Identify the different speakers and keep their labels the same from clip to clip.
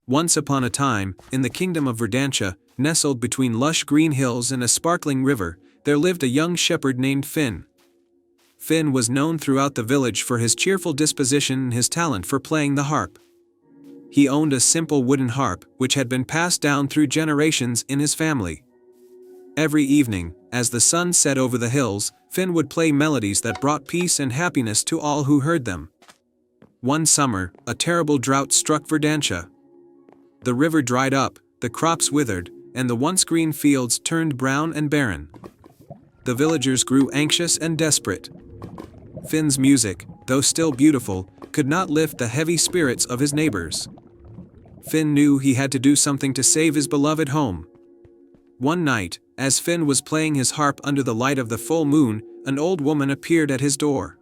Speaker 1: Once upon a time, in the kingdom of Verdantia, nestled between lush green hills and a sparkling river, there lived a young shepherd named Finn. Finn was known throughout the village for his cheerful disposition and his talent for playing the harp. He owned a simple wooden harp, which had been passed down through generations in his family. Every evening, as the sun set over the hills, Finn would play melodies that brought peace and happiness to all who heard them. One summer, a terrible drought struck Verdantia. The river dried up, the crops withered, and the once green fields turned brown and barren. The villagers grew anxious and desperate. Finn's music, though still beautiful, could not lift the heavy spirits of his neighbors. Finn knew he had to do something to save his beloved home. One night, as Finn was playing his harp under the light of the full moon, an old woman appeared at his door.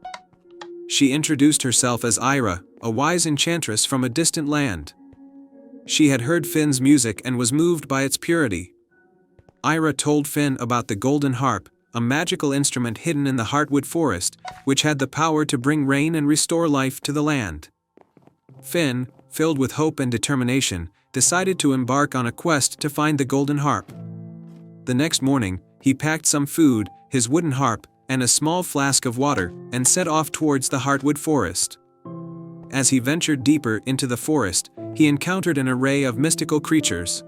Speaker 1: She introduced herself as Ira, a wise enchantress from a distant land. She had heard Finn's music and was moved by its purity. Ira told Finn about the golden harp, a magical instrument hidden in the Heartwood Forest, which had the power to bring rain and restore life to the land. Finn, filled with hope and determination, decided to embark on a quest to find the golden harp. The next morning, he packed some food, his wooden harp, and a small flask of water, and set off towards the Heartwood Forest. As he ventured deeper into the forest, he encountered an array of mystical creatures.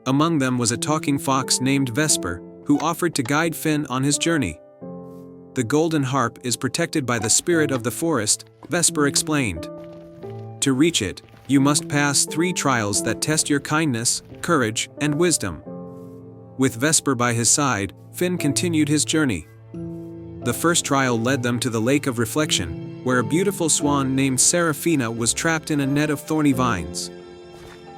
Speaker 1: Among them was a talking fox named Vesper, who offered to guide Finn on his journey. The golden harp is protected by the spirit of the forest, Vesper explained. To reach it, you must pass 3 trials that test your kindness, courage, and wisdom. With Vesper by his side, Finn continued his journey. The first trial led them to the Lake of Reflection, where a beautiful swan named Seraphina was trapped in a net of thorny vines.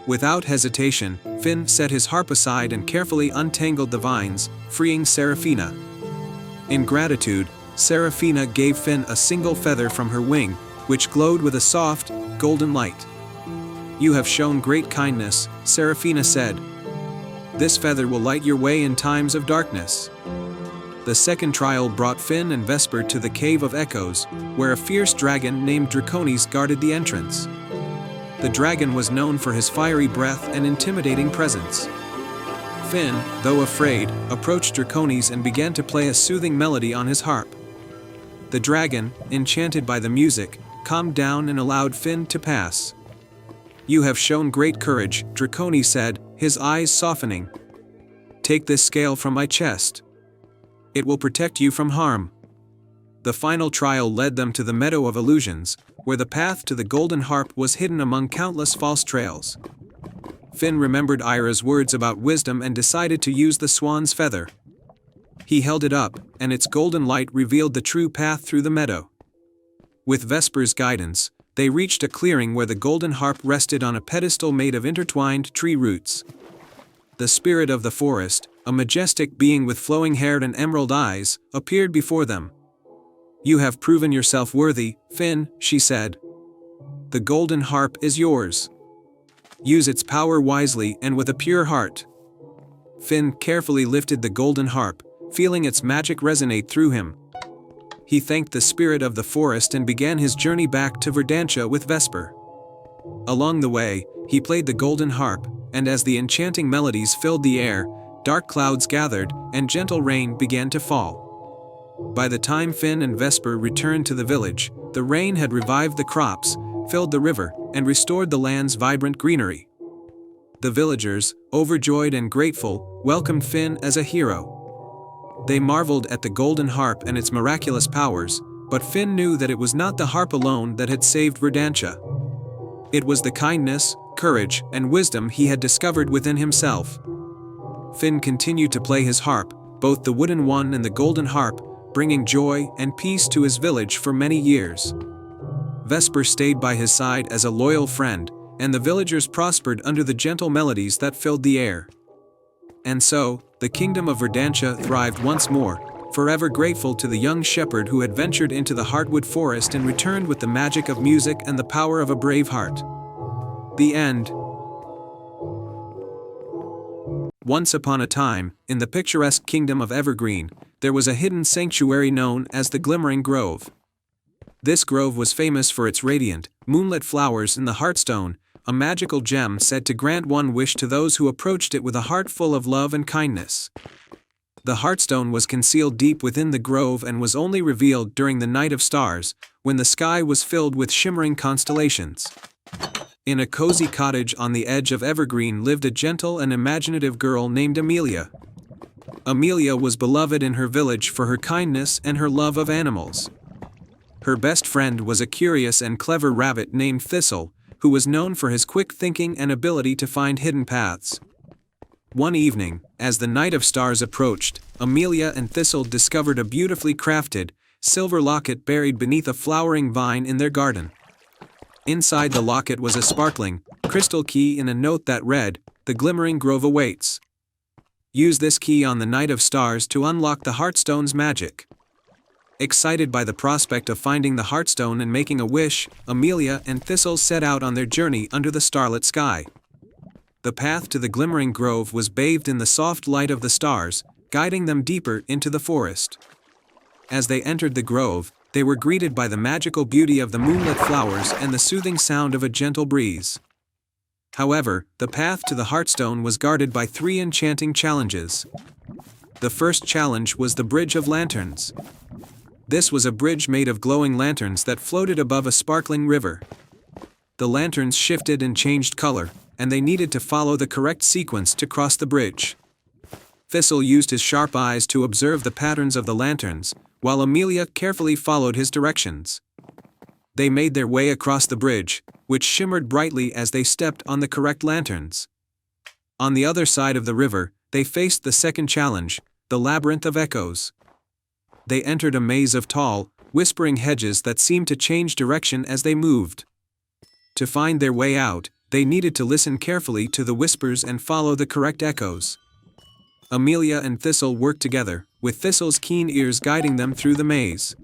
Speaker 1: Without hesitation, Finn set his harp aside and carefully untangled the vines, freeing Seraphina. In gratitude, Seraphina gave Finn a single feather from her wing, which glowed with a soft, golden light. "You have shown great kindness," Seraphina said. "This feather will light your way in times of darkness." The second trial brought Finn and Vesper to the Cave of Echoes, where a fierce dragon named Draconis guarded the entrance. The dragon was known for his fiery breath and intimidating presence. Finn, though afraid, approached Draconis and began to play a soothing melody on his harp. The dragon, enchanted by the music, calmed down and allowed Finn to pass. "You have shown great courage," Draconis said, his eyes softening. "Take this scale from my chest. It will protect you from harm." The final trial led them to the Meadow of Illusions, where the path to the golden harp was hidden among countless false trails. Finn remembered Ira's words about wisdom and decided to use the swan's feather. He held it up, and its golden light revealed the true path through the meadow. With Vesper's guidance, they reached a clearing where the golden harp rested on a pedestal made of intertwined tree roots. The spirit of the forest, a majestic being with flowing hair and emerald eyes, appeared before them. "You have proven yourself worthy, Finn," she said. "The golden harp is yours. Use its power wisely and with a pure heart." Finn carefully lifted the golden harp, feeling its magic resonate through him. He thanked the spirit of the forest and began his journey back to Verdantia with Vesper. Along the way, he played the golden harp, and as the enchanting melodies filled the air, dark clouds gathered, and gentle rain began to fall. By the time Finn and Vesper returned to the village, the rain had revived the crops, filled the river, and restored the land's vibrant greenery. The villagers, overjoyed and grateful, welcomed Finn as a hero. They marveled at the golden harp and its miraculous powers, but Finn knew that it was not the harp alone that had saved Verdantia. It was the kindness, courage, and wisdom he had discovered within himself. Finn continued to play his harp, both the wooden one and the golden harp, bringing joy and peace to his village for many years. Vesper stayed by his side as a loyal friend, and the villagers prospered under the gentle melodies that filled the air. And so, the kingdom of Verdantia thrived once more, forever grateful to the young shepherd who had ventured into the Heartwood Forest and returned with the magic of music and the power of a brave heart. The end. Once upon a time, in the picturesque kingdom of Evergreen, there was a hidden sanctuary known as the Glimmering Grove. This grove was famous for its radiant, moonlit flowers in the Heartstone, a magical gem said to grant one wish to those who approached it with a heart full of love and kindness. The Heartstone was concealed deep within the grove and was only revealed during the night of stars, when the sky was filled with shimmering constellations. In a cozy cottage on the edge of Evergreen lived a gentle and imaginative girl named Amelia. Amelia was beloved in her village for her kindness and her love of animals. Her best friend was a curious and clever rabbit named Thistle, who was known for his quick thinking and ability to find hidden paths. One evening, as the night of stars approached, Amelia and Thistle discovered a beautifully crafted, silver locket buried beneath a flowering vine in their garden. Inside the locket was a sparkling, crystal key and a note that read, "The Glimmering Grove awaits. Use this key on the night of stars to unlock the Heartstone's magic." Excited by the prospect of finding the Heartstone and making a wish, Amelia and Thistle set out on their journey under the starlit sky. The path to the Glimmering Grove was bathed in the soft light of the stars, guiding them deeper into the forest. As they entered the grove, they were greeted by the magical beauty of the moonlit flowers and the soothing sound of a gentle breeze. However, the path to the Heartstone was guarded by 3 enchanting challenges. The first challenge was the Bridge of Lanterns. This was a bridge made of glowing lanterns that floated above a sparkling river. The lanterns shifted and changed color, and they needed to follow the correct sequence to cross the bridge. Thistle used his sharp eyes to observe the patterns of the lanterns, while Amelia carefully followed his directions. They made their way across the bridge, which shimmered brightly as they stepped on the correct lanterns. On the other side of the river, they faced the second challenge, the Labyrinth of Echoes. They entered a maze of tall, whispering hedges that seemed to change direction as they moved. To find their way out, they needed to listen carefully to the whispers and follow the correct echoes. Amelia and Thistle worked together, with Thistle's keen ears guiding them through the maze.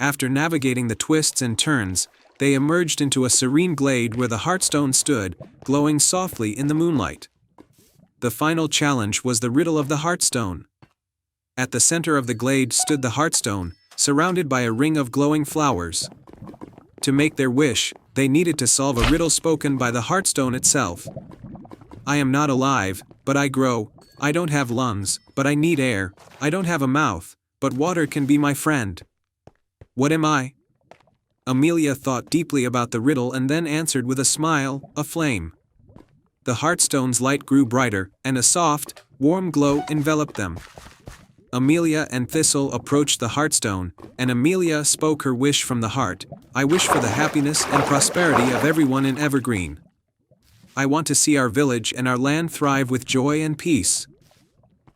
Speaker 1: After navigating the twists and turns, they emerged into a serene glade where the Heartstone stood, glowing softly in the moonlight. The final challenge was the riddle of the Heartstone. At the center of the glade stood the Heartstone, surrounded by a ring of glowing flowers. To make their wish, they needed to solve a riddle spoken by the Heartstone itself. "I am not alive, but I grow. I don't have lungs, but I need air. I don't have a mouth, but water can be my friend. What am I?" Amelia thought deeply about the riddle and then answered with a smile, "A flame." The Heartstone's light grew brighter, and a soft, warm glow enveloped them. Amelia and Thistle approached the Heartstone, and Amelia spoke her wish from the heart, "I wish for the happiness and prosperity of everyone in Evergreen. I want to see our village and our land thrive with joy and peace."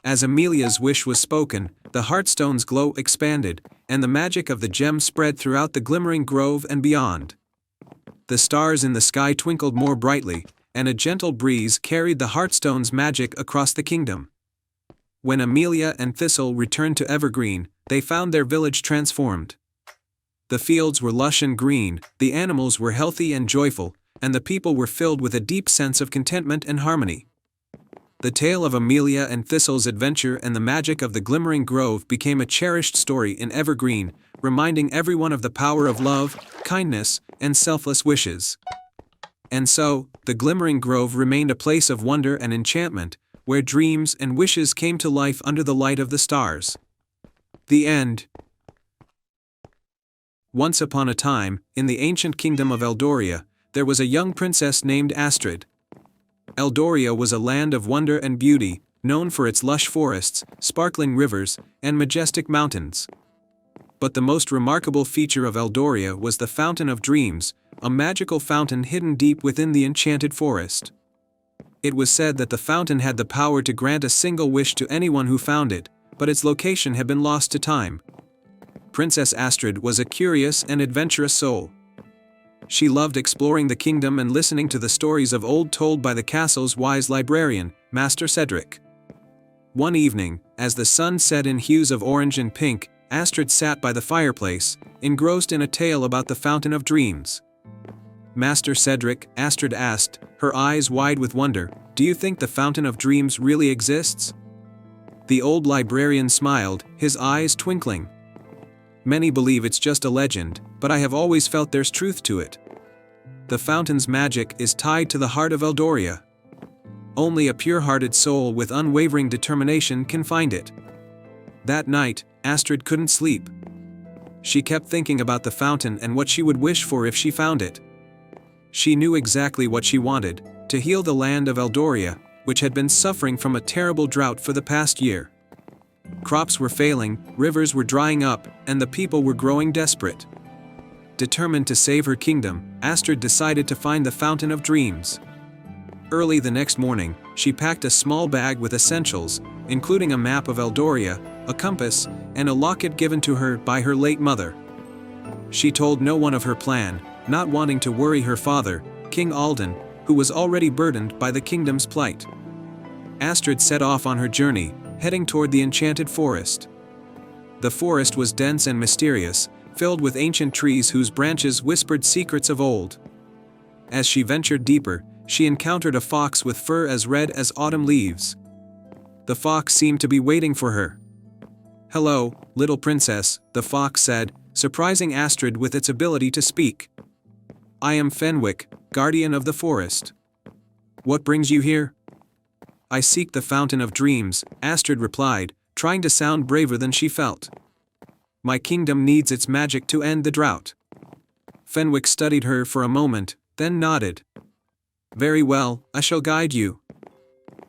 Speaker 1: As Amelia's wish was spoken, the Heartstone's glow expanded, and the magic of the gem spread throughout the Glimmering Grove and beyond. The stars in the sky twinkled more brightly, and a gentle breeze carried the Heartstone's magic across the kingdom. When Amelia and Thistle returned to Evergreen, they found their village transformed. The fields were lush and green, the animals were healthy and joyful, and the people were filled with a deep sense of contentment and harmony. The tale of Amelia and Thistle's adventure and the magic of the Glimmering Grove became a cherished story in Evergreen, reminding everyone of the power of love, kindness, and selfless wishes. And so, the Glimmering Grove remained a place of wonder and enchantment, where dreams and wishes came to life under the light of the stars. The end. Once upon a time, in the ancient kingdom of Eldoria, there was a young princess named Astrid. Eldoria was a land of wonder and beauty, known for its lush forests, sparkling rivers, and majestic mountains. But the most remarkable feature of Eldoria was the Fountain of Dreams, a magical fountain hidden deep within the enchanted forest. It was said that the fountain had the power to grant a single wish to anyone who found it, but its location had been lost to time. Princess Astrid was a curious and adventurous soul. She loved exploring the kingdom and listening to the stories of old told by the castle's wise librarian, Master Cedric. One evening, as the sun set in hues of orange and pink, Astrid sat by the fireplace, engrossed in a tale about the Fountain of Dreams. "Master Cedric," Astrid asked, her eyes wide with wonder, "do you think the Fountain of Dreams really exists?" The old librarian smiled, his eyes twinkling. "Many believe it's just a legend, but I have always felt there's truth to it. the fountain's magic is tied to the heart of Eldoria. Only a pure-hearted soul with unwavering determination can find it. That night, Astrid couldn't sleep. She kept thinking about the fountain and what she would wish for if she found it. She knew exactly what she wanted: to heal the land of Eldoria, which had been suffering from a terrible drought for the past year. Crops were failing, rivers were drying up, and the people were growing desperate. Determined to save her kingdom, Astrid decided to find the Fountain of Dreams. Early the next morning, she packed a small bag with essentials, including a map of Eldoria, a compass, and a locket given to her by her late mother. She told no one of her plan, not wanting to worry her father, King Alden, who was already burdened by the kingdom's plight. Astrid set off on her journey, heading toward the enchanted forest. The forest was dense and mysterious, filled with ancient trees whose branches whispered secrets of old. As she ventured deeper, she encountered a fox with fur as red as autumn leaves. The fox seemed to be waiting for her. "Hello, little princess," the fox said, surprising Astrid with its ability to speak. "I am Fenwick, guardian of the forest. What brings you here?" "I seek the Fountain of Dreams," Astrid replied, trying to sound braver than she felt. "My kingdom needs its magic to end the drought." Fenwick studied her for a moment, then nodded. "Very well, I shall guide you.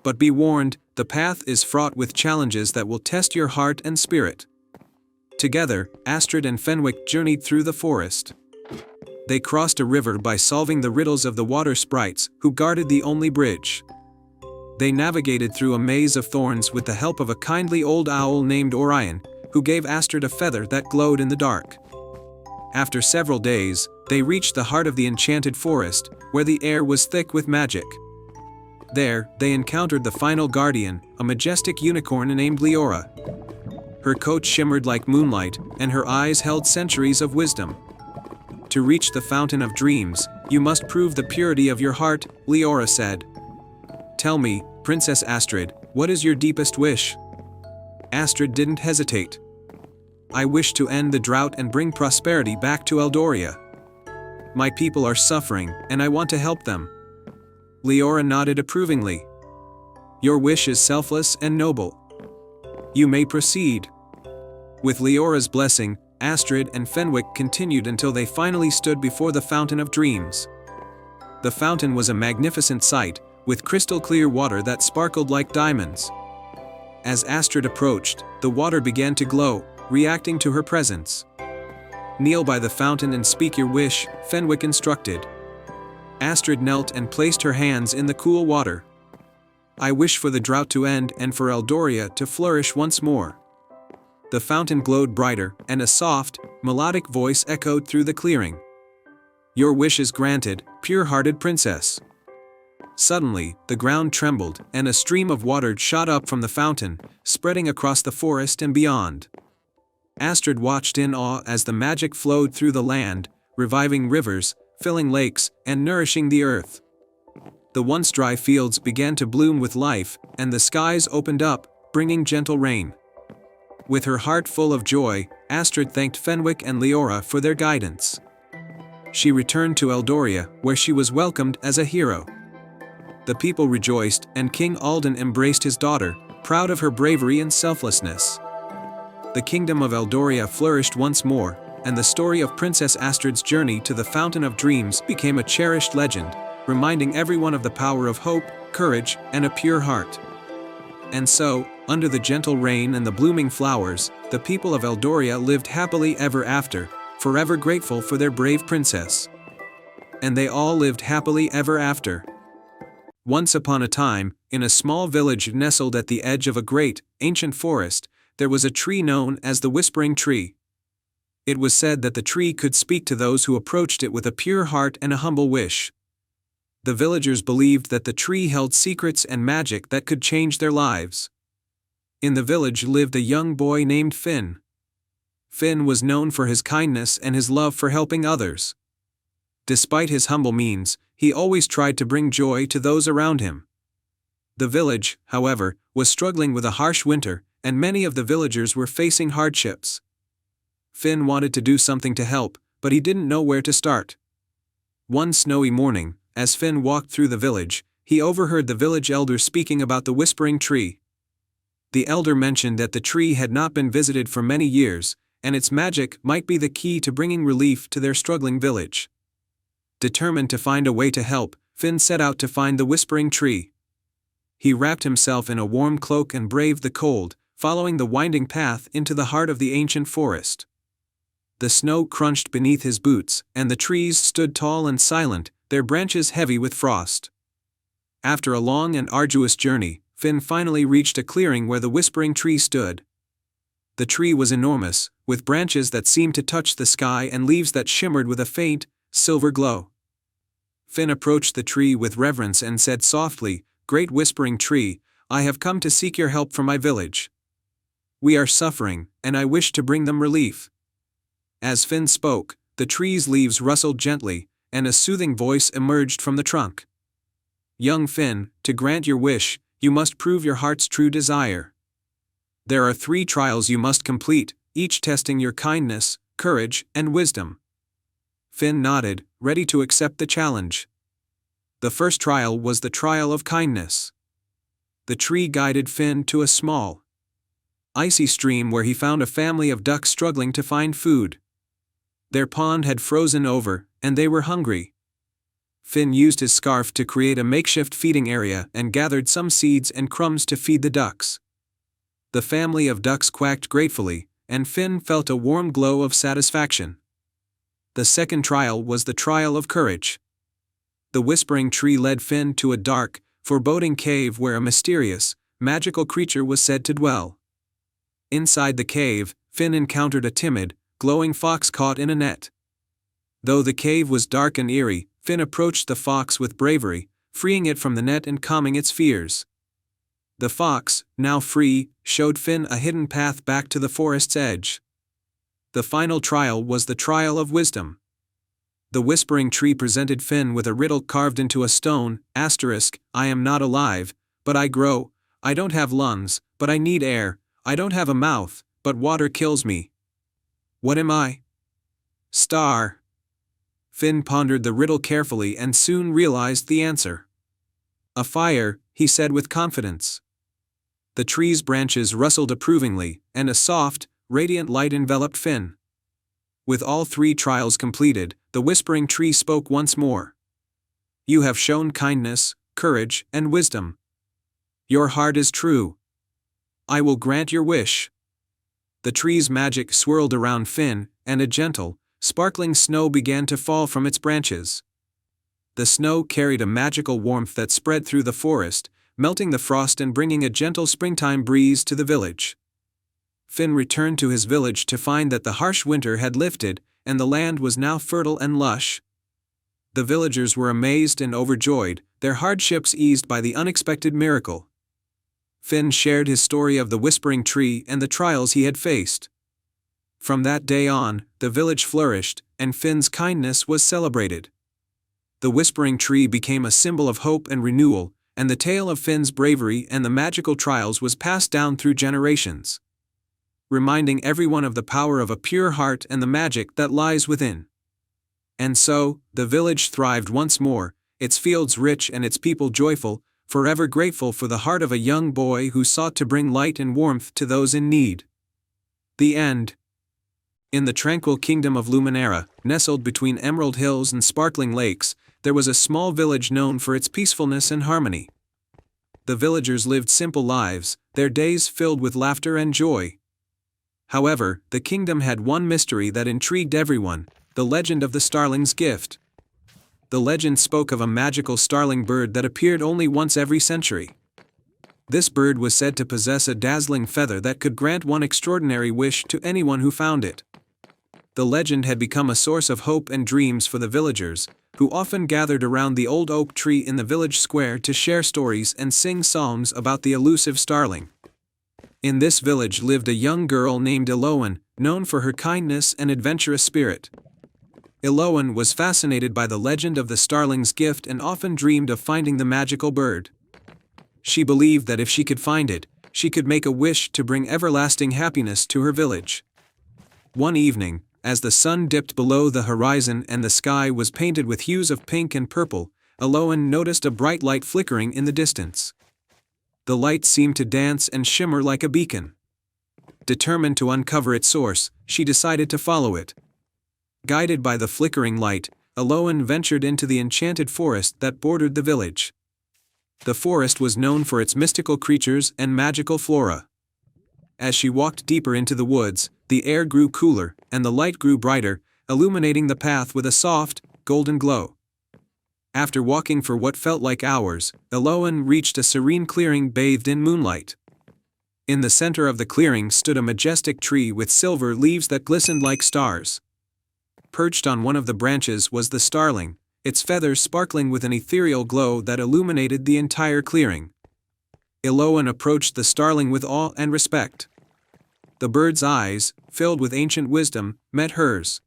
Speaker 1: But be warned, the path is fraught with challenges that will test your heart and spirit." Together, Astrid and Fenwick journeyed through the forest. They crossed a river by solving the riddles of the water sprites, who guarded the only bridge. They navigated through a maze of thorns with the help of a kindly old owl named Orion, who gave Astrid a feather that glowed in the dark. After several days, they reached the heart of the enchanted forest, where the air was thick with magic. There, they encountered the final guardian, a majestic unicorn named Leora. Her coat shimmered like moonlight, and her eyes held centuries of wisdom. "To reach the Fountain of Dreams, you must prove the purity of your heart," Leora said. "Tell me, Princess Astrid, what is your deepest wish?" Astrid didn't hesitate. "I wish to end the drought and bring prosperity back to Eldoria. My people are suffering, and I want to help them." Leora nodded approvingly. "Your wish is selfless and noble. You may proceed." With Leora's blessing, Astrid and Fenwick continued until they finally stood before the Fountain of Dreams. The fountain was a magnificent sight, with crystal-clear water that sparkled like diamonds. As Astrid approached, the water began to glow, reacting to her presence. "Kneel by the fountain and speak your wish," Fenwick instructed. Astrid knelt and placed her hands in the cool water. "I wish for the drought to end and for Eldoria to flourish once more." The fountain glowed brighter, and a soft, melodic voice echoed through the clearing. "Your wish is granted, pure-hearted princess." Suddenly, the ground trembled, and a stream of water shot up from the fountain, spreading across the forest and beyond. Astrid watched in awe as the magic flowed through the land, reviving rivers, filling lakes, and nourishing the earth. The once dry fields began to bloom with life, and the skies opened up, bringing gentle rain. With her heart full of joy, Astrid thanked Fenwick and Leora for their guidance. She returned to Eldoria, where she was welcomed as a hero. The people rejoiced, and King Alden embraced his daughter, proud of her bravery and selflessness. The kingdom of Eldoria flourished once more, and the story of Princess Astrid's journey to the Fountain of Dreams became a cherished legend, reminding everyone of the power of hope, courage, and a pure heart. And so, under the gentle rain and the blooming flowers, the people of Eldoria lived happily ever after, forever grateful for their brave princess. And they all lived happily ever after. Once upon a time, in a small village nestled at the edge of a great, ancient forest, there was a tree known as the Whispering Tree. It was said that the tree could speak to those who approached it with a pure heart and a humble wish. The villagers believed that the tree held secrets and magic that could change their lives. In the village lived a young boy named Finn. Finn was known for his kindness and his love for helping others. Despite his humble means, he always tried to bring joy to those around him. The village, however, was struggling with a harsh winter, and many of the villagers were facing hardships. Finn wanted to do something to help, but he didn't know where to start. One snowy morning, as Finn walked through the village, he overheard the village elder speaking about the Whispering Tree. The elder mentioned that the tree had not been visited for many years, and its magic might be the key to bringing relief to their struggling village. Determined to find a way to help, Finn set out to find the Whispering Tree. He wrapped himself in a warm cloak and braved the cold, following the winding path into the heart of the ancient forest. The snow crunched beneath his boots, and the trees stood tall and silent, their branches heavy with frost. After a long and arduous journey, Finn finally reached a clearing where the Whispering Tree stood. The tree was enormous, with branches that seemed to touch the sky and leaves that shimmered with a faint, silver glow. Finn approached the tree with reverence and said softly, "Great Whispering Tree, I have come to seek your help for my village. We are suffering, and I wish to bring them relief." As Finn spoke, the tree's leaves rustled gently, and a soothing voice emerged from the trunk. "Young Finn, to grant your wish, you must prove your heart's true desire. There are 3 trials you must complete, each testing your kindness, courage, and wisdom." Finn nodded, ready to accept the challenge. The first trial was the trial of kindness. The tree guided Finn to a small, icy stream where he found a family of ducks struggling to find food. Their pond had frozen over, and they were hungry. Finn used his scarf to create a makeshift feeding area and gathered some seeds and crumbs to feed the ducks. The family of ducks quacked gratefully, and Finn felt a warm glow of satisfaction. The second trial was the trial of courage. The Whispering Tree led Finn to a dark, foreboding cave where a mysterious, magical creature was said to dwell. Inside the cave, Finn encountered a timid, glowing fox caught in a net. Though the cave was dark and eerie, Finn approached the fox with bravery, freeing it from the net and calming its fears. The fox, now free, showed Finn a hidden path back to the forest's edge. The final trial was the trial of wisdom. The Whispering Tree presented Finn with a riddle carved into a stone, "I am not alive, but I grow. I don't have lungs, but I need air. I don't have a mouth, but water kills me. What am I?" Star. Finn pondered the riddle carefully and soon realized the answer. "A fire," he said with confidence. The tree's branches rustled approvingly, and a soft, radiant light enveloped Finn. With all 3 trials completed, the Whispering Tree spoke once more. "You have shown kindness, courage, and wisdom. Your heart is true. I will grant your wish." The tree's magic swirled around Finn, and a gentle, sparkling snow began to fall from its branches. The snow carried a magical warmth that spread through the forest, melting the frost and bringing a gentle springtime breeze to the village. Finn returned to his village to find that the harsh winter had lifted, and the land was now fertile and lush. The villagers were amazed and overjoyed, their hardships eased by the unexpected miracle. Finn shared his story of the Whispering Tree and the trials he had faced. From that day on, the village flourished, and Finn's kindness was celebrated. The Whispering Tree became a symbol of hope and renewal, and the tale of Finn's bravery and the magical trials was passed down through generations, reminding everyone of the power of a pure heart and the magic that lies within. And so, the village thrived once more, its fields rich and its people joyful, forever grateful for the heart of a young boy who sought to bring light and warmth to those in need. The end. In the tranquil kingdom of Luminera, nestled between emerald hills and sparkling lakes, there was a small village known for its peacefulness and harmony. The villagers lived simple lives, their days filled with laughter and joy. However, the kingdom had one mystery that intrigued everyone: the legend of the starling's gift. The legend spoke of a magical starling bird that appeared only once every century. This bird was said to possess a dazzling feather that could grant one extraordinary wish to anyone who found it. The legend had become a source of hope and dreams for the villagers, who often gathered around the old oak tree in the village square to share stories and sing psalms about the elusive starling. In this village lived a young girl named Eloan, known for her kindness and adventurous spirit. Eloan was fascinated by the legend of the starling's gift and often dreamed of finding the magical bird. She believed that if she could find it, she could make a wish to bring everlasting happiness to her village. One evening, As the sun dipped below the horizon and the sky was painted with hues of pink and purple, Eloan noticed a bright light flickering in the distance. The light seemed to dance and shimmer like a beacon. Determined to uncover its source, she decided to follow it. Guided by the flickering light, Eloan ventured into the enchanted forest that bordered the village. The forest was known for its mystical creatures and magical flora. As she walked deeper into the woods, the air grew cooler and the light grew brighter, illuminating the path with a soft, golden glow. After walking for what felt like hours, Eloan reached a serene clearing bathed in moonlight. In the center of the clearing stood a majestic tree with silver leaves that glistened like stars. Perched on one of the branches was the starling, its feathers sparkling with an ethereal glow that illuminated the entire clearing. Eloan approached the starling with awe and respect. The bird's eyes, filled with ancient wisdom, met hers.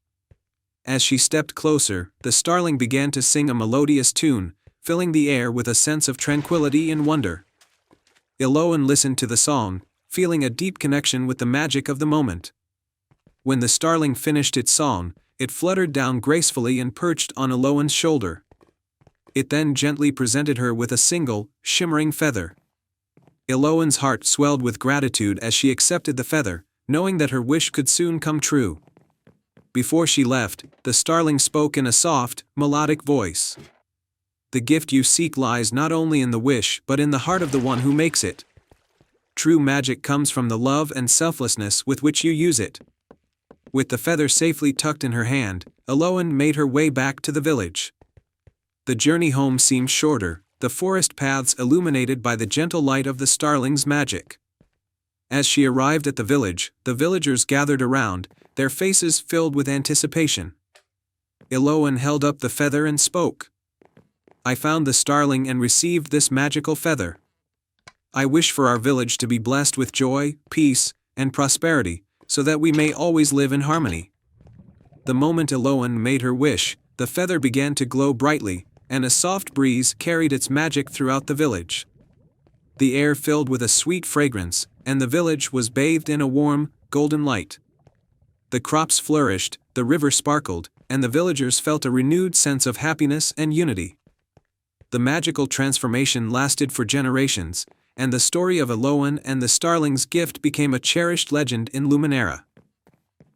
Speaker 1: As she stepped closer, the starling began to sing a melodious tune, filling the air with a sense of tranquility and wonder. Eloan listened to the song, feeling a deep connection with the magic of the moment. When the starling finished its song, it fluttered down gracefully and perched on Eloan's shoulder. It then gently presented her with a single, shimmering feather. Eloan's heart swelled with gratitude as she accepted the feather, knowing that her wish could soon come true. Before she left, the starling spoke in a soft, melodic voice. "The gift you seek lies not only in the wish but in the heart of the one who makes it. True magic comes from the love and selflessness with which you use it." With the feather safely tucked in her hand, Eloan made her way back to the village. The journey home seemed shorter, the forest paths illuminated by the gentle light of the starling's magic. As she arrived at the village, the villagers gathered around, their faces filled with anticipation. Eloan held up the feather and spoke. "I found the starling and received this magical feather. I wish for our village to be blessed with joy, peace, and prosperity, so that we may always live in harmony." The moment Eloan made her wish, the feather began to glow brightly, and a soft breeze carried its magic throughout the village. The air filled with a sweet fragrance, and the village was bathed in a warm, golden light. The crops flourished, the river sparkled, and the villagers felt a renewed sense of happiness and unity. The magical transformation lasted for generations, and the story of Eloan and the starling's gift became a cherished legend in Luminera.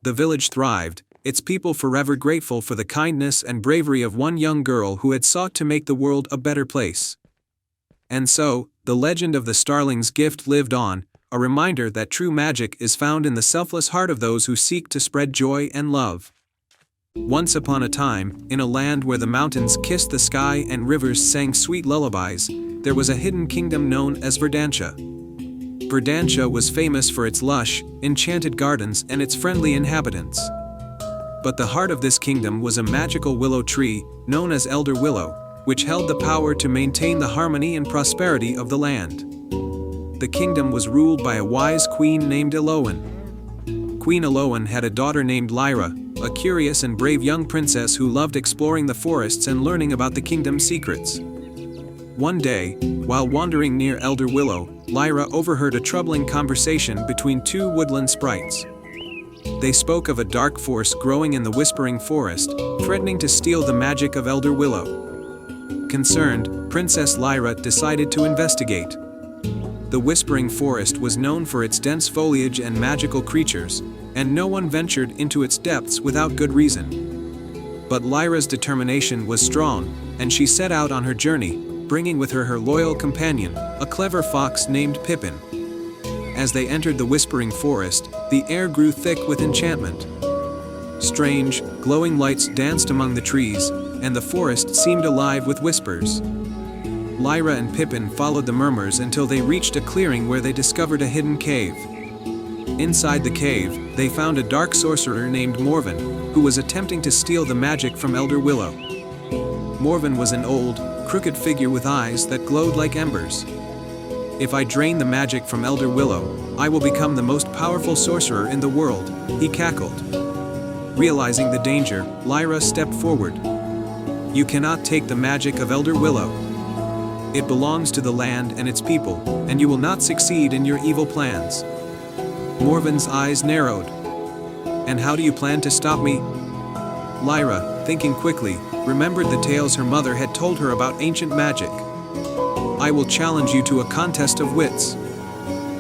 Speaker 1: The village thrived, its people forever grateful for the kindness and bravery of one young girl who had sought to make the world a better place. And so, the legend of the starling's gift lived on, a reminder that true magic is found in the selfless heart of those who seek to spread joy and love. Once upon a time, in a land where the mountains kissed the sky and rivers sang sweet lullabies, there was a hidden kingdom known as Verdantia. Verdantia was famous for its lush, enchanted gardens and its friendly inhabitants. But the heart of this kingdom was a magical willow tree, known as Elder Willow, which held the power to maintain the harmony and prosperity of the land. The kingdom was ruled by a wise queen named Eloan. Queen Eloan had a daughter named Lyra, a curious and brave young princess who loved exploring the forests and learning about the kingdom's secrets. One day, while wandering near Elder Willow, Lyra overheard a troubling conversation between two woodland sprites. They spoke of a dark force growing in the whispering forest, threatening to steal the magic of Elder Willow. Concerned, Princess Lyra decided to investigate. The whispering forest was known for its dense foliage and magical creatures, and no one ventured into its depths without good reason. But Lyra's determination was strong, and she set out on her journey, bringing with her her loyal companion, a clever fox named Pippin. As they entered the whispering forest, the air grew thick with enchantment. Strange, glowing lights danced among the trees, and the forest seemed alive with whispers. Lyra and Pippin followed the murmurs until they reached a clearing where they discovered a hidden cave. Inside the cave, they found a dark sorcerer named Morven, who was attempting to steal the magic from Elder Willow. Morven was an old, crooked figure with eyes that glowed like embers. "If I drain the magic from Elder Willow, I will become the most powerful sorcerer in the world," he cackled. Realizing the danger, Lyra stepped forward. "You cannot take the magic of Elder Willow. It belongs to the land and its people, and you will not succeed in your evil plans." Morven's eyes narrowed. And how do you plan to stop me? Lyra, thinking quickly, remembered the tales her mother had told her about ancient magic. I will challenge you to a contest of wits.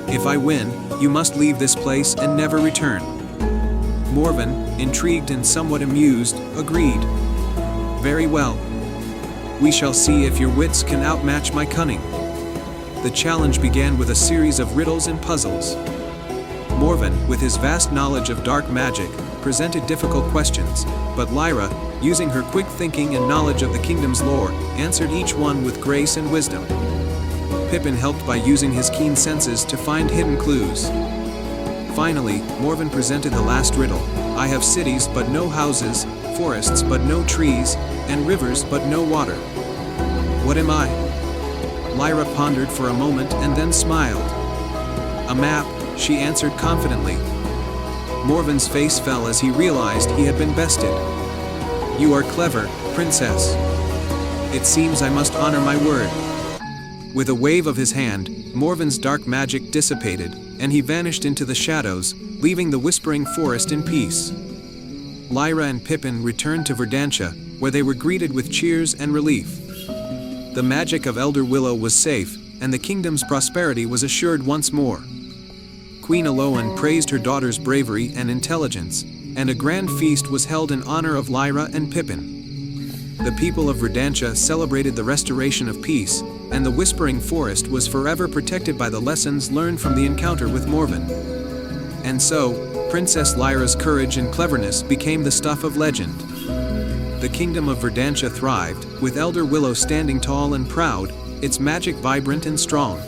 Speaker 1: If I win, you must leave this place and never return. Morven, intrigued and somewhat amused, agreed. Very well. We shall see if your wits can outmatch my cunning. The challenge began with a series of riddles and puzzles. Morven, with his vast knowledge of dark magic, presented difficult questions, but Lyra, using her quick thinking and knowledge of the kingdom's lore, answered each one with grace and wisdom. Pippin helped by using his keen senses to find hidden clues. Finally, Morven presented the last riddle. I have cities but no houses, forests but no trees, and rivers but no water. What am I? Lyra pondered for a moment and then smiled. A map, she answered confidently. Morven's face fell as he realized he had been bested. You are clever, princess. It seems I must honor my word. With a wave of his hand, Morven's dark magic dissipated, and he vanished into the shadows, leaving the whispering forest in peace. Lyra and Pippin returned to Verdantia, where they were greeted with cheers and relief. The magic of Elder Willow was safe, and the kingdom's prosperity was assured once more. Queen Aloan praised her daughter's bravery and intelligence, and a grand feast was held in honor of Lyra and Pippin. The people of Verdantia celebrated the restoration of peace, and the Whispering Forest was forever protected by the lessons learned from the encounter with Morven. And so, Princess Lyra's courage and cleverness became the stuff of legend. The kingdom of Verdantia thrived, with Elder Willow standing tall and proud, its magic vibrant and strong.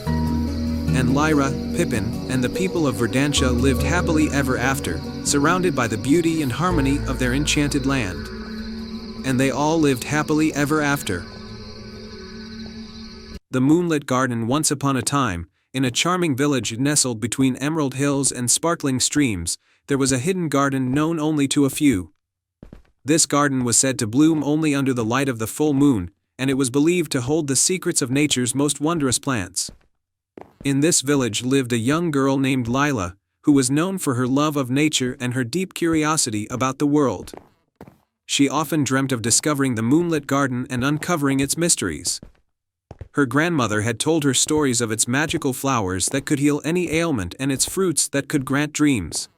Speaker 1: And Lyra, Pippin, and the people of Verdantia lived happily ever after, surrounded by the beauty and harmony of their enchanted land. And they all lived happily ever after. The moonlit garden. Once upon a time, in a charming village nestled between emerald hills and sparkling streams, there was a hidden garden known only to a few. This garden was said to bloom only under the light of the full moon, and it was believed to hold the secrets of nature's most wondrous plants. In this village lived a young girl named Lila, who was known for her love of nature and her deep curiosity about the world. She often dreamt of discovering the moonlit garden and uncovering its mysteries. Her grandmother had told her stories of its magical flowers that could heal any ailment and its fruits that could grant dreams.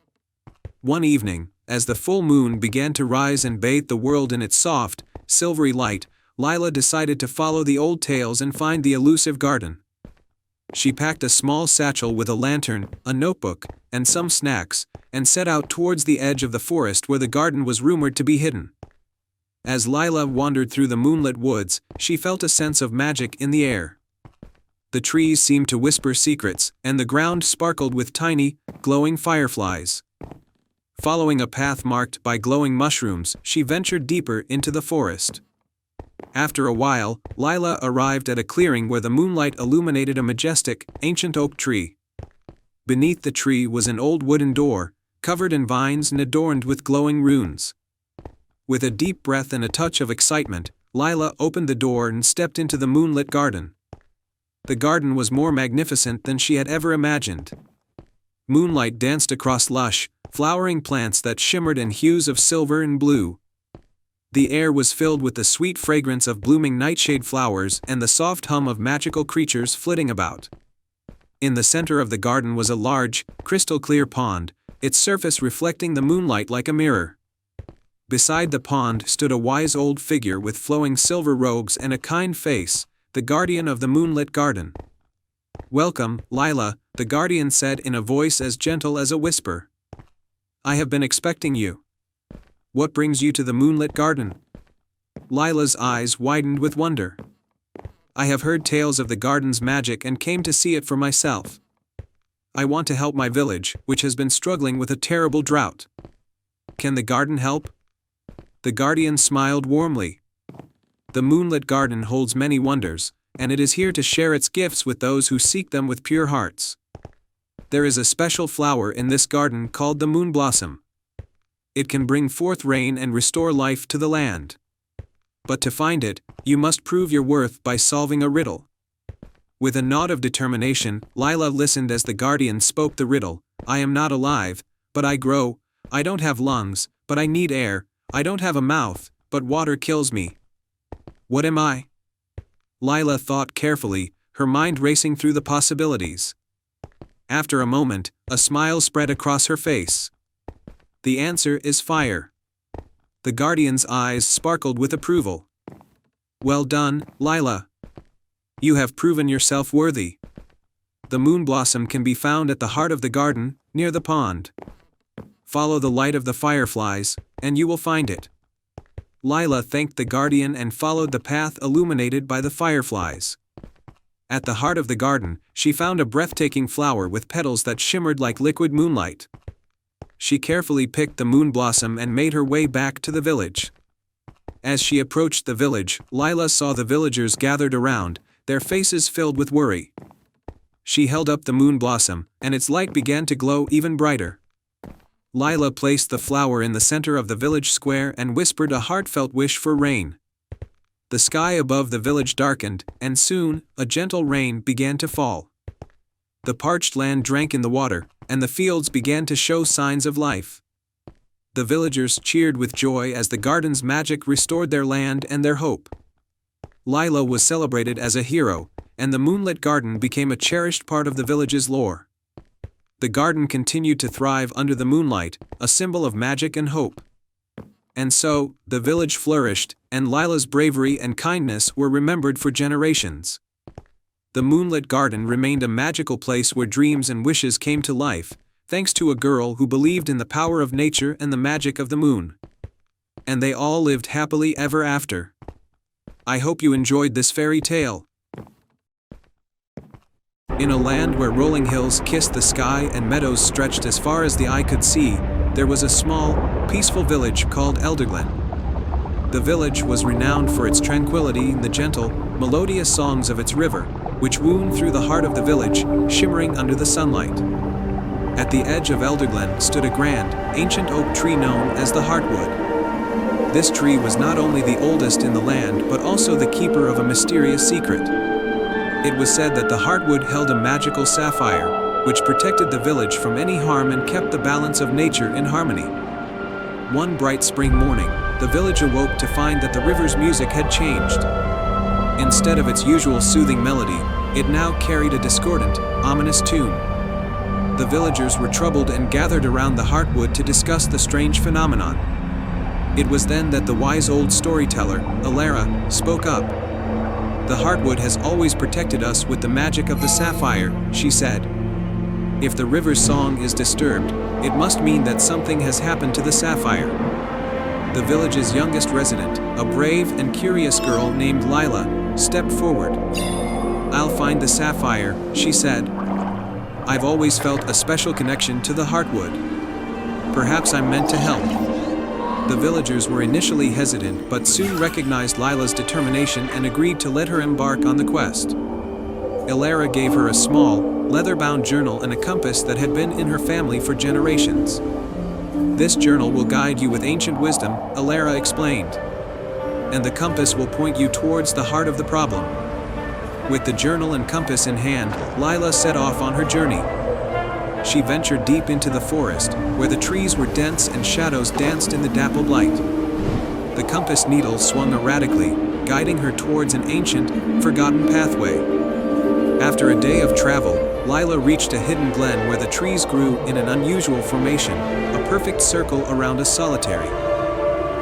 Speaker 1: One evening, as the full moon began to rise and bathe the world in its soft, silvery light, Lila decided to follow the old tales and find the elusive garden. She packed a small satchel with a lantern, a notebook, and some snacks, and set out towards the edge of the forest where the garden was rumored to be hidden. As Lila wandered through the moonlit woods, she felt a sense of magic in the air. The trees seemed to whisper secrets, and the ground sparkled with tiny, glowing fireflies. Following a path marked by glowing mushrooms, she ventured deeper into the forest. After a while, Lila arrived at a clearing where the moonlight illuminated a majestic, ancient oak tree. Beneath the tree was an old wooden door, covered in vines and adorned with glowing runes. With a deep breath and a touch of excitement, Lila opened the door and stepped into the moonlit garden. The garden was more magnificent than she had ever imagined. Moonlight danced across lush, flowering plants that shimmered in hues of silver and blue. The air was filled with the sweet fragrance of blooming nightshade flowers and the soft hum of magical creatures flitting about. In the center of the garden was a large, crystal-clear pond, its surface reflecting the moonlight like a mirror. Beside the pond stood a wise old figure with flowing silver robes and a kind face, the guardian of the moonlit garden. "Welcome, Lila," the guardian said in a voice as gentle as a whisper. "I have been expecting you. What brings you to the moonlit garden?" Lila's eyes widened with wonder. "I have heard tales of the garden's magic and came to see it for myself. I want to help my village, which has been struggling with a terrible drought. Can the garden help?" The guardian smiled warmly. "The moonlit garden holds many wonders, and it is here to share its gifts with those who seek them with pure hearts. There is a special flower in this garden called the moon blossom. It can bring forth rain and restore life to the land. But to find it, you must prove your worth by solving a riddle." With a nod of determination, Lila listened as the guardian spoke the riddle. "I am not alive, but I grow. I don't have lungs, but I need air. I don't have a mouth, but water kills me. What am I? Lila thought carefully, her mind racing through the possibilities. After a moment, a smile spread across her face. The answer is fire. The Guardian's eyes sparkled with approval. Well done, Lila. You have proven yourself worthy. The moon blossom can be found at the heart of the garden, near the pond. Follow the light of the fireflies, and you will find it. Lila thanked the Guardian and followed the path illuminated by the fireflies. At the heart of the garden, she found a breathtaking flower with petals that shimmered like liquid moonlight. She carefully picked the moon blossom and made her way back to the village. As she approached the village, Lila saw the villagers gathered around, their faces filled with worry. She held up the moon blossom, and its light began to glow even brighter. Lila placed the flower in the center of the village square and whispered a heartfelt wish for rain. The sky above the village darkened, and soon, a gentle rain began to fall. The parched land drank in the water, and the fields began to show signs of life. The villagers cheered with joy as the garden's magic restored their land and their hope. Lila was celebrated as a hero, and the moonlit garden became a cherished part of the village's lore. The garden continued to thrive under the moonlight, a symbol of magic and hope. And so, the village flourished, and Lila's bravery and kindness were remembered for generations. The moonlit garden remained a magical place where dreams and wishes came to life, thanks to a girl who believed in the power of nature and the magic of the moon. And they all lived happily ever after. I hope you enjoyed this fairy tale. In a land where rolling hills kissed the sky and meadows stretched as far as the eye could see, there was a small, peaceful village called Elderglen. The village was renowned for its tranquility and the gentle, melodious songs of its river, which wound through the heart of the village, shimmering under the sunlight. At the edge of Elderglen stood a grand, ancient oak tree known as the Heartwood. This tree was not only the oldest in the land but also the keeper of a mysterious secret. It was said that the Heartwood held a magical sapphire, which protected the village from any harm and kept the balance of nature in harmony. One bright spring morning, the village awoke to find that the river's music had changed. Instead of its usual soothing melody, it now carried a discordant, ominous tune. The villagers were troubled and gathered around the Heartwood to discuss the strange phenomenon. It was then that the wise old storyteller, Alara, spoke up. The Heartwood has always protected us with the magic of the sapphire, she said. If the river's song is disturbed, it must mean that something has happened to the sapphire. The village's youngest resident, a brave and curious girl named Lila, stepped forward. I'll find the sapphire, she said. I've always felt a special connection to the Heartwood. Perhaps I'm meant to help. The villagers were initially hesitant but soon recognized Lila's determination and agreed to let her embark on the quest. Alara gave her a small, leather-bound journal and a compass that had been in her family for generations. This journal will guide you with ancient wisdom, Alara explained. And the compass will point you towards the heart of the problem. With the journal and compass in hand, Lila set off on her journey. She ventured deep into the forest, where the trees were dense and shadows danced in the dappled light. The compass needle swung erratically, guiding her towards an ancient, forgotten pathway. After a day of travel, Lila reached a hidden glen where the trees grew in an unusual formation, a perfect circle around a solitary,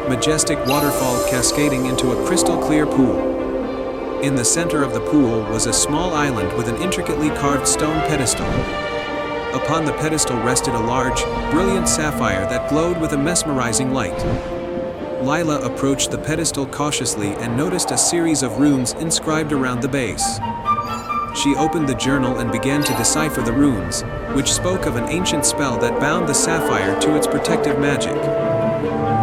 Speaker 1: majestic waterfall cascading into a crystal-clear pool. In the center of the pool was a small island with an intricately carved stone pedestal. Upon the pedestal rested a large, brilliant sapphire that glowed with a mesmerizing light. Lila approached the pedestal cautiously and noticed a series of runes inscribed around the base. She opened the journal and began to decipher the runes, which spoke of an ancient spell that bound the sapphire to its protective magic.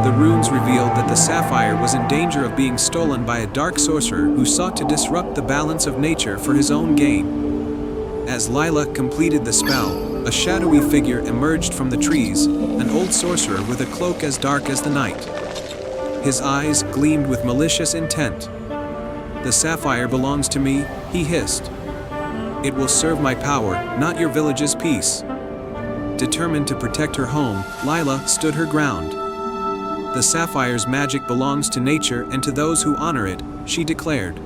Speaker 1: The runes revealed that the sapphire was in danger of being stolen by a dark sorcerer who sought to disrupt the balance of nature for his own gain. As Lila completed the spell, a shadowy figure emerged from the trees, an old sorcerer with a cloak as dark as the night. His eyes gleamed with malicious intent. "The sapphire belongs to me," he hissed. "It will serve my power, not your village's peace." Determined to protect her home, Lila stood her ground. The sapphire's magic belongs to nature and to those who honor it, she declared.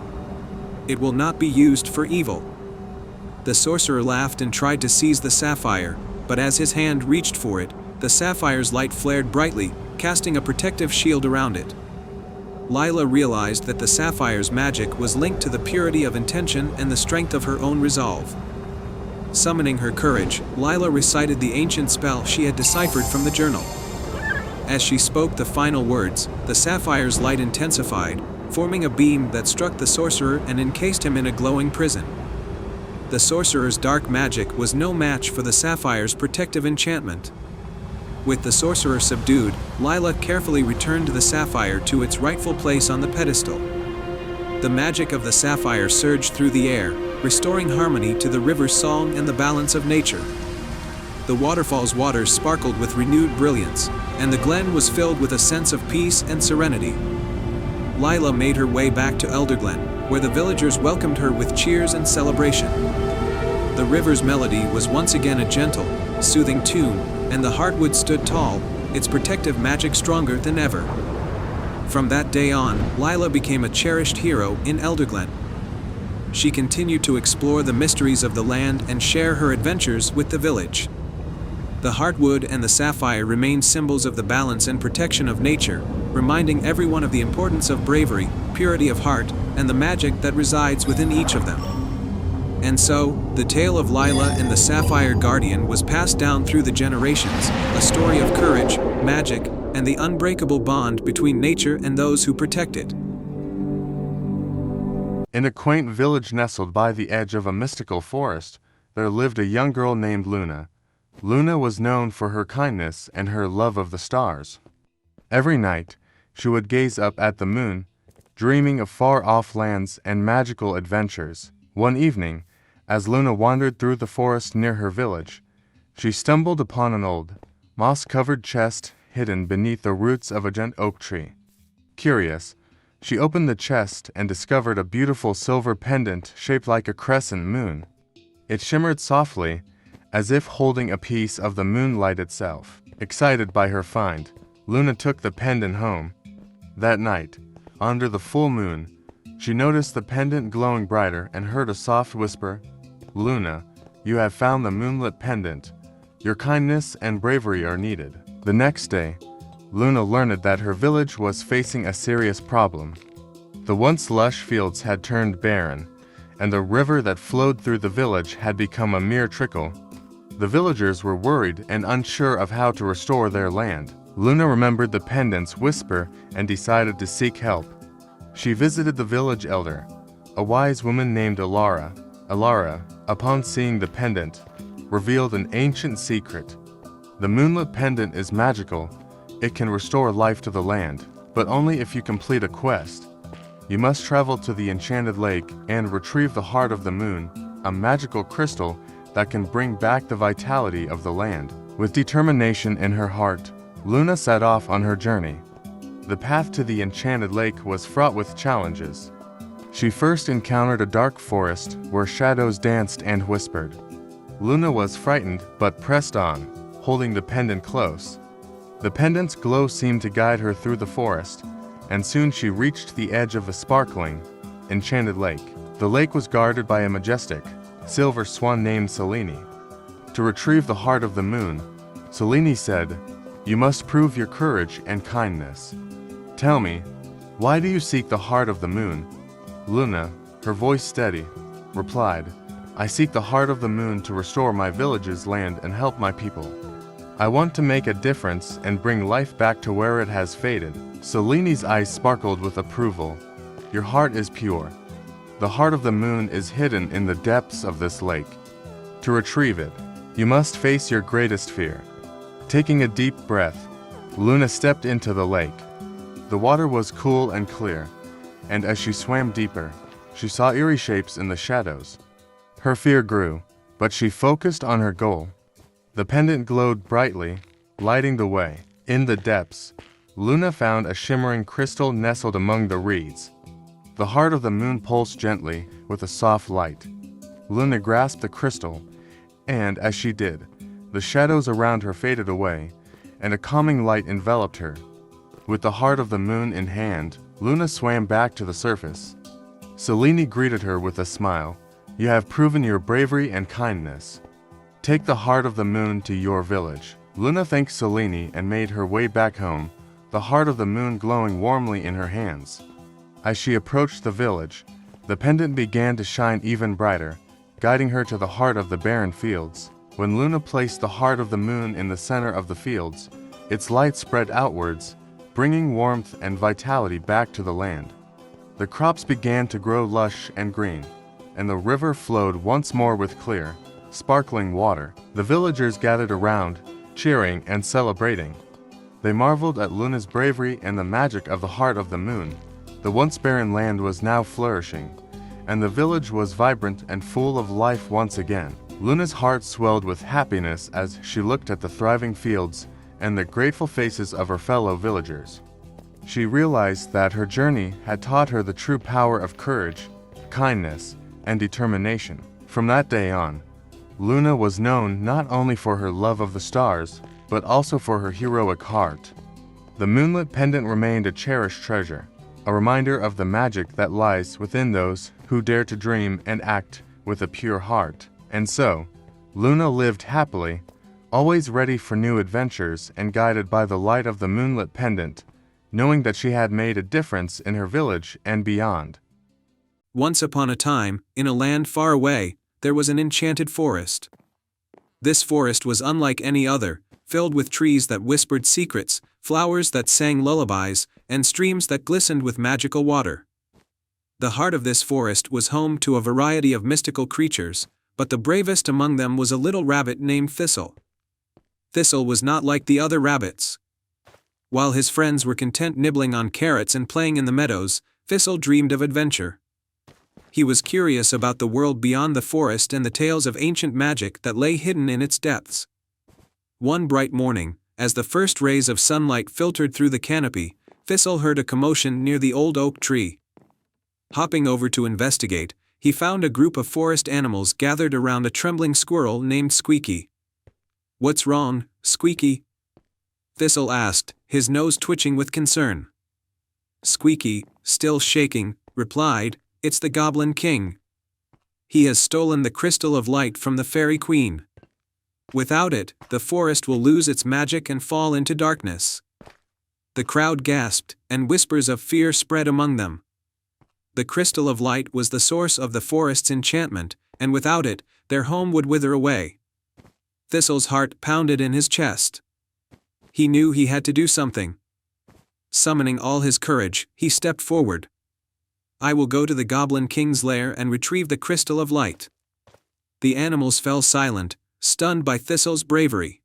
Speaker 1: It will not be used for evil. The sorcerer laughed and tried to seize the sapphire, but as his hand reached for it, the sapphire's light flared brightly, casting a protective shield around it. Lila realized that the sapphire's magic was linked to the purity of intention and the strength of her own resolve. Summoning her courage, Lila recited the ancient spell she had deciphered from the journal. As she spoke the final words, the sapphire's light intensified, forming a beam that struck the sorcerer and encased him in a glowing prison. The sorcerer's dark magic was no match for the sapphire's protective enchantment. With the sorcerer subdued, Lila carefully returned the sapphire to its rightful place on the pedestal. The magic of the sapphire surged through the air, restoring harmony to the river's song and the balance of nature. The waterfall's waters sparkled with renewed brilliance, and the glen was filled with a sense of peace and serenity. Lila made her way back to Elderglen, where the villagers welcomed her with cheers and celebration. The river's melody was once again a gentle, soothing tune, and the heartwood stood tall, its protective magic stronger than ever. From that day on, Lila became a cherished hero in Elderglen. She continued to explore the mysteries of the land and share her adventures with the village. The heartwood and the sapphire remain symbols of the balance and protection of nature, reminding everyone of the importance of bravery, purity of heart, and the magic that resides within each of them. And so, the tale of Lila and the Sapphire Guardian was passed down through the generations, a story of courage, magic, and the unbreakable bond between nature and those who protect it.
Speaker 2: In a quaint village nestled by the edge of a mystical forest, there lived a young girl named Luna. Luna was known for her kindness and her love of the stars. Every night, she would gaze up at the moon, dreaming of far-off lands and magical adventures. One evening, as Luna wandered through the forest near her village, she stumbled upon an old, moss-covered chest hidden beneath the roots of a giant oak tree. Curious, she opened the chest and discovered a beautiful silver pendant shaped like a crescent moon. It shimmered softly, as if holding a piece of the moonlight itself. Excited by her find, Luna took the pendant home. That night, under the full moon, she noticed the pendant glowing brighter and heard a soft whisper, "Luna, you have found the moonlit pendant. Your kindness and bravery are needed." The next day, Luna learned that her village was facing a serious problem. The once lush fields had turned barren, and the river that flowed through the village had become a mere trickle. The villagers were worried and unsure of how to restore their land. Luna remembered the pendant's whisper and decided to seek help. She visited the village elder, a wise woman named Alara. Alara, upon seeing the pendant, revealed an ancient secret. The moonlit pendant is magical. It can restore life to the land, but only if you complete a quest. You must travel to the enchanted lake and retrieve the heart of the moon, a magical crystal that can bring back the vitality of the land. With determination in her heart, Luna set off on her journey. The path to the enchanted lake was fraught with challenges. She first encountered a dark forest where shadows danced and whispered. Luna was frightened but pressed on, holding the pendant close. The pendant's glow seemed to guide her through the forest, and soon she reached the edge of a sparkling, enchanted lake. The lake was guarded by a majestic, silver swan named Selene. To retrieve the heart of the moon, Selene said, "You must prove your courage and kindness. Tell me, why do you seek the heart of the moon?" Luna, her voice steady, replied, "I seek the heart of the moon to restore my village's land and help my people. I want to make a difference and bring life back to where it has faded." Selene's eyes sparkled with approval. "Your heart is pure. The heart of the moon is hidden in the depths of this lake. To retrieve it, you must face your greatest fear." Taking a deep breath, Luna stepped into the lake. The water was cool and clear, and as she swam deeper, she saw eerie shapes in the shadows. Her fear grew, but she focused on her goal. The pendant glowed brightly, lighting the way. In the depths, Luna found a shimmering crystal nestled among the reeds. The heart of the moon pulsed gently with a soft light. Luna grasped the crystal, and as she did, the shadows around her faded away, and a calming light enveloped her. With the heart of the moon in hand, Luna swam back to the surface. Selene greeted her with a smile. "You have proven your bravery and kindness. Take the heart of the moon to your village." Luna thanked Selene and made her way back home, the heart of the moon glowing warmly in her hands. As she approached the village, the pendant began to shine even brighter, guiding her to the heart of the barren fields. When Luna placed the heart of the moon in the center of the fields, its light spread outwards, bringing warmth and vitality back to the land. The crops began to grow lush and green, and the river flowed once more with clear, sparkling water. The villagers gathered around, cheering and celebrating. They marveled at Luna's bravery and the magic of the heart of the moon. The once barren land was now flourishing, and the village was vibrant and full of life once again. Luna's heart swelled with happiness as she looked at the thriving fields and the grateful faces of her fellow villagers. She realized that her journey had taught her the true power of courage, kindness, and determination. From that day on, Luna was known not only for her love of the stars, but also for her heroic heart. The moonlit pendant remained a cherished treasure, a reminder of the magic that lies within those who dare to dream and act with a pure heart. And so, Luna lived happily, always ready for new adventures and guided by the light of the moonlit pendant, knowing that she had made a difference in her village and beyond.
Speaker 1: Once upon a time, in a land far away, there was an enchanted forest. This forest was unlike any other, filled with trees that whispered secrets, flowers that sang lullabies, and streams that glistened with magical water. The heart of this forest was home to a variety of mystical creatures, but the bravest among them was a little rabbit named Thistle. Thistle was not like the other rabbits. While his friends were content nibbling on carrots and playing in the meadows, Thistle dreamed of adventure. He was curious about the world beyond the forest and the tales of ancient magic that lay hidden in its depths. One bright morning, as the first rays of sunlight filtered through the canopy, Thistle heard a commotion near the old oak tree. Hopping over to investigate, he found a group of forest animals gathered around a trembling squirrel named Squeaky. "What's wrong, Squeaky?" Thistle asked, his nose twitching with concern. Squeaky, still shaking, replied, "It's the Goblin King. He has stolen the crystal of light from the Fairy Queen. Without it, the forest will lose its magic and fall into darkness." The crowd gasped, and whispers of fear spread among them. The crystal of light was the source of the forest's enchantment, and without it, their home would wither away. Thistle's heart pounded in his chest. He knew he had to do something. Summoning all his courage, he stepped forward. "I will go to the Goblin King's lair and retrieve the crystal of light." The animals fell silent, stunned by Thistle's bravery.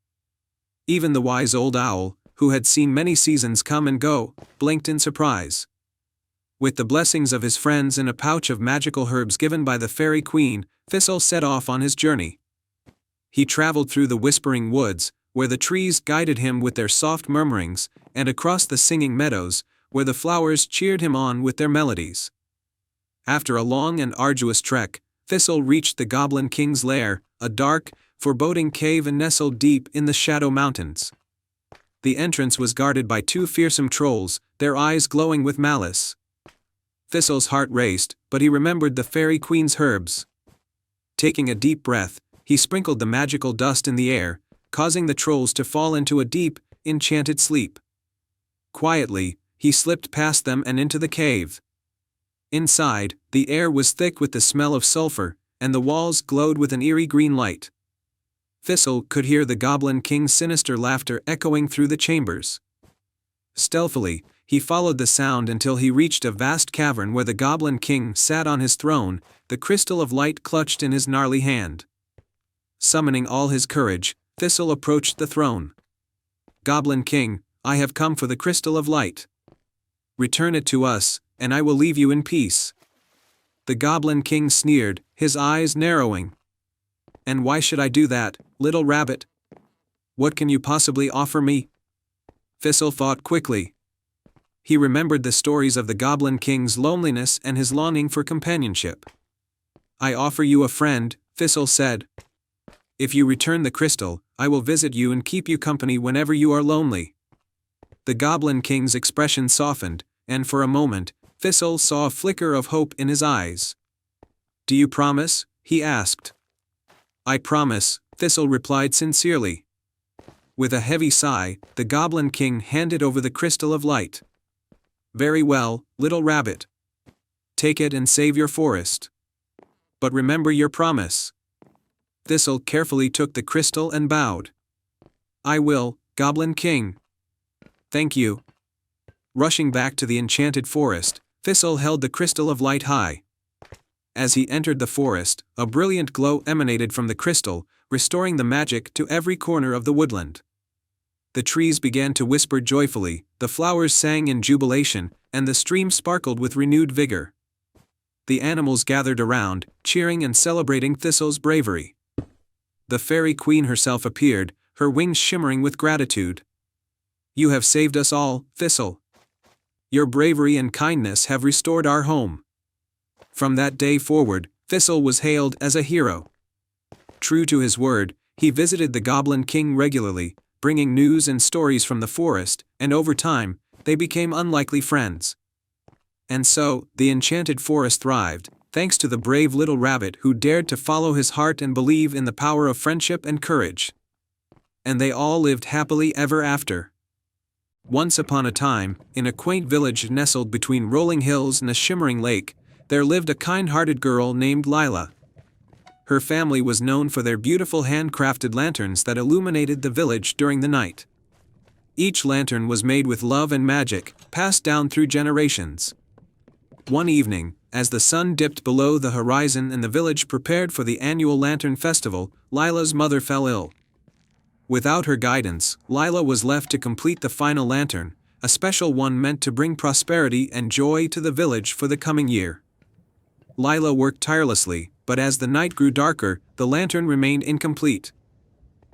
Speaker 1: Even the wise old owl, who had seen many seasons come and go, blinked in surprise. With the blessings of his friends and a pouch of magical herbs given by the Fairy Queen, Thistle set off on his journey. He traveled through the whispering woods, where the trees guided him with their soft murmurings, and across the singing meadows, where the flowers cheered him on with their melodies. After a long and arduous trek, Thistle reached the Goblin King's lair, a dark, foreboding cave nestled deep in the Shadow Mountains. The entrance was guarded by two fearsome trolls, their eyes glowing with malice. Thistle's heart raced, but he remembered the Fairy Queen's herbs. Taking a deep breath, he sprinkled the magical dust in the air, causing the trolls to fall into a deep, enchanted sleep. Quietly, he slipped past them and into the cave. Inside, the air was thick with the smell of sulfur, and the walls glowed with an eerie green light. Thistle could hear the Goblin King's sinister laughter echoing through the chambers. Stealthily, he followed the sound until he reached a vast cavern where the Goblin King sat on his throne, the crystal of light clutched in his gnarly hand. Summoning all his courage, Thistle approached the throne. "Goblin King, I have come for the crystal of light. Return it to us, and I will leave you in peace." The Goblin King sneered, his eyes narrowing. "And why should I do that, little rabbit? What can you possibly offer me?" Thistle thought quickly. He remembered the stories of the Goblin King's loneliness and his longing for companionship. "I offer you a friend," Thistle said. "If you return the crystal, I will visit you and keep you company whenever you are lonely." The Goblin King's expression softened, and for a moment, Thistle saw a flicker of hope in his eyes. "Do you promise?" he asked. "I promise," Thistle replied sincerely. With a heavy sigh, the Goblin King handed over the Crystal of Light. "Very well, little rabbit. Take it and save your forest. But remember your promise." Thistle carefully took the crystal and bowed. "I will, Goblin King." "Thank you." Rushing back to the enchanted forest, Thistle held the Crystal of Light high. As he entered the forest, a brilliant glow emanated from the crystal, restoring the magic to every corner of the woodland. The trees began to whisper joyfully, the flowers sang in jubilation, and the stream sparkled with renewed vigor. The animals gathered around, cheering and celebrating Thistle's bravery. The Fairy Queen herself appeared, her wings shimmering with gratitude. "You have saved us all, Thistle. Your bravery and kindness have restored our home." From that day forward, Thistle was hailed as a hero. True to his word, he visited the Goblin King regularly, bringing news and stories from the forest, and over time, they became unlikely friends. And so, the enchanted forest thrived, thanks to the brave little rabbit who dared to follow his heart and believe in the power of friendship and courage. And they all lived happily ever after. Once upon a time, in a quaint village nestled between rolling hills and a shimmering lake, there lived a kind-hearted girl named Lila. Her family was known for their beautiful handcrafted lanterns that illuminated the village during the night. Each lantern was made with love and magic, passed down through generations. One evening, as the sun dipped below the horizon and the village prepared for the annual Lantern Festival, Lila's mother fell ill. Without her guidance, Lila was left to complete the final lantern, a special one meant to bring prosperity and joy to the village for the coming year. Lila worked tirelessly, but as the night grew darker, the lantern remained incomplete.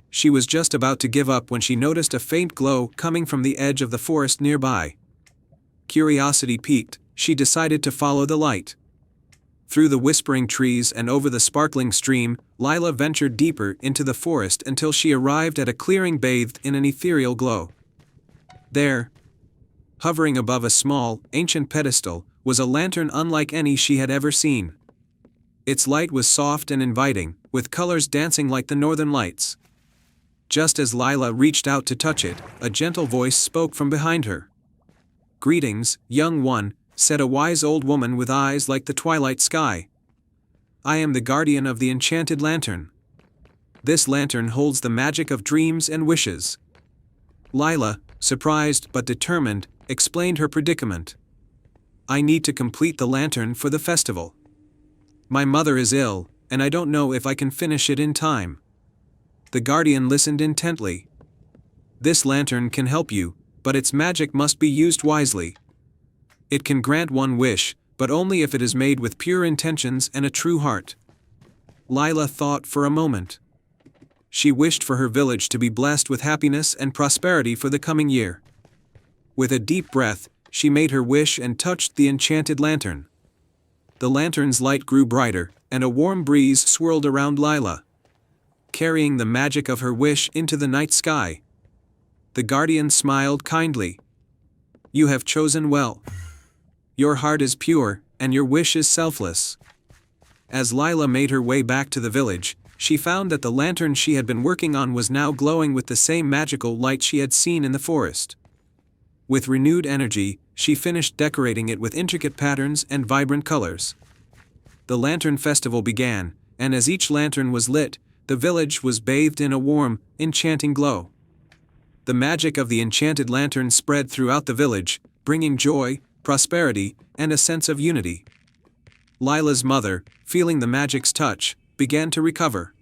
Speaker 1: She was just about to give up when she noticed a faint glow coming from the edge of the forest nearby. Curiosity piqued, she decided to follow the light. Through the whispering trees and over the sparkling stream, Lila ventured deeper into the forest until she arrived at a clearing bathed in an ethereal glow. There, hovering above a small, ancient pedestal, was a lantern unlike any she had ever seen. Its light was soft and inviting, with colors dancing like the northern lights. Just as Lila reached out to touch it, a gentle voice spoke from behind her. "Greetings, young one," said a wise old woman with eyes like the twilight sky. "I am the guardian of the enchanted lantern. This lantern holds the magic of dreams and wishes." Lila, surprised but determined, explained her predicament. "I need to complete the lantern for the festival. My mother is ill, and I don't know if I can finish it in time." The guardian listened intently. "This lantern can help you, but its magic must be used wisely. It can grant one wish, but only if it is made with pure intentions and a true heart." Lila thought for a moment. She wished for her village to be blessed with happiness and prosperity for the coming year. With a deep breath, she made her wish and touched the enchanted lantern. The lantern's light grew brighter, and a warm breeze swirled around Lila, carrying the magic of her wish into the night sky. The guardian smiled kindly. "You have chosen well. Your heart is pure, and your wish is selfless." As Lila made her way back to the village, she found that the lantern she had been working on was now glowing with the same magical light she had seen in the forest. With renewed energy, she finished decorating it with intricate patterns and vibrant colors. The Lantern Festival began, and as each lantern was lit, the village was bathed in a warm, enchanting glow. The magic of the enchanted lantern spread throughout the village, bringing joy, prosperity, and a sense of unity. Lila's mother, feeling the magic's touch, began to recover.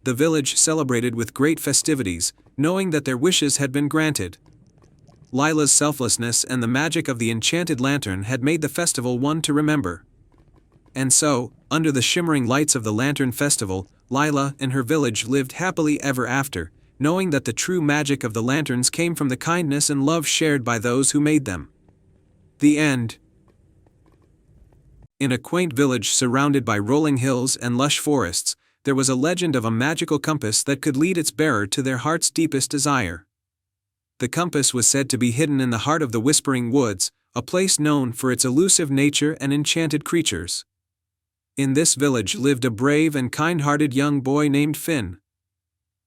Speaker 1: The village celebrated with great festivities, knowing that their wishes had been granted. Lila's selflessness and the magic of the enchanted lantern had made the festival one to remember. And so, under the shimmering lights of the Lantern Festival, Lila and her village lived happily ever after, knowing that the true magic of the lanterns came from the kindness and love shared by those who made them. The end. In a quaint village surrounded by rolling hills and lush forests, there was a legend of a magical compass that could lead its bearer to their heart's deepest desire. The compass was said to be hidden in the heart of the Whispering Woods, a place known for its elusive nature and enchanted creatures. In this village lived a brave and kind-hearted young boy named Finn.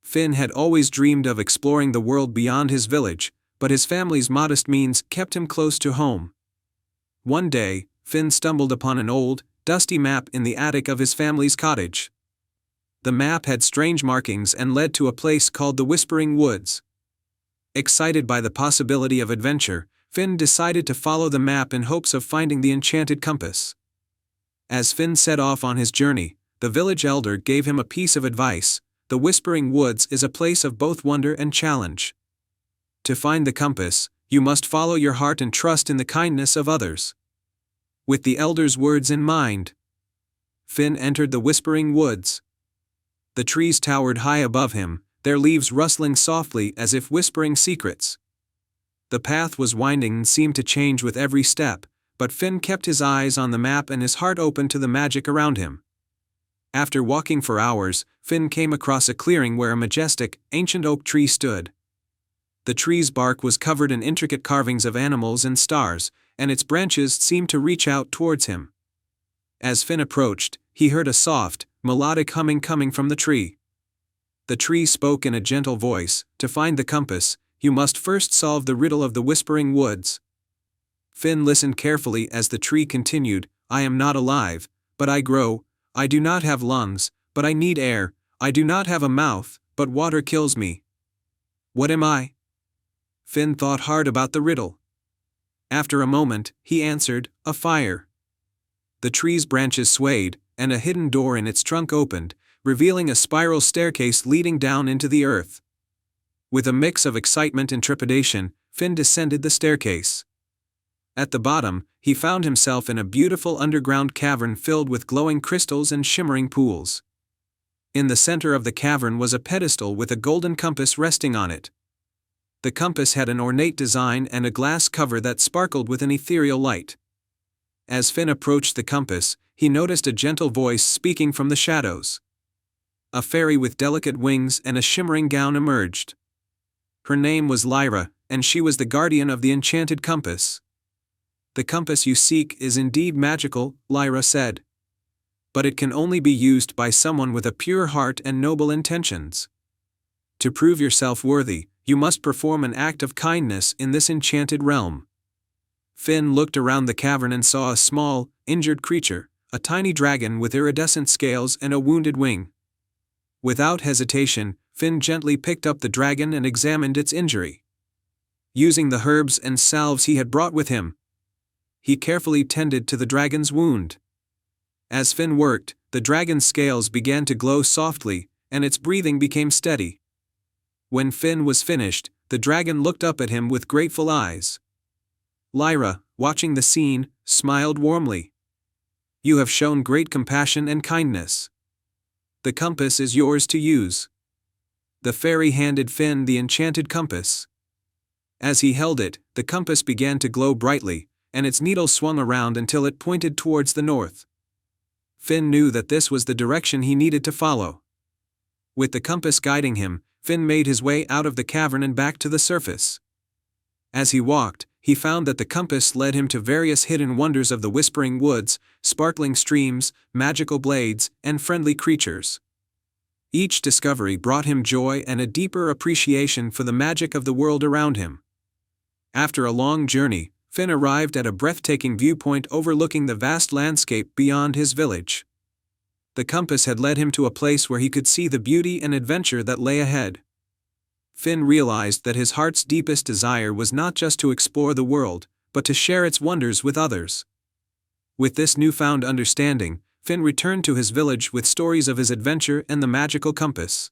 Speaker 1: Finn had always dreamed of exploring the world beyond his village, but his family's modest means kept him close to home. One day, Finn stumbled upon an old, dusty map in the attic of his family's cottage. The map had strange markings and led to a place called the Whispering Woods. Excited by the possibility of adventure, Finn decided to follow the map in hopes of finding the enchanted compass. As Finn set off on his journey, the village elder gave him a piece of advice: the Whispering Woods is a place of both wonder and challenge. To find the compass, you must follow your heart and trust in the kindness of others. With the elder's words in mind, Finn entered the Whispering Woods. The trees towered high above him, their leaves rustling softly as if whispering secrets. The path was winding and seemed to change with every step, but Finn kept his eyes on the map and his heart open to the magic around him. After walking for hours, Finn came across a clearing where a majestic, ancient oak tree stood. The tree's bark was covered in intricate carvings of animals and stars, and its branches seemed to reach out towards him. As Finn approached, he heard a soft, melodic humming coming from the tree. The tree spoke in a gentle voice: to find the compass, you must first solve the riddle of the Whispering Woods. Finn listened carefully as the tree continued: I am not alive, but I grow. I do not have lungs, but I need air. I do not have a mouth, but water kills me. What am I? Finn thought hard about the riddle. After a moment, he answered: a fire. The tree's branches swayed, and a hidden door in its trunk opened, revealing a spiral staircase leading down into the earth. With a mix of excitement and trepidation, Finn descended the staircase. At the bottom, he found himself in a beautiful underground cavern filled with glowing crystals and shimmering pools. In the center of the cavern was a pedestal with a golden compass resting on it. The compass had an ornate design and a glass cover that sparkled with an ethereal light. As Finn approached the compass, he noticed a gentle voice speaking from the shadows. A fairy with delicate wings and a shimmering gown emerged. Her name was Lyra, and she was the guardian of the enchanted compass. The compass you seek is indeed magical, Lyra said. But it can only be used by someone with a pure heart and noble intentions. To prove yourself worthy, you must perform an act of kindness in this enchanted realm. Finn looked around the cavern and saw a small, injured creature, a tiny dragon with iridescent scales and a wounded wing. Without hesitation, Finn gently picked up the dragon and examined its injury. Using the herbs and salves he had brought with him, he carefully tended to the dragon's wound. As Finn worked, the dragon's scales began to glow softly, and its breathing became steady. When Finn was finished, the dragon looked up at him with grateful eyes. Lyra, watching the scene, smiled warmly. You have shown great compassion and kindness. The compass is yours to use. The fairy handed Finn the enchanted compass. As he held it, the compass began to glow brightly, and its needle swung around until it pointed towards the north. Finn knew that this was the direction he needed to follow. With the compass guiding him, Finn made his way out of the cavern and back to the surface. As he walked, he found that the compass led him to various hidden wonders of the Whispering Woods, sparkling streams, magical blades, and friendly creatures. Each discovery brought him joy and a deeper appreciation for the magic of the world around him. After a long journey, Finn arrived at a breathtaking viewpoint overlooking the vast landscape beyond his village. The compass had led him to a place where he could see the beauty and adventure that lay ahead. Finn realized that his heart's deepest desire was not just to explore the world, but to share its wonders with others. With this newfound understanding, Finn returned to his village with stories of his adventure and the magical compass.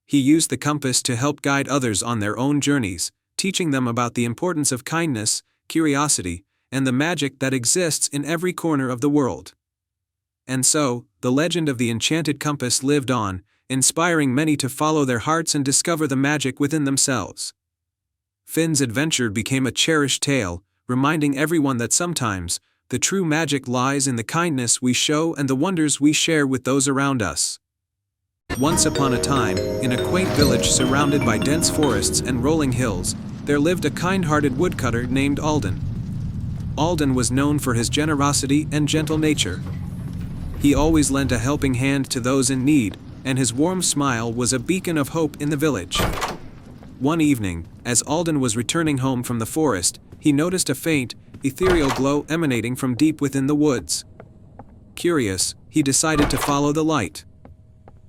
Speaker 1: He used the compass to help guide others on their own journeys, teaching them about the importance of kindness, curiosity, and the magic that exists in every corner of the world. And so, the legend of the enchanted compass lived on, inspiring many to follow their hearts and discover the magic within themselves. Finn's adventure became a cherished tale, reminding everyone that sometimes, the true magic lies in the kindness we show and the wonders we share with those around us. Once upon a time, in a quaint village surrounded by dense forests and rolling hills, there lived a kind-hearted woodcutter named Alden. Alden was known for his generosity and gentle nature. He always lent a helping hand to those in need, and his warm smile was a beacon of hope in the village. One evening, as Alden was returning home from the forest, he noticed a faint, ethereal glow emanating from deep within the woods. Curious, he decided to follow the light.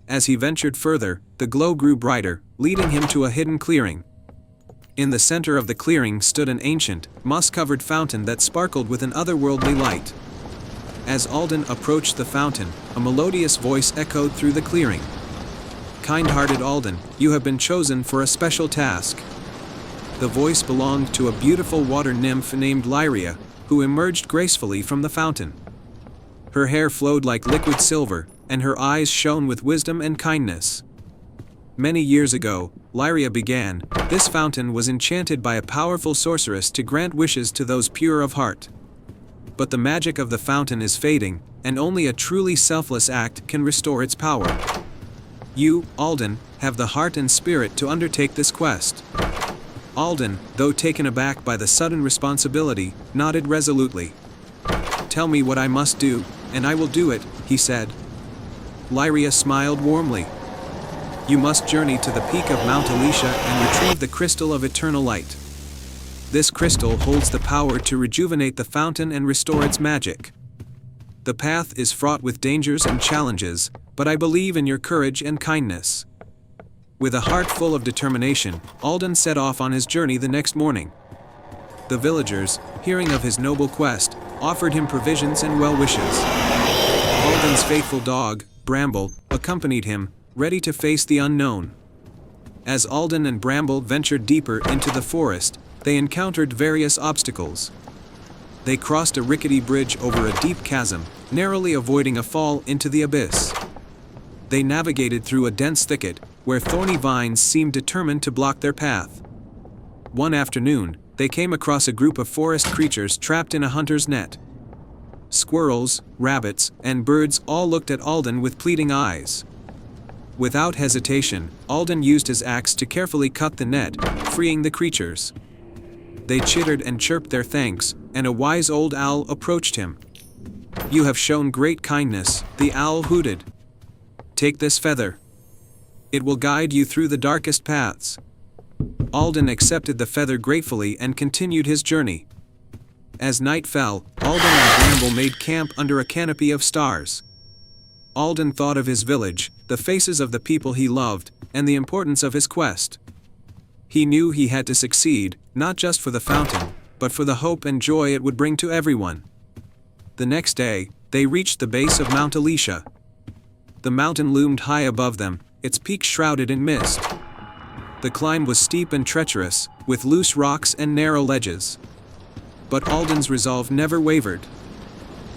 Speaker 1: As he ventured further, the glow grew brighter, leading him to a hidden clearing. In the center of the clearing stood an ancient, moss-covered fountain that sparkled with an otherworldly light. As Alden approached the fountain, a melodious voice echoed through the clearing. "Kind-hearted Alden, you have been chosen for a special task." The voice belonged to a beautiful water nymph named Lyria, who emerged gracefully from the fountain. Her hair flowed like liquid silver, and her eyes shone with wisdom and kindness. Many years ago, Lyria began, this fountain was enchanted by a powerful sorceress to grant wishes to those pure of heart. But the magic of the fountain is fading, and only a truly selfless act can restore its power. You, Alden, have the heart and spirit to undertake this quest. Alden, though taken aback by the sudden responsibility, nodded resolutely. "Tell me what I must do, and I will do it," he said. Lyria smiled warmly. "You must journey to the peak of Mount Alicia and retrieve the Crystal of Eternal Light. This crystal holds the power to rejuvenate the fountain and restore its magic. The path is fraught with dangers and challenges, but I believe in your courage and kindness." With a heart full of determination, Alden set off on his journey the next morning. The villagers, hearing of his noble quest, offered him provisions and well wishes. Alden's faithful dog, Bramble, accompanied him, ready to face the unknown. As Alden and Bramble ventured deeper into the forest, they encountered various obstacles. They crossed a rickety bridge over a deep chasm, narrowly avoiding a fall into the abyss. They navigated through a dense thicket, where thorny vines seemed determined to block their path. One afternoon, they came across a group of forest creatures trapped in a hunter's net. Squirrels, rabbits, and birds all looked at Alden with pleading eyes. Without hesitation, Alden used his axe to carefully cut the net, freeing the creatures. They chittered and chirped their thanks, and a wise old owl approached him. "You have shown great kindness," the owl hooted. "Take this feather. It will guide you through the darkest paths." Alden accepted the feather gratefully and continued his journey. As night fell, Alden and Bramble made camp under a canopy of stars. Alden thought of his village, the faces of the people he loved, and the importance of his quest. He knew he had to succeed, not just for the fountain, but for the hope and joy it would bring to everyone. The next day, they reached the base of Mount Alicia. The mountain loomed high above them, its peak shrouded in mist. The climb was steep and treacherous, with loose rocks and narrow ledges. But Alden's resolve never wavered.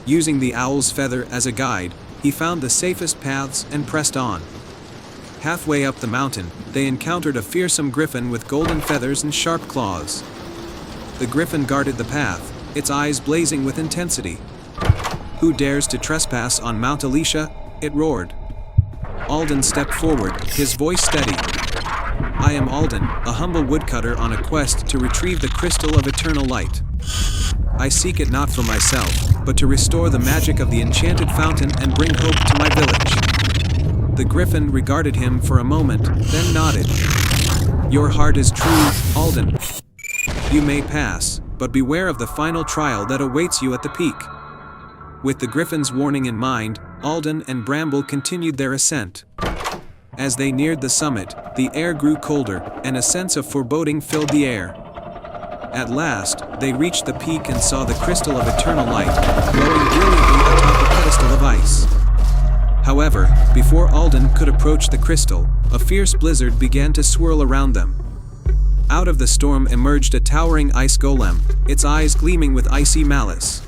Speaker 1: Using the owl's feather as a guide, he found the safest paths and pressed on. Halfway up the mountain, they encountered a fearsome griffin with golden feathers and sharp claws. The griffin guarded the path, its eyes blazing with intensity. "Who dares to trespass on Mount Alicia?" it roared. Alden stepped forward, his voice steady. "I am Alden, a humble woodcutter on a quest to retrieve the Crystal of Eternal Light. I seek it not for myself, but to restore the magic of the enchanted fountain and bring hope to my village." The griffin regarded him for a moment, then nodded. "Your heart is true, Alden. You may pass, but beware of the final trial that awaits you at the peak." With the griffin's warning in mind, Alden and Bramble continued their ascent. As they neared the summit, the air grew colder, and a sense of foreboding filled the air. At last, they reached the peak and saw the Crystal of Eternal Light, glowing brilliantly atop a pedestal of ice. However, before Alden could approach the crystal, a fierce blizzard began to swirl around them. Out of the storm emerged a towering ice golem, its eyes gleaming with icy malice.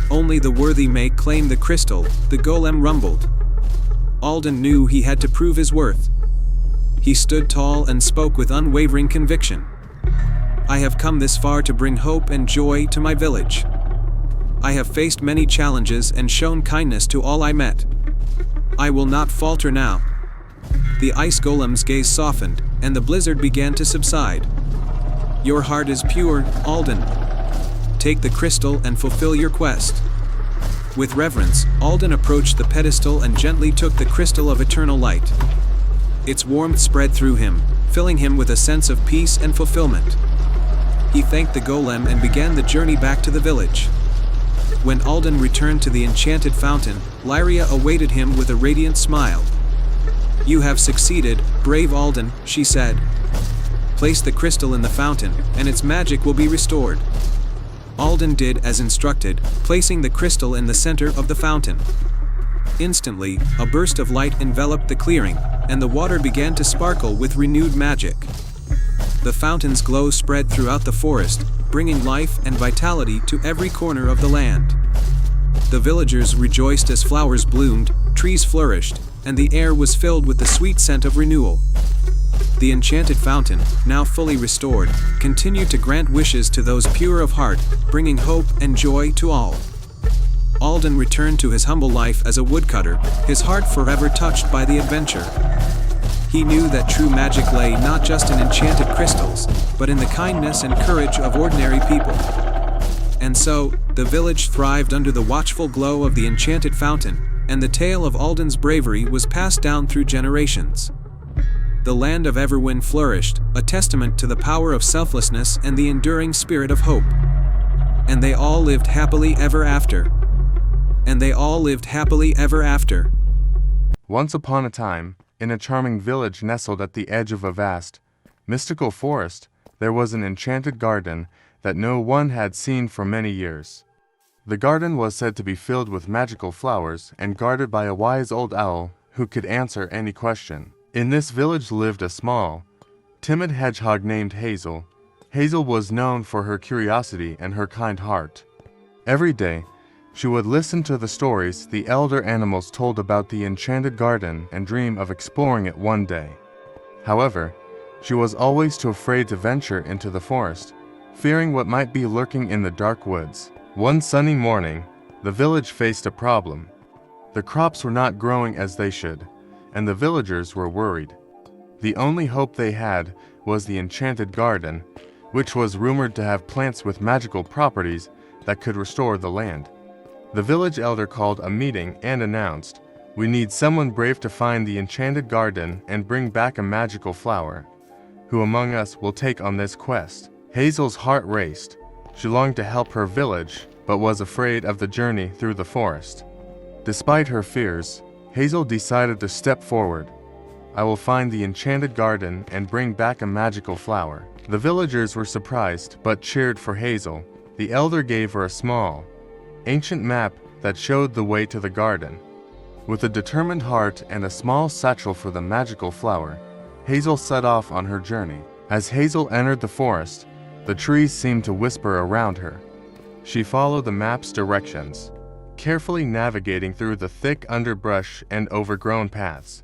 Speaker 1: "Only the worthy may claim the crystal," the golem rumbled. Alden knew he had to prove his worth. He stood tall and spoke with unwavering conviction. "I have come this far to bring hope and joy to my village. I have faced many challenges and shown kindness to all I met. I will not falter now." The ice golem's gaze softened, and the blizzard began to subside. "Your heart is pure, Alden. Take the crystal and fulfill your quest." With reverence, Alden approached the pedestal and gently took the crystal of eternal light. Its warmth spread through him, filling him with a sense of peace and fulfillment. He thanked the golem and began the journey back to the village. When Alden returned to the enchanted fountain, Lyria awaited him with a radiant smile. "You have succeeded, brave Alden," she said. "Place the crystal in the fountain, and its magic will be restored." Alden did as instructed, placing the crystal in the center of the fountain. Instantly, a burst of light enveloped the clearing, and the water began to sparkle with renewed magic. The fountain's glow spread throughout the forest, bringing life and vitality to every corner of the land. The villagers rejoiced as flowers bloomed, trees flourished, and the air was filled with the sweet scent of renewal. The enchanted fountain, now fully restored, continued to grant wishes to those pure of heart, bringing hope and joy to all. Alden returned to his humble life as a woodcutter, his heart forever touched by the adventure. He knew that true magic lay not just in enchanted crystals, but in the kindness and courage of ordinary people. And so, the village thrived under the watchful glow of the enchanted fountain, and the tale of Alden's bravery was passed down through generations. The land of Everwyn flourished, a testament to the power of selflessness and the enduring spirit of hope. And they all lived happily ever after. And they all lived happily ever after.
Speaker 2: Once upon a time, in a charming village nestled at the edge of a vast, mystical forest, there was an enchanted garden that no one had seen for many years. The garden was said to be filled with magical flowers and guarded by a wise old owl who could answer any question. In this village lived a small, timid hedgehog named Hazel. Hazel was known for her curiosity and her kind heart. Every day, she would listen to the stories the elder animals told about the enchanted garden and dream of exploring it one day. However, she was always too afraid to venture into the forest, fearing what might be lurking in the dark woods. One sunny morning, the village faced a problem. The crops were not growing as they should, and the villagers were worried. The only hope they had was the enchanted garden, which was rumored to have plants with magical properties that could restore the land. The village elder called a meeting and announced, "We need someone brave to find the enchanted garden and bring back a magical flower. Who among us will take on this quest?" Hazel's heart raced. She longed to help her village, but was afraid of the journey through the forest. Despite her fears, Hazel decided to step forward. "I will find the enchanted garden and bring back a magical flower." The villagers were surprised but cheered for Hazel. The elder gave her a small, ancient map that showed the way to the garden. With a determined heart and a small satchel for the magical flower, Hazel set off on her journey. As Hazel entered the forest, the trees seemed to whisper around her. She followed the map's directions, carefully navigating through the thick underbrush and overgrown paths.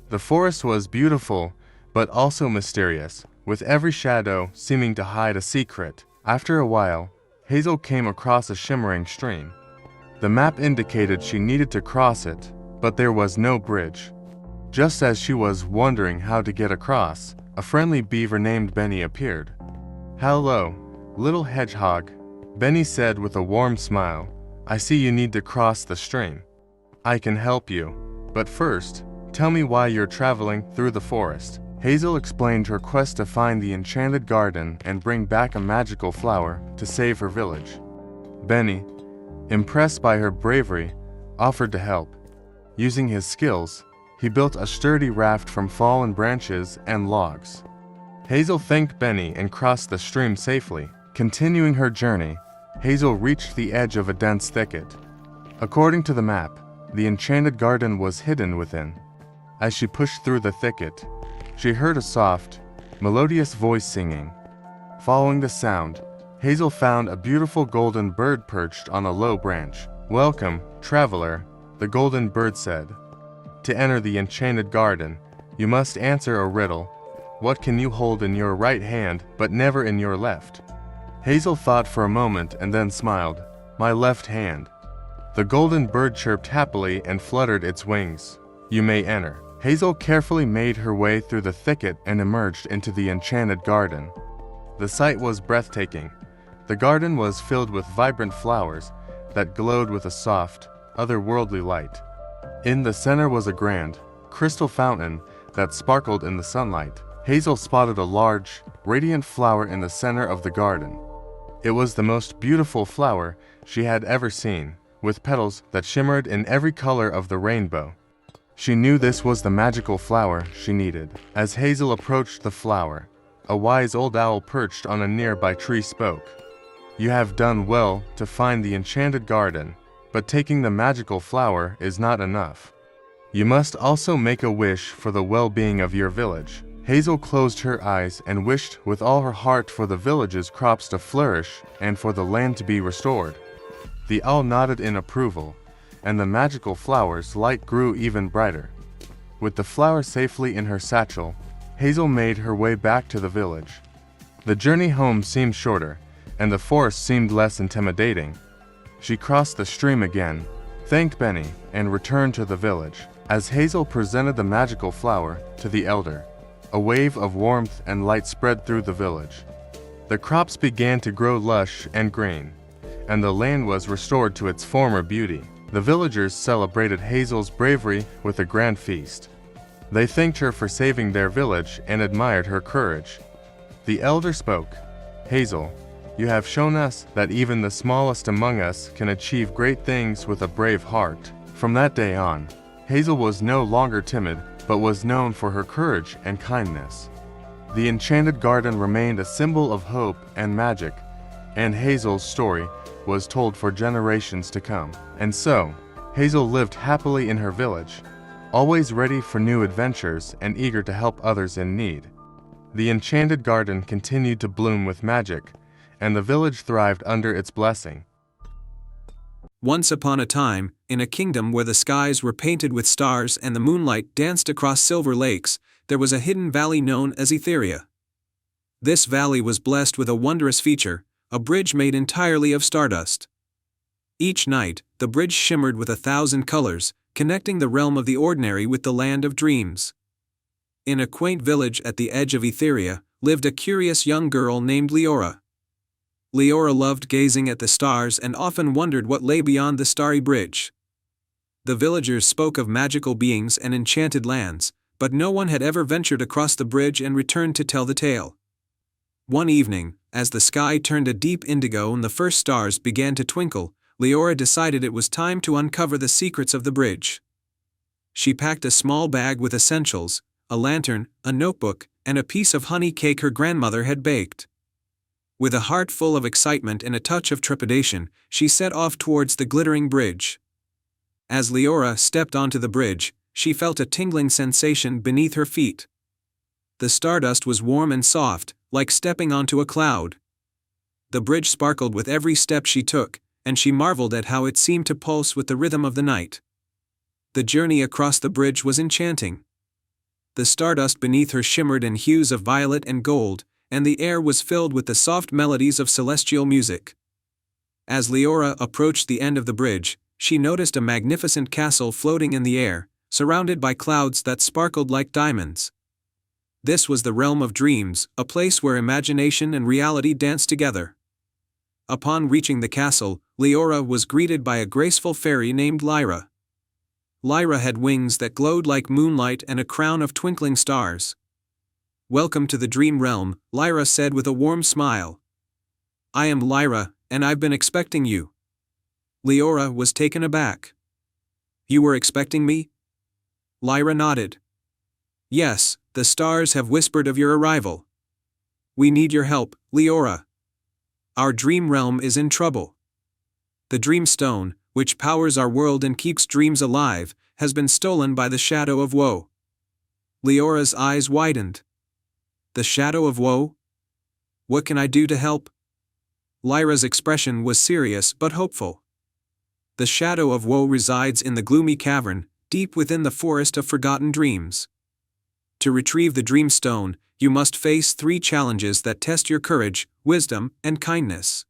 Speaker 2: The forest was beautiful, but also mysterious, with every shadow seeming to hide a secret. After a while, Hazel came across a shimmering stream. The map indicated she needed to cross it, but there was no bridge. Just as she was wondering how to get across, a friendly beaver named Benny appeared. "Hello, little hedgehog," Benny said with a warm smile. "I see you need to cross the stream. I can help you, but first, tell me why you're traveling through the forest." Hazel explained her quest to find the enchanted garden and bring back a magical flower to save her village. Benny, impressed by her bravery, offered to help. Using his skills, he built a sturdy raft from fallen branches and logs. Hazel thanked Benny and crossed the stream safely. Continuing her journey, Hazel reached the edge of a dense thicket. According to the map, the enchanted garden was hidden within. As she pushed through the thicket, she heard a soft, melodious voice singing. Following the sound, Hazel found a beautiful golden bird perched on a low branch. "Welcome, traveler," the golden bird said. "To enter the enchanted garden, you must answer a riddle. What can you hold in your right hand but never in your left?" Hazel thought for a moment and then smiled. "My left hand." The golden bird chirped happily and fluttered its wings. "You may enter." Hazel carefully made her way through the thicket and emerged into the enchanted garden. The sight was breathtaking. The garden was filled with vibrant flowers that glowed with a soft, otherworldly light. In the center was a grand, crystal fountain that sparkled in the sunlight. Hazel spotted a large, radiant flower in the center of the garden. It was the most beautiful flower she had ever seen, with petals that shimmered in every color of the rainbow. She knew this was the magical flower she needed. As Hazel approached the flower, a wise old owl perched on a nearby tree spoke. "You have done well to find the enchanted garden, but taking the magical flower is not enough. You must also make a wish for the well-being of your village." Hazel closed her eyes and wished with all her heart for the village's crops to flourish and for the land to be restored. The owl nodded in approval, and the magical flower's light grew even brighter. With the flower safely in her satchel, Hazel made her way back to the village. The journey home seemed shorter, and the forest seemed less intimidating. She crossed the stream again, thanked Benny, and returned to the village. As Hazel presented the magical flower to the elder, a wave of warmth and light spread through the village. The crops began to grow lush and green, and the land was restored to its former beauty. The villagers celebrated Hazel's bravery with a grand feast. They thanked her for saving their village and admired her courage. The elder spoke, "Hazel, you have shown us that even the smallest among us can achieve great things with a brave heart." From that day on, Hazel was no longer timid, but was known for her courage and kindness. The enchanted garden remained a symbol of hope and magic, and Hazel's story was told for generations to come. And so, Hazel lived happily in her village, always ready for new adventures and eager to help others in need. The enchanted garden continued to bloom with magic, and the village thrived under its blessing.
Speaker 1: Once upon a time, in a kingdom where the skies were painted with stars and the moonlight danced across silver lakes, there was a hidden valley known as Etheria. This valley was blessed with a wondrous feature, a bridge made entirely of stardust. Each night, the bridge shimmered with 1,000 colors, connecting the realm of the ordinary with the land of dreams. In a quaint village at the edge of Etheria, lived a curious young girl named Leora. Leora loved gazing at the stars and often wondered what lay beyond the starry bridge. The villagers spoke of magical beings and enchanted lands, but no one had ever ventured across the bridge and returned to tell the tale. One evening, as the sky turned a deep indigo and the first stars began to twinkle, Leora decided it was time to uncover the secrets of the bridge. She packed a small bag with essentials, a lantern, a notebook, and a piece of honey cake her grandmother had baked. With a heart full of excitement and a touch of trepidation, she set off towards the glittering bridge. As Leora stepped onto the bridge, she felt a tingling sensation beneath her feet. The stardust was warm and soft, like stepping onto a cloud. The bridge sparkled with every step she took, and she marveled at how it seemed to pulse with the rhythm of the night. The journey across the bridge was enchanting. The stardust beneath her shimmered in hues of violet and gold, and the air was filled with the soft melodies of celestial music. As Leora approached the end of the bridge, she noticed a magnificent castle floating in the air, surrounded by clouds that sparkled like diamonds. This was the realm of dreams, a place where imagination and reality danced together. Upon reaching the castle, Leora was greeted by a graceful fairy named Lyra. Lyra had wings that glowed like moonlight and a crown of twinkling stars. "Welcome to the dream realm," Lyra said with a warm smile. "I am Lyra, and I've been expecting you." Leora was taken aback. "You were expecting me?" Lyra nodded. "Yes, the stars have whispered of your arrival. We need your help, Leora. Our dream realm is in trouble. The Dream Stone, which powers our world and keeps dreams alive, has been stolen by the Shadow of Woe." Leora's eyes widened. "The Shadow of Woe? What can I do to help?" Lyra's expression was serious but hopeful. "The Shadow of Woe resides in the gloomy cavern, deep within the forest of forgotten dreams. To retrieve the Dream Stone, you must face 3 challenges that test your courage, wisdom, and kindness."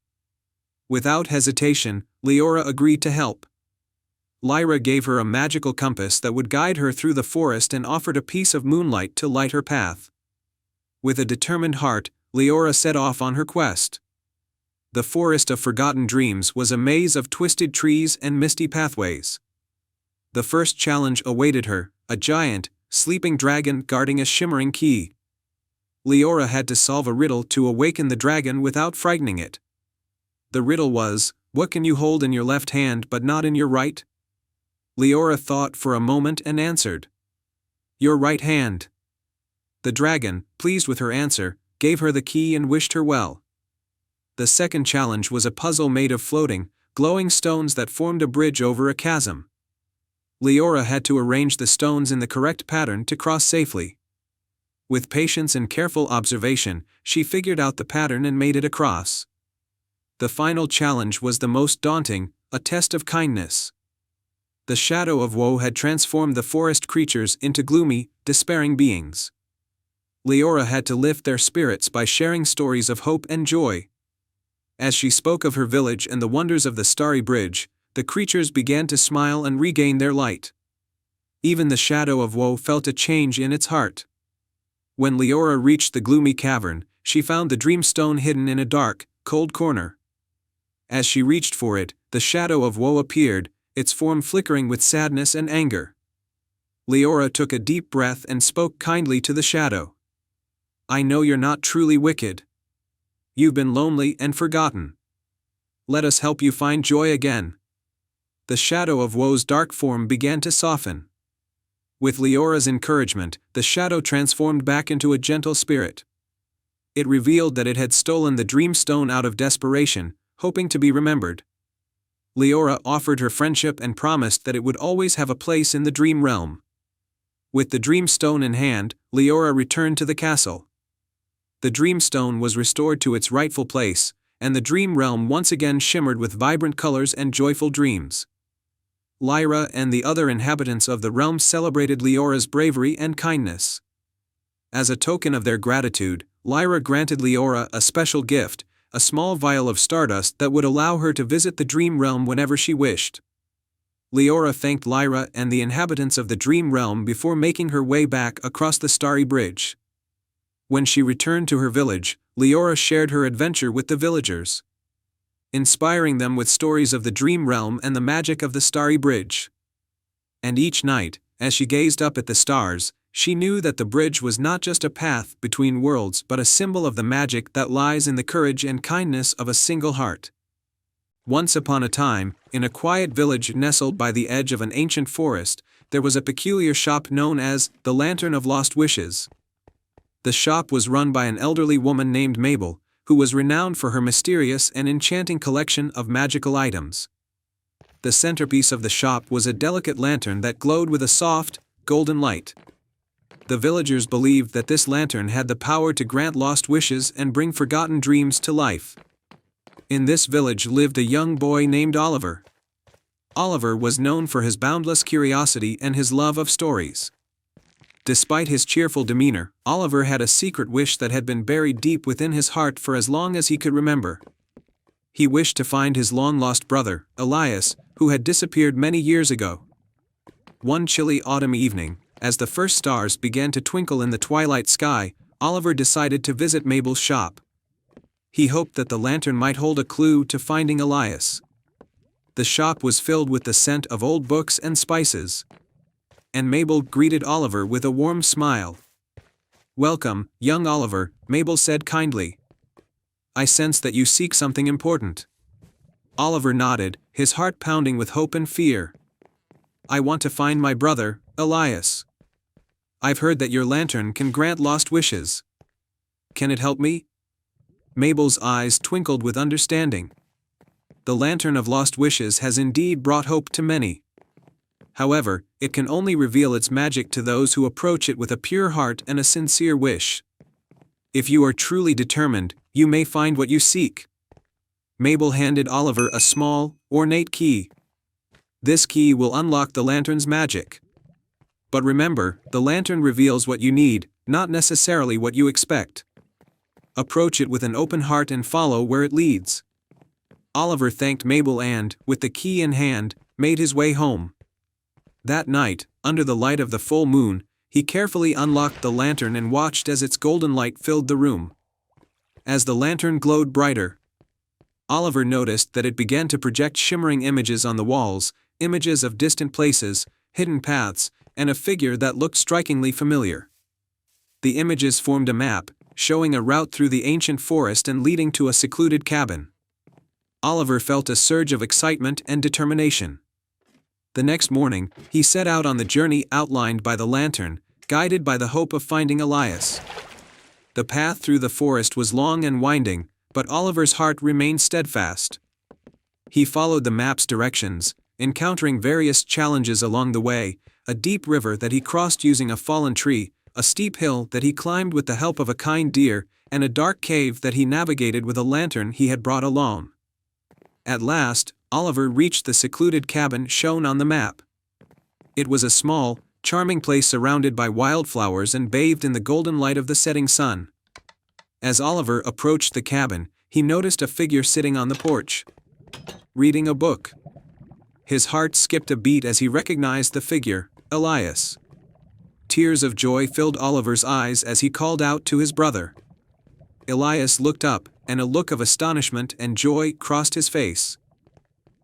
Speaker 1: Without hesitation, Leora agreed to help. Lyra gave her a magical compass that would guide her through the forest and offered a piece of moonlight to light her path. With a determined heart, Leora set off on her quest. The Forest of Forgotten Dreams was a maze of twisted trees and misty pathways. The first challenge awaited her, a giant, sleeping dragon guarding a shimmering key. Leora had to solve a riddle to awaken the dragon without frightening it. The riddle was, what can you hold in your left hand but not in your right? Leora thought for a moment and answered, your right hand. The dragon, pleased with her answer, gave her the key and wished her well. The second challenge was a puzzle made of floating, glowing stones that formed a bridge over a chasm. Leora had to arrange the stones in the correct pattern to cross safely. With patience and careful observation, she figured out the pattern and made it across. The final challenge was the most daunting, a test of kindness. The shadow of woe had transformed the forest creatures into gloomy, despairing beings. Leora had to lift their spirits by sharing stories of hope and joy. As she spoke of her village and the wonders of the starry bridge, the creatures began to smile and regain their light. Even the shadow of woe felt a change in its heart. When Leora reached the gloomy cavern, she found the dreamstone hidden in a dark, cold corner. As she reached for it, the shadow of woe appeared, its form flickering with sadness and anger. Leora took a deep breath and spoke kindly to the shadow. I know you're not truly wicked. You've been lonely and forgotten. Let us help you find joy again. The shadow of woe's dark form began to soften. With Leora's encouragement, the shadow transformed back into a gentle spirit. It revealed that it had stolen the dreamstone out of desperation, hoping to be remembered. Leora offered her friendship and promised that it would always have a place in the dream realm. With the dreamstone in hand, Leora returned to the castle. The dreamstone was restored to its rightful place, and the dream realm once again shimmered with vibrant colors and joyful dreams. Lyra and the other inhabitants of the realm celebrated Leora's bravery and kindness. As a token of their gratitude, Lyra granted Leora a special gift, a small vial of stardust that would allow her to visit the dream realm whenever she wished. Leora thanked Lyra and the inhabitants of the dream realm before making her way back across the starry bridge. When she returned to her village, Leora shared her adventure with the villagers, inspiring them with stories of the dream realm and the magic of the starry bridge. And each night, as she gazed up at the stars, she knew that the bridge was not just a path between worlds but a symbol of the magic that lies in the courage and kindness of a single heart. Once upon a time, in a quiet village nestled by the edge of an ancient forest, there was a peculiar shop known as the Lantern of Lost Wishes. The shop was run by an elderly woman named Mabel, who was renowned for her mysterious and enchanting collection of magical items. The centerpiece of the shop was a delicate lantern that glowed with a soft, golden light. The villagers believed that this lantern had the power to grant lost wishes and bring forgotten dreams to life. In this village lived a young boy named Oliver. Oliver was known for his boundless curiosity and his love of stories. Despite his cheerful demeanor, Oliver had a secret wish that had been buried deep within his heart for as long as he could remember. He wished to find his long-lost brother, Elias, who had disappeared many years ago. One chilly autumn evening, as the first stars began to twinkle in the twilight sky, Oliver decided to visit Mabel's shop. He hoped that the lantern might hold a clue to finding Elias. The shop was filled with the scent of old books and spices. And Mabel greeted Oliver with a warm smile. "Welcome, young Oliver," Mabel said kindly. "I sense that you seek something important." Oliver nodded, his heart pounding with hope and fear. "I want to find my brother, Elias. I've heard that your lantern can grant lost wishes. Can it help me?" Mabel's eyes twinkled with understanding. The Lantern of Lost Wishes has indeed brought hope to many. However, it can only reveal its magic to those who approach it with a pure heart and a sincere wish. If you are truly determined, you may find what you seek. Mabel handed Oliver a small, ornate key. This key will unlock the lantern's magic. But remember, the lantern reveals what you need, not necessarily what you expect. Approach it with an open heart and follow where it leads. Oliver thanked Mabel and, with the key in hand, made his way home. That night, under the light of the full moon, he carefully unlocked the lantern and watched as its golden light filled the room. As the lantern glowed brighter, Oliver noticed that it began to project shimmering images on the walls, images of distant places, hidden paths, and a figure that looked strikingly familiar. The images formed a map, showing a route through the ancient forest and leading to a secluded cabin. Oliver felt a surge of excitement and determination. The next morning, he set out on the journey outlined by the lantern, guided by the hope of finding Elias. The path through the forest was long and winding, but Oliver's heart remained steadfast. He followed the map's directions, encountering various challenges along the way: a deep river that he crossed using a fallen tree, a steep hill that he climbed with the help of a kind deer, and a dark cave that he navigated with a lantern he had brought along. At last, Oliver reached the secluded cabin shown on the map. It was a small, charming place surrounded by wildflowers and bathed in the golden light of the setting sun. As Oliver approached the cabin, he noticed a figure sitting on the porch, reading a book. His heart skipped a beat as he recognized the figure, Elias. Tears of joy filled Oliver's eyes as he called out to his brother. Elias looked up, and a look of astonishment and joy crossed his face.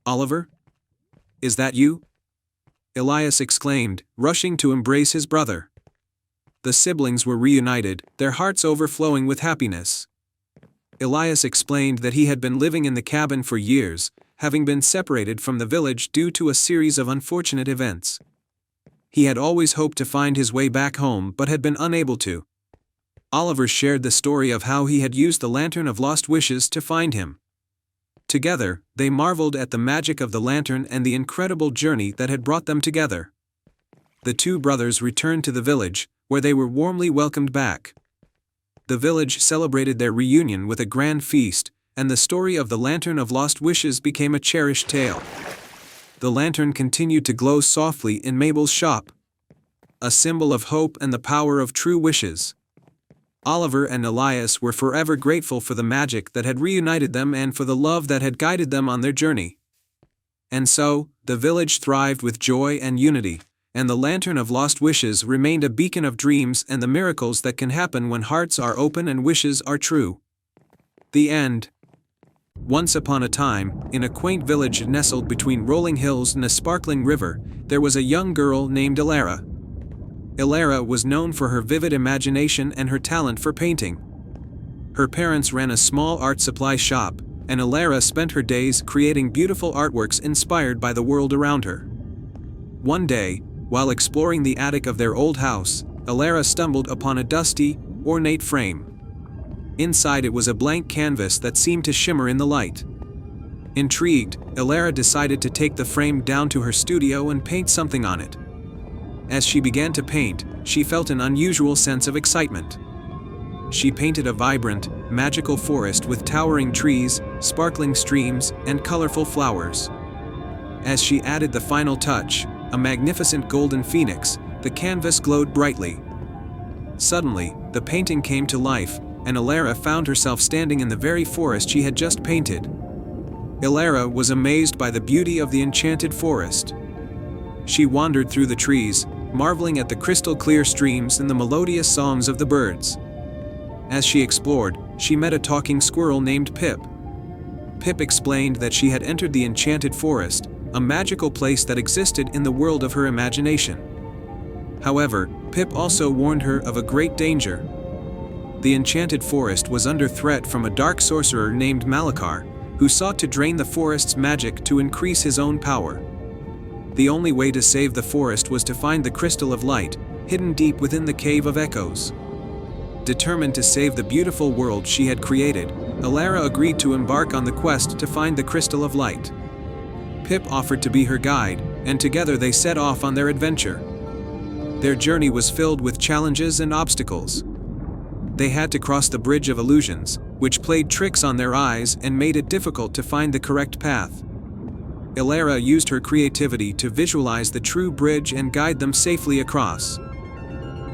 Speaker 1: "Oliver? Is that you?" Elias exclaimed, rushing to embrace his brother. The siblings were reunited, their hearts overflowing with happiness. Elias explained that he had been living in the cabin for years, having been separated from the village due to a series of unfortunate events. He had always hoped to find his way back home but had been unable to. Oliver shared the story of how he had used the Lantern of Lost Wishes to find him. Together, they marveled at the magic of the lantern and the incredible journey that had brought them together. The two brothers returned to the village, where they were warmly welcomed back. The village celebrated their reunion with a grand feast, and the story of the Lantern of Lost Wishes became a cherished tale. The lantern continued to glow softly in Mabel's shop, a symbol of hope and the power of true wishes. Oliver and Elias were forever grateful for the magic that had reunited them and for the love that had guided them on their journey. And so, the village thrived with joy and unity, and the Lantern of Lost Wishes remained a beacon of dreams and the miracles that can happen when hearts are open and wishes are true. The end. Once upon a time, in a quaint village nestled between rolling hills and a sparkling river, there was a young girl named Elara. Elara was known for her vivid imagination and her talent for painting. Her parents ran a small art supply shop, and Elara spent her days creating beautiful artworks inspired by the world around her. One day, while exploring the attic of their old house, Elara stumbled upon a dusty, ornate frame. Inside it was a blank canvas that seemed to shimmer in the light. Intrigued, Elara decided to take the frame down to her studio and paint something on it. As she began to paint, she felt an unusual sense of excitement. She painted a vibrant, magical forest with towering trees, sparkling streams, and colorful flowers. As she added the final touch, a magnificent golden phoenix, the canvas glowed brightly. Suddenly, the painting came to life, and Elara found herself standing in the very forest she had just painted. Elara was amazed by the beauty of the enchanted forest. She wandered through the trees, marveling at the crystal-clear streams and the melodious songs of the birds. As she explored, she met a talking squirrel named Pip. Pip explained that she had entered the enchanted forest, a magical place that existed in the world of her imagination. However, Pip also warned her of a great danger. The enchanted forest was under threat from a dark sorcerer named Malakar, who sought to drain the forest's magic to increase his own power. The only way to save the forest was to find the Crystal of Light, hidden deep within the Cave of Echoes. Determined to save the beautiful world she had created, Elara agreed to embark on the quest to find the Crystal of Light. Pip offered to be her guide, and together they set off on their adventure. Their journey was filled with challenges and obstacles. They had to cross the Bridge of Illusions, which played tricks on their eyes and made it difficult to find the correct path. Elara used her creativity to visualize the true bridge and guide them safely across.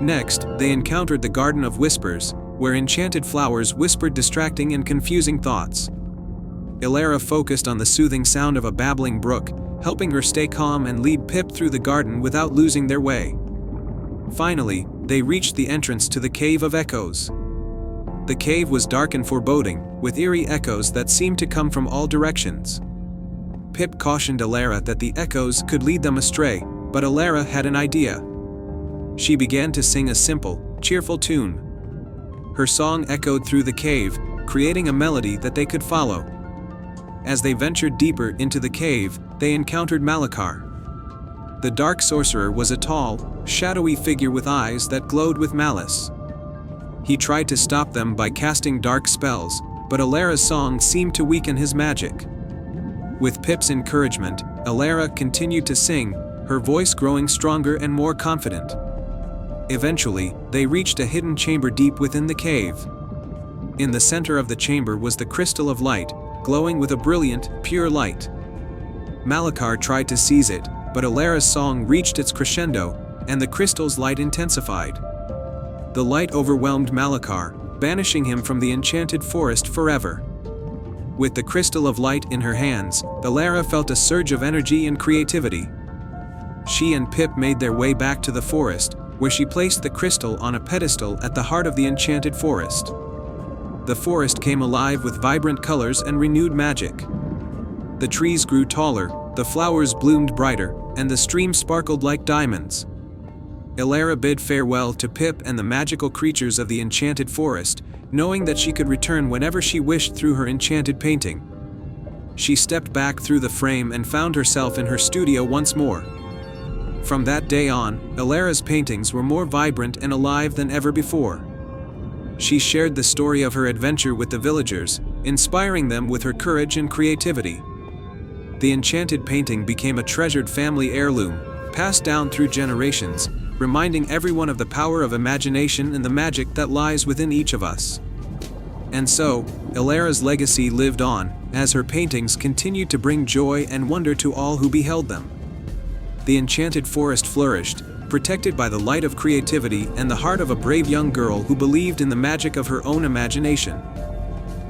Speaker 1: Next, they encountered the Garden of Whispers, where enchanted flowers whispered distracting and confusing thoughts. Elara focused on the soothing sound of a babbling brook, helping her stay calm and lead Pip through the garden without losing their way. Finally, they reached the entrance to the Cave of Echoes. The cave was dark and foreboding, with eerie echoes that seemed to come from all directions. Pip cautioned Alara that the echoes could lead them astray, but Alara had an idea. She began to sing a simple, cheerful tune. Her song echoed through the cave, creating a melody that they could follow. As they ventured deeper into the cave, they encountered Malachar. The dark sorcerer was a tall, shadowy figure with eyes that glowed with malice. He tried to stop them by casting dark spells, but Alara's song seemed to weaken his magic. With Pip's encouragement, Alara continued to sing, her voice growing stronger and more confident. Eventually, they reached a hidden chamber deep within the cave. In the center of the chamber was the crystal of light, glowing with a brilliant, pure light. Malachar tried to seize it, but Alara's song reached its crescendo, and the crystal's light intensified. The light overwhelmed Malachar, banishing him from the enchanted forest forever. With the crystal of light in her hands, Alara felt a surge of energy and creativity. She and Pip made their way back to the forest, where she placed the crystal on a pedestal at the heart of the enchanted forest. The forest came alive with vibrant colors and renewed magic. The trees grew taller, the flowers bloomed brighter, and the stream sparkled like diamonds. Alara bid farewell to Pip and the magical creatures of the enchanted forest, knowing that she could return whenever she wished through her enchanted painting. She stepped back through the frame and found herself in her studio once more. From that day on, Alara's paintings were more vibrant and alive than ever before. She shared the story of her adventure with the villagers, inspiring them with her courage and creativity. The enchanted painting became a treasured family heirloom, passed down through generations, reminding everyone of the power of imagination and the magic that lies within each of us. And so, Alara's legacy lived on, as her paintings continued to bring joy and wonder to all who beheld them. The enchanted forest flourished, protected by the light of creativity and the heart of a brave young girl who believed in the magic of her own imagination.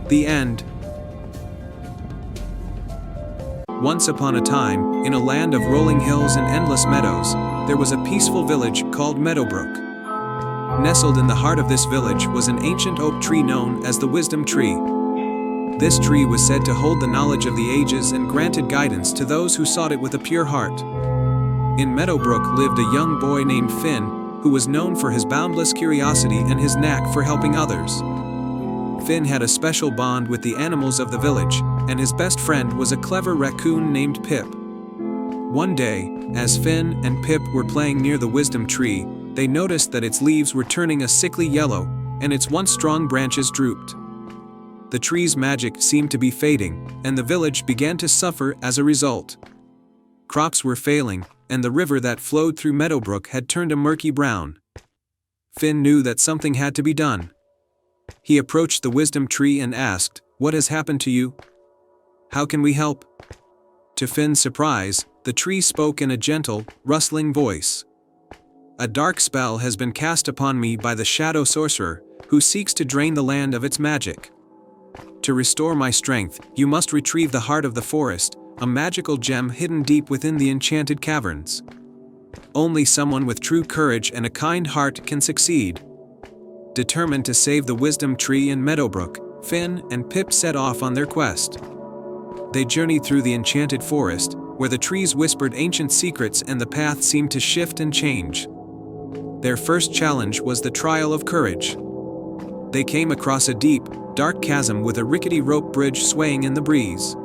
Speaker 1: The end. Once upon a time, in a land of rolling hills and endless meadows, there was a peaceful village called Meadowbrook. Nestled in the heart of this village was an ancient oak tree known as the Wisdom Tree. This tree was said to hold the knowledge of the ages and granted guidance to those who sought it with a pure heart. In Meadowbrook lived a young boy named Finn, who was known for his boundless curiosity and his knack for helping others. Finn had a special bond with the animals of the village, and his best friend was a clever raccoon named Pip. One day, as Finn and Pip were playing near the Wisdom Tree, they noticed that its leaves were turning a sickly yellow, and its once strong branches drooped. The tree's magic seemed to be fading, and the village began to suffer as a result. Crops were failing, and the river that flowed through Meadowbrook had turned a murky brown. Finn knew that something had to be done. He approached the Wisdom Tree and asked, "What has happened to you? How can we help?" To Finn's surprise, the tree spoke in a gentle, rustling voice. "A dark spell has been cast upon me by the Shadow Sorcerer, who seeks to drain the land of its magic. To restore my strength, you must retrieve the heart of the forest, a magical gem hidden deep within the enchanted caverns. Only someone with true courage and a kind heart can succeed." Determined to save the Wisdom Tree in Meadowbrook, Finn and Pip set off on their quest. They journeyed through the enchanted forest, where the trees whispered ancient secrets and the path seemed to shift and change. Their first challenge was the trial of courage. They came across a deep, dark chasm with a rickety rope bridge swaying in the breeze.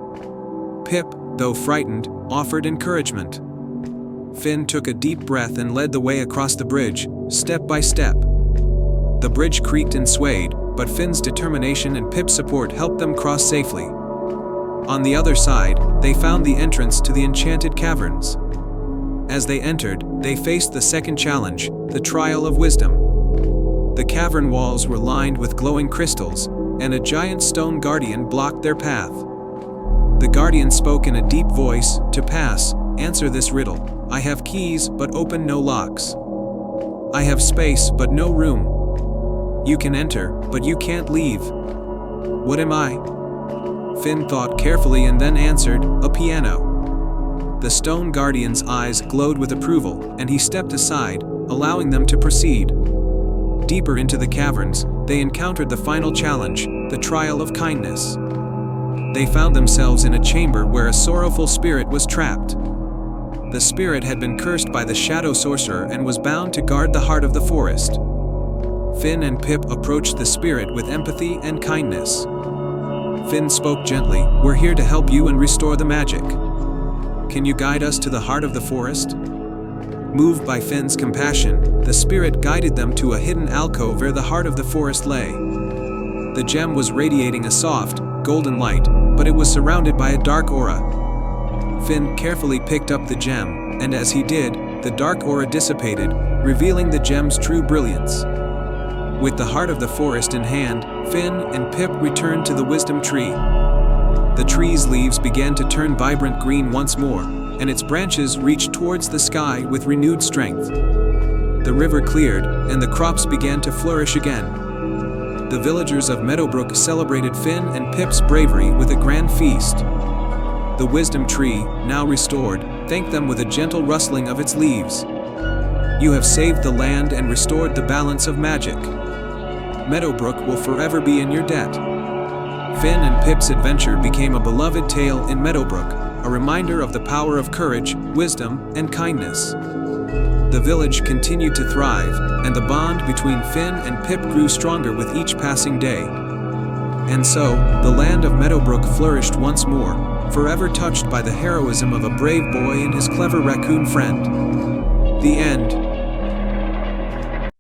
Speaker 1: Pip, though frightened, offered encouragement. Finn took a deep breath and led the way across the bridge, step by step. The bridge creaked and swayed, but Finn's determination and Pip's support helped them cross safely. On the other side, they found the entrance to the enchanted caverns. As they entered, they faced the second challenge, the trial of wisdom. The cavern walls were lined with glowing crystals, and a giant stone guardian blocked their path. The guardian spoke in a deep voice, "To pass, answer this riddle. I have keys, but open no locks. I have space, but no room. You can enter, but you can't leave. What am I?" Finn thought carefully and then answered, "A piano." The stone guardian's eyes glowed with approval, and he stepped aside, allowing them to proceed. Deeper into the caverns, they encountered the final challenge, the trial of kindness. They found themselves in a chamber where a sorrowful spirit was trapped. The spirit had been cursed by the shadow sorcerer and was bound to guard the heart of the forest. Finn and Pip approached the spirit with empathy and kindness. Finn spoke gently, "We're here to help you and restore the magic. Can you guide us to the heart of the forest?" Moved by Finn's compassion, the spirit guided them to a hidden alcove where the heart of the forest lay. The gem was radiating a soft, golden light, but it was surrounded by a dark aura. Finn carefully picked up the gem, and as he did, the dark aura dissipated, revealing the gem's true brilliance. With the heart of the forest in hand, Finn and Pip returned to the wisdom tree. The tree's leaves began to turn vibrant green once more, and its branches reached towards the sky with renewed strength. The river cleared, and the crops began to flourish again. The villagers of Meadowbrook celebrated Finn and Pip's bravery with a grand feast. The wisdom tree, now restored, thanked them with a gentle rustling of its leaves. "You have saved the land and restored the balance of magic. Meadowbrook will forever be in your debt." Finn and Pip's adventure became a beloved tale in Meadowbrook, a reminder of the power of courage, wisdom, and kindness. The village continued to thrive, and the bond between Finn and Pip grew stronger with each passing day. And so, the land of Meadowbrook flourished once more, forever touched by the heroism of a brave boy and his clever raccoon friend. The end.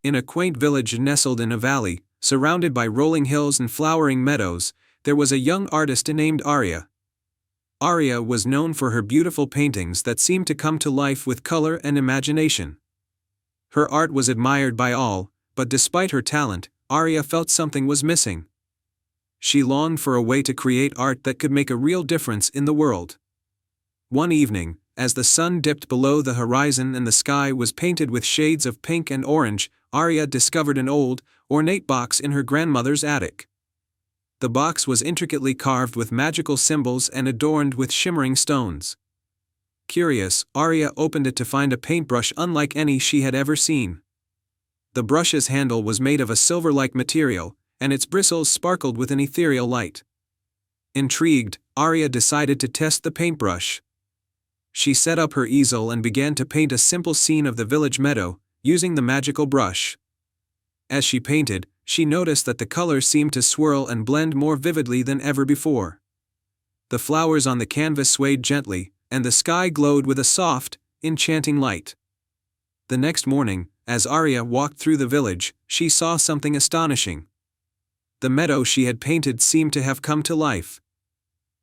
Speaker 1: In a quaint village nestled in a valley, surrounded by rolling hills and flowering meadows, there was a young artist named Arya. Arya was known for her beautiful paintings that seemed to come to life with color and imagination. Her art was admired by all, but despite her talent, Arya felt something was missing. She longed for a way to create art that could make a real difference in the world. One evening, as the sun dipped below the horizon and the sky was painted with shades of pink and orange, Arya discovered an old, ornate box in her grandmother's attic. The box was intricately carved with magical symbols and adorned with shimmering stones. Curious, Arya opened it to find a paintbrush unlike any she had ever seen. The brush's handle was made of a silver-like material, and its bristles sparkled with an ethereal light. Intrigued, Arya decided to test the paintbrush. She set up her easel and began to paint a simple scene of the village meadow, using the magical brush. As she painted, she noticed that the colors seemed to swirl and blend more vividly than ever before. The flowers on the canvas swayed gently, and the sky glowed with a soft, enchanting light. The next morning, as Arya walked through the village, she saw something astonishing. The meadow she had painted seemed to have come to life.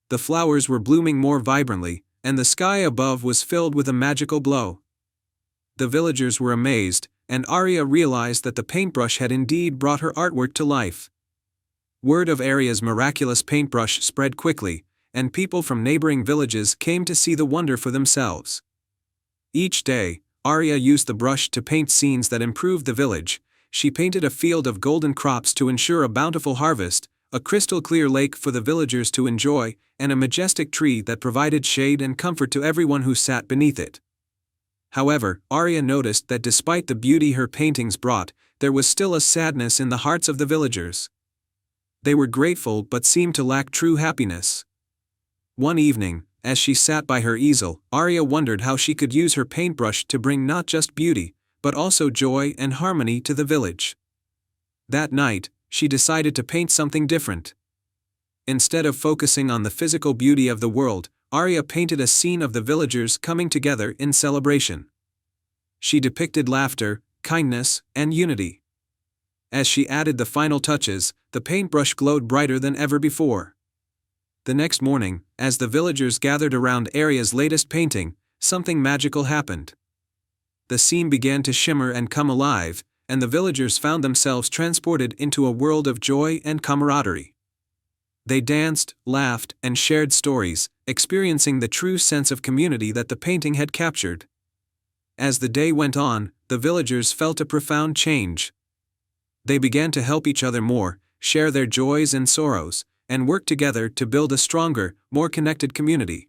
Speaker 1: The flowers were blooming more vibrantly, and the sky above was filled with a magical glow. The villagers were amazed, and Arya realized that the paintbrush had indeed brought her artwork to life. Word of Arya's miraculous paintbrush spread quickly, and people from neighboring villages came to see the wonder for themselves. Each day, Arya used the brush to paint scenes that improved the village. She painted a field of golden crops to ensure a bountiful harvest, a crystal-clear lake for the villagers to enjoy, and a majestic tree that provided shade and comfort to everyone who sat beneath it. However, Arya noticed that despite the beauty her paintings brought, there was still a sadness in the hearts of the villagers. They were grateful but seemed to lack true happiness. One evening, as she sat by her easel, Arya wondered how she could use her paintbrush to bring not just beauty, but also joy and harmony to the village. That night, she decided to paint something different. Instead of focusing on the physical beauty of the world, Arya painted a scene of the villagers coming together in celebration. She depicted laughter, kindness, and unity. As she added the final touches, the paintbrush glowed brighter than ever before. The next morning, as the villagers gathered around Arya's latest painting, something magical happened. The scene began to shimmer and come alive, and the villagers found themselves transported into a world of joy and camaraderie. They danced, laughed, and shared stories, experiencing the true sense of community that the painting had captured. As the day went on, the villagers felt a profound change. They began to help each other more, share their joys and sorrows, and work together to build a stronger, more connected community.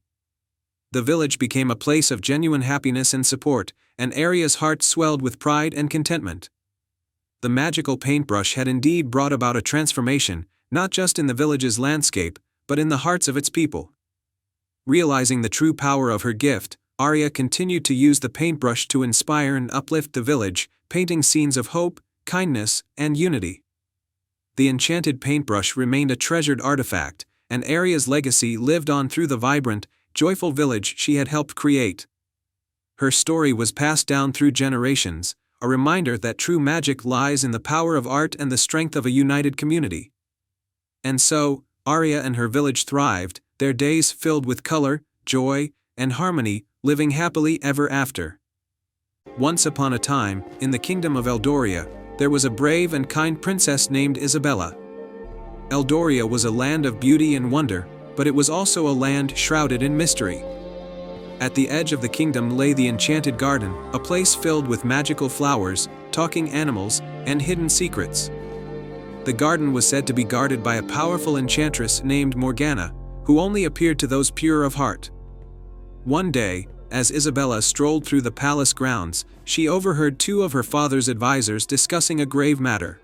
Speaker 1: the village became a place of genuine happiness and support, and Aria's heart swelled with pride and contentment. The magical paintbrush had indeed brought about a transformation, not just in the village's landscape, but in the hearts of its people. Realizing the true power of her gift, Aria continued to use the paintbrush to inspire and uplift the village, painting scenes of hope, kindness, and unity. The enchanted paintbrush remained a treasured artifact, and Aria's legacy lived on through the vibrant, joyful village she had helped create. Her story was passed down through generations, a reminder that true magic lies in the power of art and the strength of a united community. And so, Aria and her village thrived, their days filled with color, joy, and harmony, living happily ever after. Once upon a time, in the kingdom of Eldoria, there was a brave and kind princess named Isabella. Eldoria was a land of beauty and wonder, but it was also a land shrouded in mystery. At the edge of the kingdom lay the enchanted garden, a place filled with magical flowers, talking animals, and hidden secrets. The garden was said to be guarded by a powerful enchantress named Morgana, who only appeared to those pure of heart. One day, as Isabella strolled through the palace grounds, she overheard two of her father's advisors discussing a grave matter.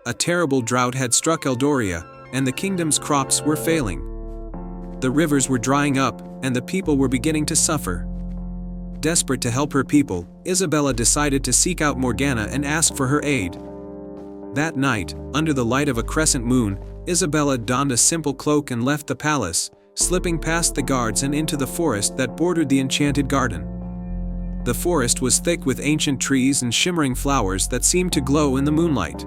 Speaker 1: A terrible drought had struck Eldoria, and the kingdom's crops were failing. The rivers were drying up, and the people were beginning to suffer. Desperate to help her people, Isabella decided to seek out Morgana and ask for her aid. That night, under the light of a crescent moon, Isabella donned a simple cloak and left the palace, slipping past the guards and into the forest that bordered the enchanted garden. The forest was thick with ancient trees and shimmering flowers that seemed to glow in the moonlight.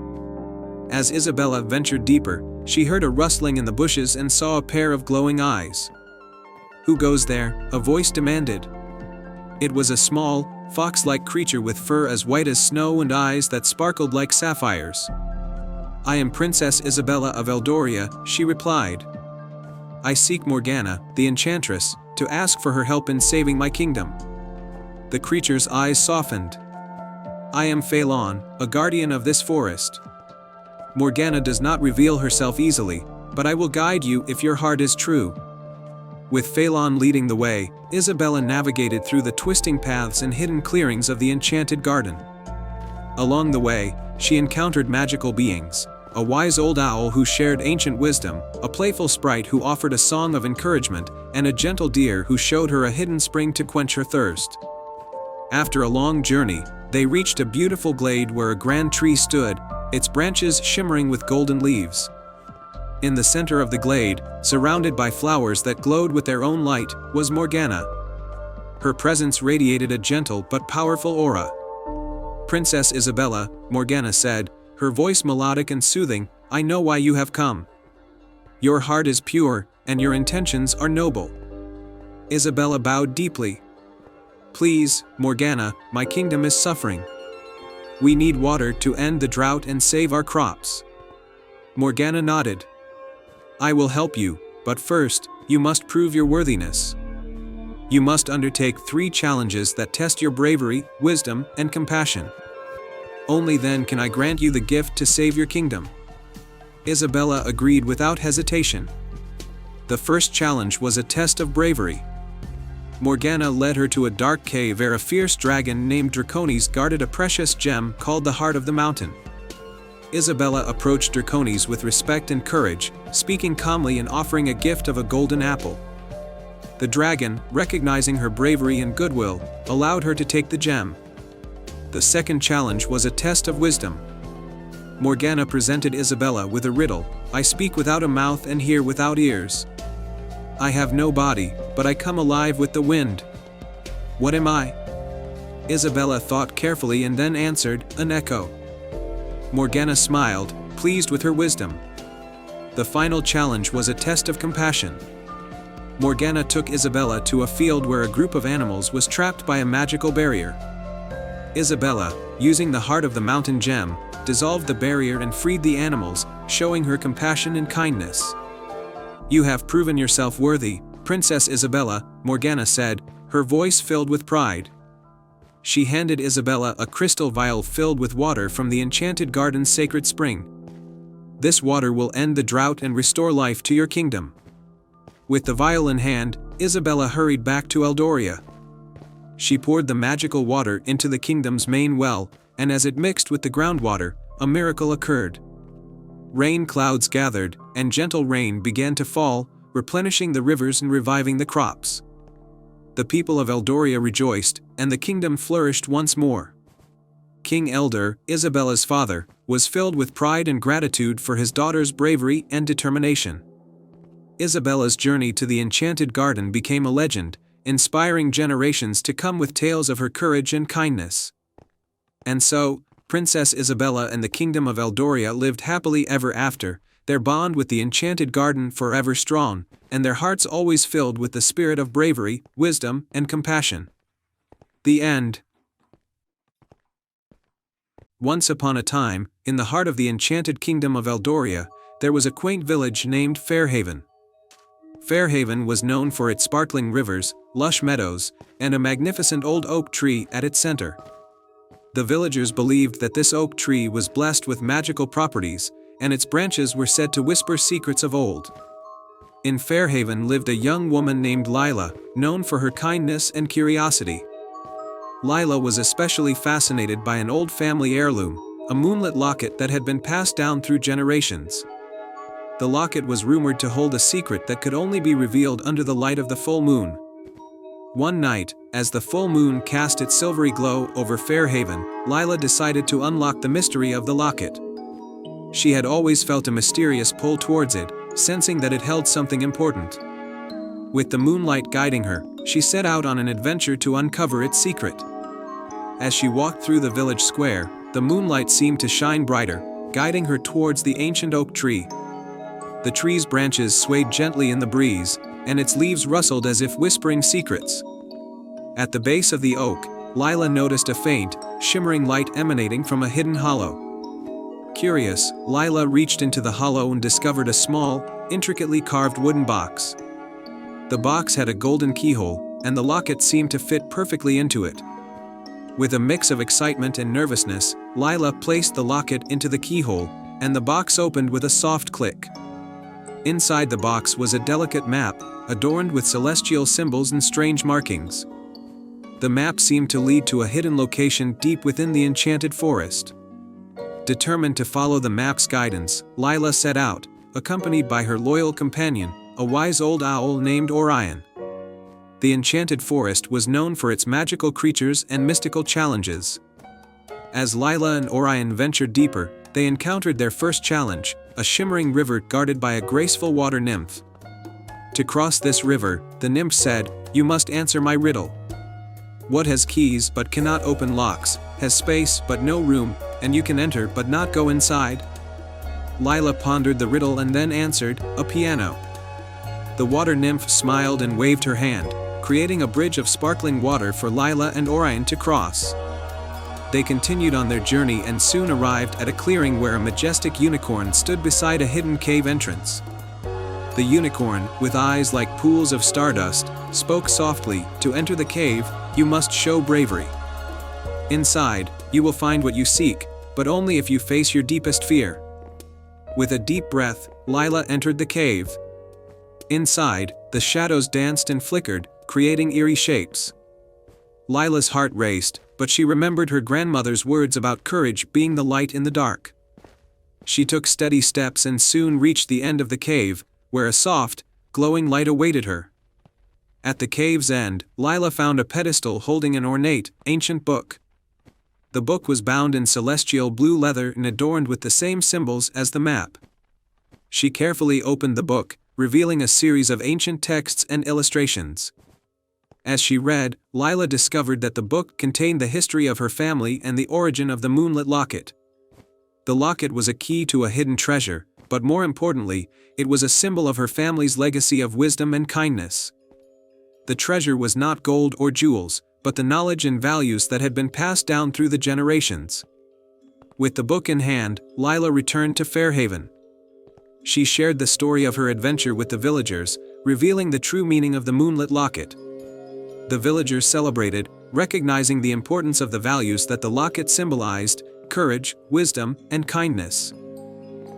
Speaker 1: As Isabella ventured deeper, she heard a rustling in the bushes and saw a pair of glowing eyes. "Who goes there?" a voice demanded. It was a small, fox-like creature with fur as white as snow and eyes that sparkled like sapphires. "I am Princess Isabella of Eldoria," she replied. "I seek Morgana, the enchantress, to ask for her help in saving my kingdom." The creature's eyes softened. "I am Phelan, a guardian of this forest. Morgana does not reveal herself easily, but I will guide you if your heart is true." With Phelan leading the way, Isabella navigated through the twisting paths and hidden clearings of the enchanted garden. Along the way, she encountered magical beings, a wise old owl who shared ancient wisdom, a playful sprite who offered a song of encouragement, and a gentle deer who showed her a hidden spring to quench her thirst. After a long journey, they reached a beautiful glade where a grand tree stood, its branches shimmering with golden leaves. In the center of the glade, surrounded by flowers that glowed with their own light, was Morgana. Her presence radiated a gentle but powerful aura. "Princess Isabella," Morgana said, her voice melodic and soothing, "I know why you have come. Your heart is pure, and your intentions are noble." Isabella bowed deeply. "Please, Morgana, my kingdom is suffering. We need water to end the drought and save our crops." Morgana nodded. "I will help you, but first, you must prove your worthiness. You must undertake 3 challenges that test your bravery, wisdom, and compassion. Only then can I grant you the gift to save your kingdom." Isabella agreed without hesitation. The first challenge was a test of bravery. Morgana led her to a dark cave where a fierce dragon named Draconis guarded a precious gem called the Heart of the Mountain. Isabella approached Draconis with respect and courage, speaking calmly and offering a gift of a golden apple. The dragon, recognizing her bravery and goodwill, allowed her to take the gem. The second challenge was a test of wisdom. Morgana presented Isabella with a riddle: "I speak without a mouth and hear without ears. I have no body, but I come alive with the wind. What am I?" Isabella thought carefully and then answered, "An echo." Morgana smiled, pleased with her wisdom. The final challenge was a test of compassion. Morgana took Isabella to a field where a group of animals was trapped by a magical barrier. Isabella, using the Heart of the Mountain gem, dissolved the barrier and freed the animals, showing her compassion and kindness. "You have proven yourself worthy, Princess Isabella," Morgana said, her voice filled with pride. She handed Isabella a crystal vial filled with water from the enchanted garden's sacred spring. "This water will end the drought and restore life to your kingdom." With the vial in hand, Isabella hurried back to Eldoria. She poured the magical water into the kingdom's main well, and as it mixed with the groundwater, a miracle occurred. Rain clouds gathered, and gentle rain began to fall, replenishing the rivers and reviving the crops. The people of Eldoria rejoiced, and the kingdom flourished once more. King Elder, Isabella's father, was filled with pride and gratitude for his daughter's bravery and determination. Isabella's journey to the enchanted garden became a legend, inspiring generations to come with tales of her courage and kindness. And so, Princess Isabella and the kingdom of Eldoria lived happily ever after, their bond with the enchanted garden forever strong, and their hearts always filled with the spirit of bravery, wisdom, and compassion. The end. Once upon a time, in the heart of the enchanted kingdom of Eldoria, there was a quaint village named Fairhaven. Fairhaven was known for its sparkling rivers, lush meadows, and a magnificent old oak tree at its center. The villagers believed that this oak tree was blessed with magical properties, and its branches were said to whisper secrets of old. In Fairhaven lived a young woman named Lila, known for her kindness and curiosity. Lila was especially fascinated by an old family heirloom, a moonlit locket that had been passed down through generations. The locket was rumored to hold a secret that could only be revealed under the light of the full moon. One night, as the full moon cast its silvery glow over Fairhaven, Lila decided to unlock the mystery of the locket. She had always felt a mysterious pull towards it, sensing that it held something important. With the moonlight guiding her, she set out on an adventure to uncover its secret. As she walked through the village square, the moonlight seemed to shine brighter, guiding her towards the ancient oak tree. The tree's branches swayed gently in the breeze, and its leaves rustled as if whispering secrets. At the base of the oak, Lila noticed a faint, shimmering light emanating from a hidden hollow. Curious, Lila reached into the hollow and discovered a small, intricately carved wooden box. The box had a golden keyhole, and the locket seemed to fit perfectly into it. With a mix of excitement and nervousness, Lila placed the locket into the keyhole, and the box opened with a soft click. Inside the box was a delicate map, adorned with celestial symbols and strange markings. The map seemed to lead to a hidden location deep within the enchanted forest. Determined to follow the map's guidance, Lila set out, accompanied by her loyal companion, a wise old owl named Orion. The enchanted forest was known for its magical creatures and mystical challenges. As Lila and Orion ventured deeper, they encountered their first challenge, a shimmering river guarded by a graceful water nymph. To cross this river, the nymph said, "You must answer my riddle. What has keys but cannot open locks, has space but no room, and you can enter but not go inside?" Lila pondered the riddle and then answered, "A piano." The water nymph smiled and waved her hand, creating a bridge of sparkling water for Lila and Orion to cross. They continued on their journey and soon arrived at a clearing where a majestic unicorn stood beside a hidden cave entrance. The unicorn, with eyes like pools of stardust, spoke softly, "To enter the cave, you must show bravery. Inside, you will find what you seek, but only if you face your deepest fear." With a deep breath, Lila entered the cave. Inside, the shadows danced and flickered, creating eerie shapes. Lila's heart raced, but she remembered her grandmother's words about courage being the light in the dark. She took steady steps and soon reached the end of the cave, where a soft, glowing light awaited her. At the cave's end, Lila found a pedestal holding an ornate, ancient book. The book was bound in celestial blue leather and adorned with the same symbols as the map. She carefully opened the book, revealing a series of ancient texts and illustrations. As she read, Lila discovered that the book contained the history of her family and the origin of the moonlit locket. The locket was a key to a hidden treasure, but more importantly, it was a symbol of her family's legacy of wisdom and kindness. The treasure was not gold or jewels, but the knowledge and values that had been passed down through the generations. With the book in hand, Lila returned to Fairhaven. She shared the story of her adventure with the villagers, revealing the true meaning of the moonlit locket. The villagers celebrated, recognizing the importance of the values that the locket symbolized: courage, wisdom, and kindness.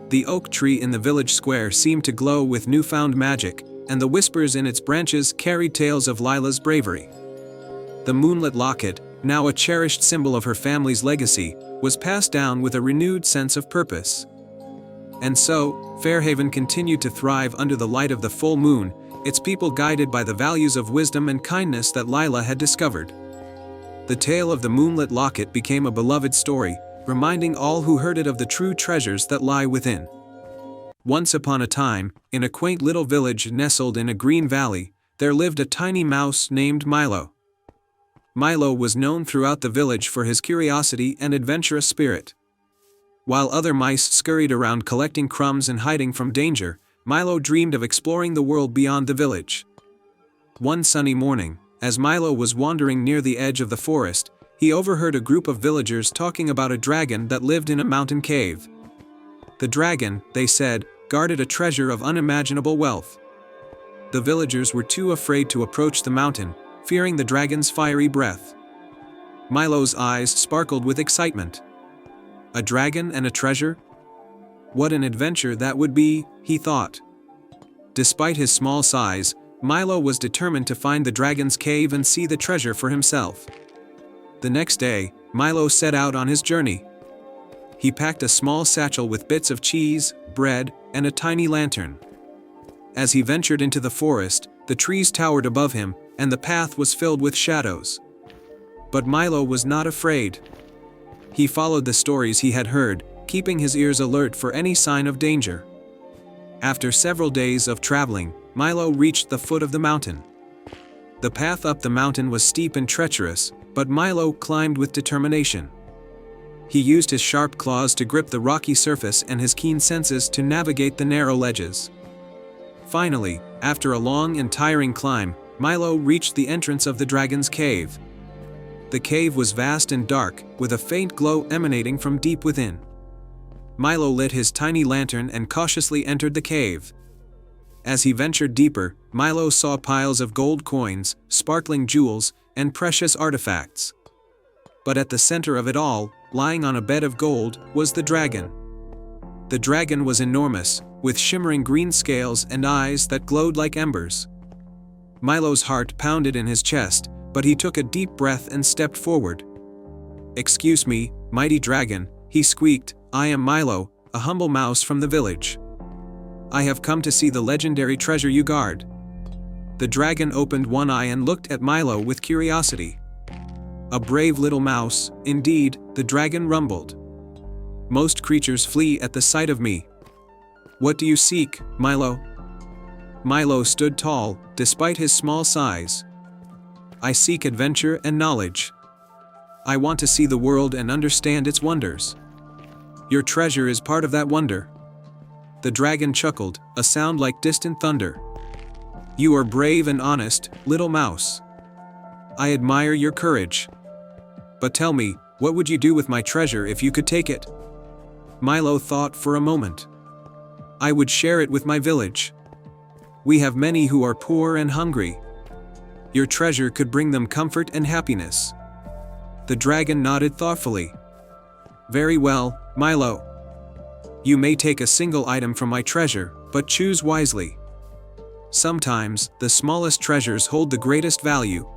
Speaker 1: The oak tree in the village square seemed to glow with newfound magic, and the whispers in its branches carried tales of Lila's bravery. The moonlit locket, now a cherished symbol of her family's legacy, was passed down with a renewed sense of purpose. And so, Fairhaven continued to thrive under the light of the full moon, its people guided by the values of wisdom and kindness that Lila had discovered. The tale of the moonlit locket became a beloved story, reminding all who heard it of the true treasures that lie within. Once upon a time, in a quaint little village nestled in a green valley, there lived a tiny mouse named Milo. Milo was known throughout the village for his curiosity and adventurous spirit. While other mice scurried around collecting crumbs and hiding from danger, Milo dreamed of exploring the world beyond the village. One sunny morning, as Milo was wandering near the edge of the forest, he overheard a group of villagers talking about a dragon that lived in a mountain cave. The dragon, they said, guarded a treasure of unimaginable wealth. The villagers were too afraid to approach the mountain, fearing the dragon's fiery breath. Milo's eyes sparkled with excitement. A dragon and a treasure? What an adventure that would be, he thought. Despite his small size, Milo was determined to find the dragon's cave and see the treasure for himself. The next day, Milo set out on his journey. He packed a small satchel with bits of cheese, bread, and a tiny lantern. As he ventured into the forest, the trees towered above him, and the path was filled with shadows. But Milo was not afraid. He followed the stories he had heard, keeping his ears alert for any sign of danger. After several days of traveling, Milo reached the foot of the mountain. The path up the mountain was steep and treacherous, but Milo climbed with determination. He used his sharp claws to grip the rocky surface and his keen senses to navigate the narrow ledges. Finally, after a long and tiring climb, Milo reached the entrance of the dragon's cave. The cave was vast and dark, with a faint glow emanating from deep within. Milo lit his tiny lantern and cautiously entered the cave. As he ventured deeper, Milo saw piles of gold coins, sparkling jewels, and precious artifacts. But at the center of it all, lying on a bed of gold, was the dragon. The dragon was enormous, with shimmering green scales and eyes that glowed like embers. Milo's heart pounded in his chest, but he took a deep breath and stepped forward. "Excuse me, mighty dragon," he squeaked, "I am Milo, a humble mouse from the village. I have come to see the legendary treasure you guard." The dragon opened one eye and looked at Milo with curiosity. "A brave little mouse, indeed," the dragon rumbled. "Most creatures flee at the sight of me. What do you seek, Milo?" Milo stood tall, despite his small size. "I seek adventure and knowledge. I want to see the world and understand its wonders. Your treasure is part of that wonder." The dragon chuckled, a sound like distant thunder. "You are brave and honest, little mouse. I admire your courage. But tell me, what would you do with my treasure if you could take it?" Milo thought for a moment. "I would share it with my village. We have many who are poor and hungry. Your treasure could bring them comfort and happiness." The dragon nodded thoughtfully. "Very well, Milo. You may take a single item from my treasure, but choose wisely. Sometimes, the smallest treasures hold the greatest value."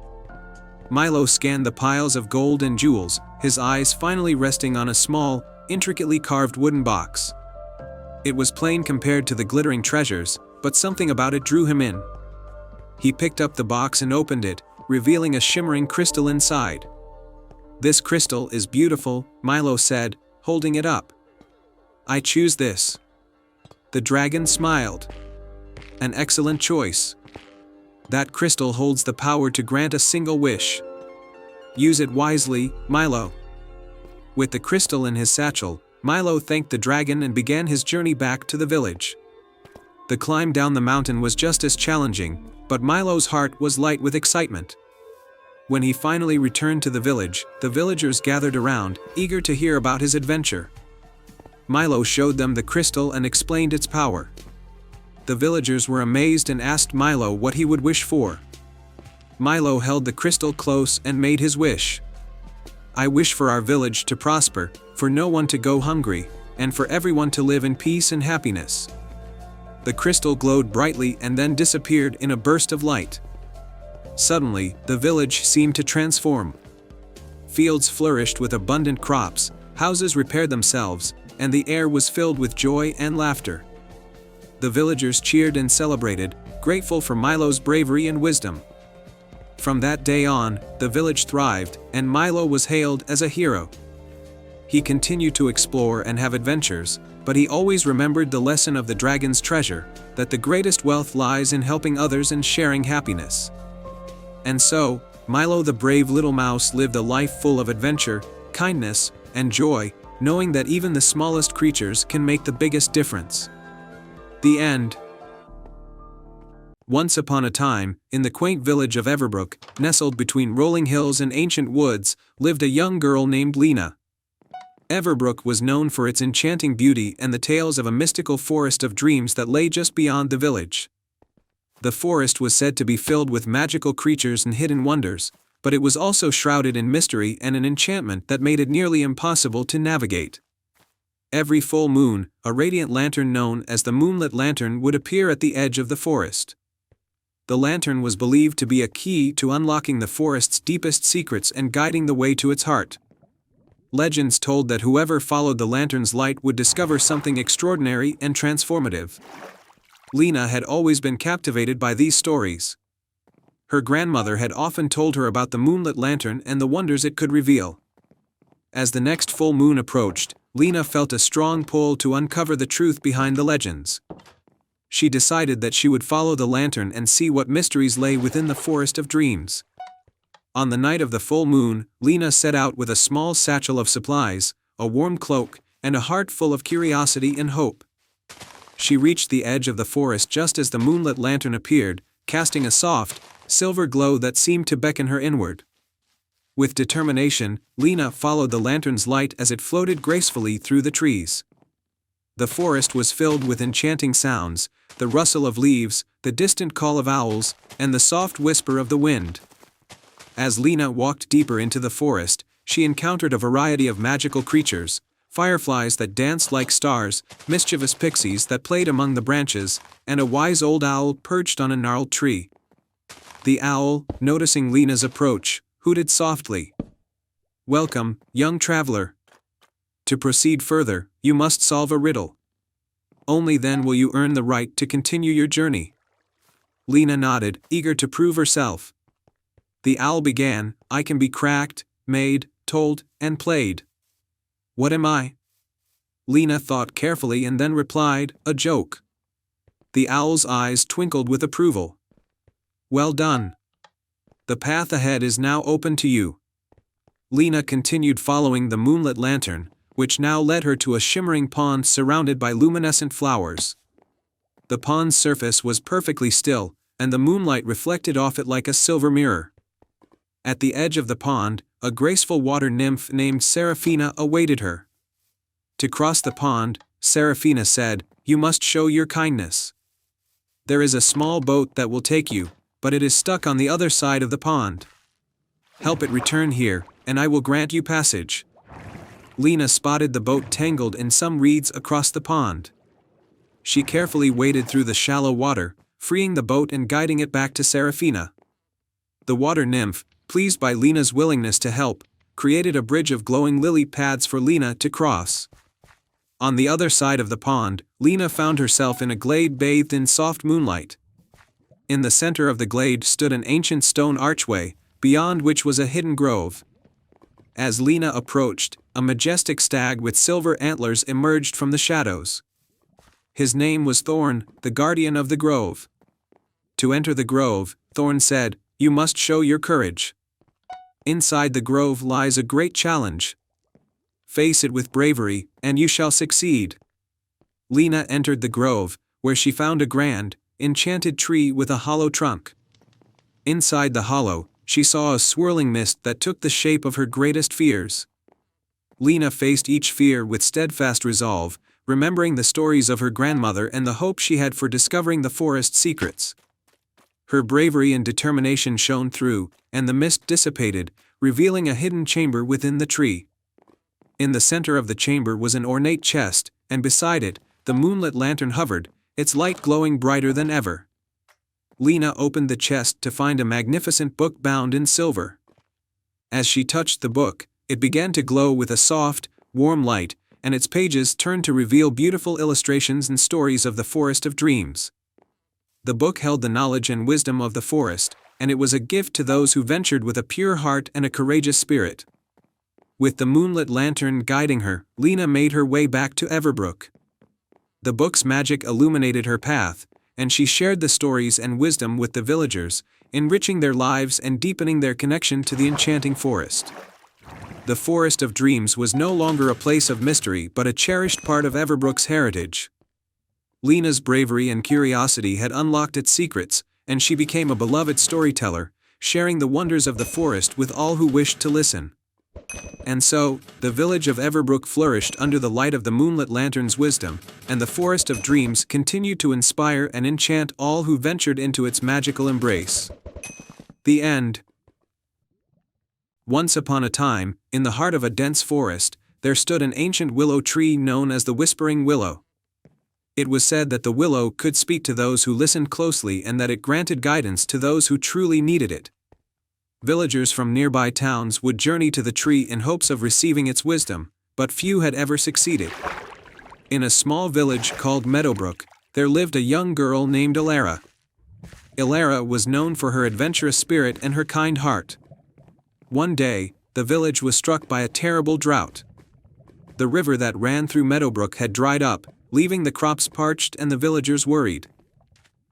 Speaker 1: Milo scanned the piles of gold and jewels, his eyes finally resting on a small, intricately carved wooden box. It was plain compared to the glittering treasures, but something about it drew him in. He picked up the box and opened it, revealing a shimmering crystal inside. "This crystal is beautiful," Milo said, holding it up. "I choose this." The dragon smiled. "An excellent choice. That crystal holds the power to grant a single wish. Use it wisely, Milo." With the crystal in his satchel, Milo thanked the dragon and began his journey back to the village. The climb down the mountain was just as challenging, but Milo's heart was light with excitement. When he finally returned to the village, the villagers gathered around, eager to hear about his adventure. Milo showed them the crystal and explained its power. The villagers were amazed and asked Milo what he would wish for. Milo held the crystal close and made his wish. "I wish for our village to prosper, for no one to go hungry, and for everyone to live in peace and happiness." the crystal glowed brightly and then disappeared in a burst of light. Suddenly, the village seemed to transform. Fields flourished with abundant crops, houses repaired themselves, and the air was filled with joy and laughter. The villagers cheered and celebrated, grateful for Milo's bravery and wisdom. From that day on, the village thrived, and Milo was hailed as a hero. He continued to explore and have adventures, but he always remembered the lesson of the dragon's treasure, that the greatest wealth lies in helping others and sharing happiness. And so, Milo the brave little mouse lived a life full of adventure, kindness, and joy, knowing that even the smallest creatures can make the biggest difference. The end. Once upon a time, in the quaint village of Everbrook, nestled between rolling hills and ancient woods, lived a young girl named Lena. Everbrook was known for its enchanting beauty and the tales of a mystical forest of dreams that lay just beyond the village. The forest was said to be filled with magical creatures and hidden wonders, but it was also shrouded in mystery and an enchantment that made it nearly impossible to navigate. Every full moon, a radiant lantern known as the Moonlit Lantern would appear at the edge of the forest. The lantern was believed to be a key to unlocking the forest's deepest secrets and guiding the way to its heart. Legends told that whoever followed the lantern's light would discover something extraordinary and transformative. Lena had always been captivated by these stories. Her grandmother had often told her about the Moonlit Lantern and the wonders it could reveal. As the next full moon approached, Lena felt a strong pull to uncover the truth behind the legends. She decided that she would follow the lantern and see what mysteries lay within the forest of dreams. On the night of the full moon, Lena set out with a small satchel of supplies, a warm cloak, and a heart full of curiosity and hope. She reached the edge of the forest just as the Moonlit Lantern appeared, casting a soft, silver glow that seemed to beckon her inward. With determination, Lena followed the lantern's light as it floated gracefully through the trees. The forest was filled with enchanting sounds, the rustle of leaves, the distant call of owls, and the soft whisper of the wind. As Lena walked deeper into the forest, she encountered a variety of magical creatures, fireflies that danced like stars, mischievous pixies that played among the branches, and a wise old owl perched on a gnarled tree. The owl, noticing Lena's approach, hooted softly. "Welcome, young traveler. To proceed further, you must solve a riddle. Only then will you earn the right to continue your journey." Lena nodded, eager to prove herself. The owl began, "I can be cracked, made, told, and played. What am I?" Lena thought carefully and then replied, "A joke." The owl's eyes twinkled with approval. "Well done. The path ahead is now open to you." Lena continued following the Moonlit Lantern, which now led her to a shimmering pond surrounded by luminescent flowers. The pond's surface was perfectly still, and the moonlight reflected off it like a silver mirror. At the edge of the pond, a graceful water nymph named Seraphina awaited her. To cross the pond, Seraphina said, "You must show your kindness. There is a small boat that will take you, but it is stuck on the other side of the pond. Help it return here, and I will grant you passage." Lena spotted the boat tangled in some reeds across the pond. She carefully waded through the shallow water, freeing the boat and guiding it back to Seraphina. The water nymph, pleased by Lena's willingness to help, created a bridge of glowing lily pads for Lena to cross. On the other side of the pond, Lena found herself in a glade bathed in soft moonlight. In the center of the glade stood an ancient stone archway, beyond which was a hidden grove. As Lena approached, a majestic stag with silver antlers emerged from the shadows. His name was Thorn, the guardian of the grove. To enter the grove, Thorn said, "You must show your courage. Inside the grove lies a great challenge. Face it with bravery, and you shall succeed." Lena entered the grove, where she found a grand, enchanted tree with a hollow trunk. Inside the hollow, she saw a swirling mist that took the shape of her greatest fears. Lena faced each fear with steadfast resolve, remembering the stories of her grandmother and the hope she had for discovering the forest's secrets. Her bravery and determination shone through, and the mist dissipated, revealing a hidden chamber within the tree. In the center of the chamber was an ornate chest, and beside it, the Moonlit Lantern hovered, its light glowing brighter than ever. Lena opened the chest to find a magnificent book bound in silver. As she touched the book, it began to glow with a soft, warm light, and its pages turned to reveal beautiful illustrations and stories of the Forest of Dreams. The book held the knowledge and wisdom of the forest, and it was a gift to those who ventured with a pure heart and a courageous spirit. With the moonlit lantern guiding her, Lena made her way back to Everbrook. The book's magic illuminated her path, and she shared the stories and wisdom with the villagers, enriching their lives and deepening their connection to the enchanting forest. The Forest of Dreams was no longer a place of mystery but a cherished part of Everbrook's heritage. Lena's bravery and curiosity had unlocked its secrets, and she became a beloved storyteller, sharing the wonders of the forest with all who wished to listen. And so, the village of Everbrook flourished under the light of the moonlit lantern's wisdom, and the Forest of Dreams continued to inspire and enchant all who ventured into its magical embrace. The end. Once upon a time, in the heart of a dense forest, there stood an ancient willow tree known as the Whispering Willow. It was said that the willow could speak to those who listened closely and that it granted guidance to those who truly needed it. Villagers from nearby towns would journey to the tree in hopes of receiving its wisdom, but few had ever succeeded. In a small village called Meadowbrook, there lived a young girl named Elara. Elara was known for her adventurous spirit and her kind heart. One day, the village was struck by a terrible drought. The river that ran through Meadowbrook had dried up, leaving the crops parched and the villagers worried.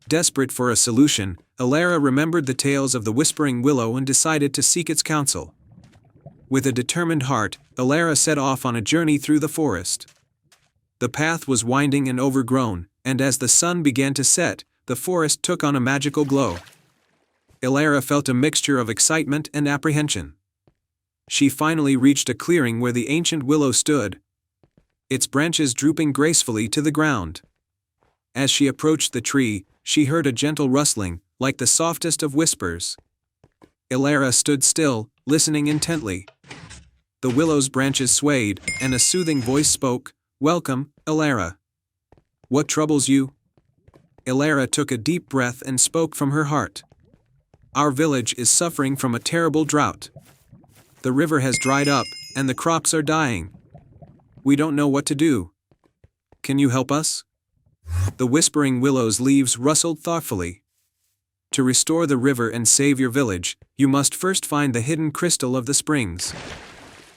Speaker 1: Desperate for a solution, Elara remembered the tales of the Whispering Willow and decided to seek its counsel. With a determined heart, Elara set off on a journey through the forest. The path was winding and overgrown, and as the sun began to set, the forest took on a magical glow. Elara felt a mixture of excitement and apprehension. She finally reached a clearing where the ancient willow stood, its branches drooping gracefully to the ground. As she approached the tree, she heard a gentle rustling, like the softest of whispers. Elara stood still, listening intently. The willow's branches swayed, and a soothing voice spoke, "Welcome, Elara. What troubles you?" Elara took a deep breath and spoke from her heart. "Our village is suffering from a terrible drought. The river has dried up, and the crops are dying. We don't know what to do. Can you help us?" The Whispering Willow's leaves rustled thoughtfully. "To restore the river and save your village, you must first find the hidden crystal of the springs.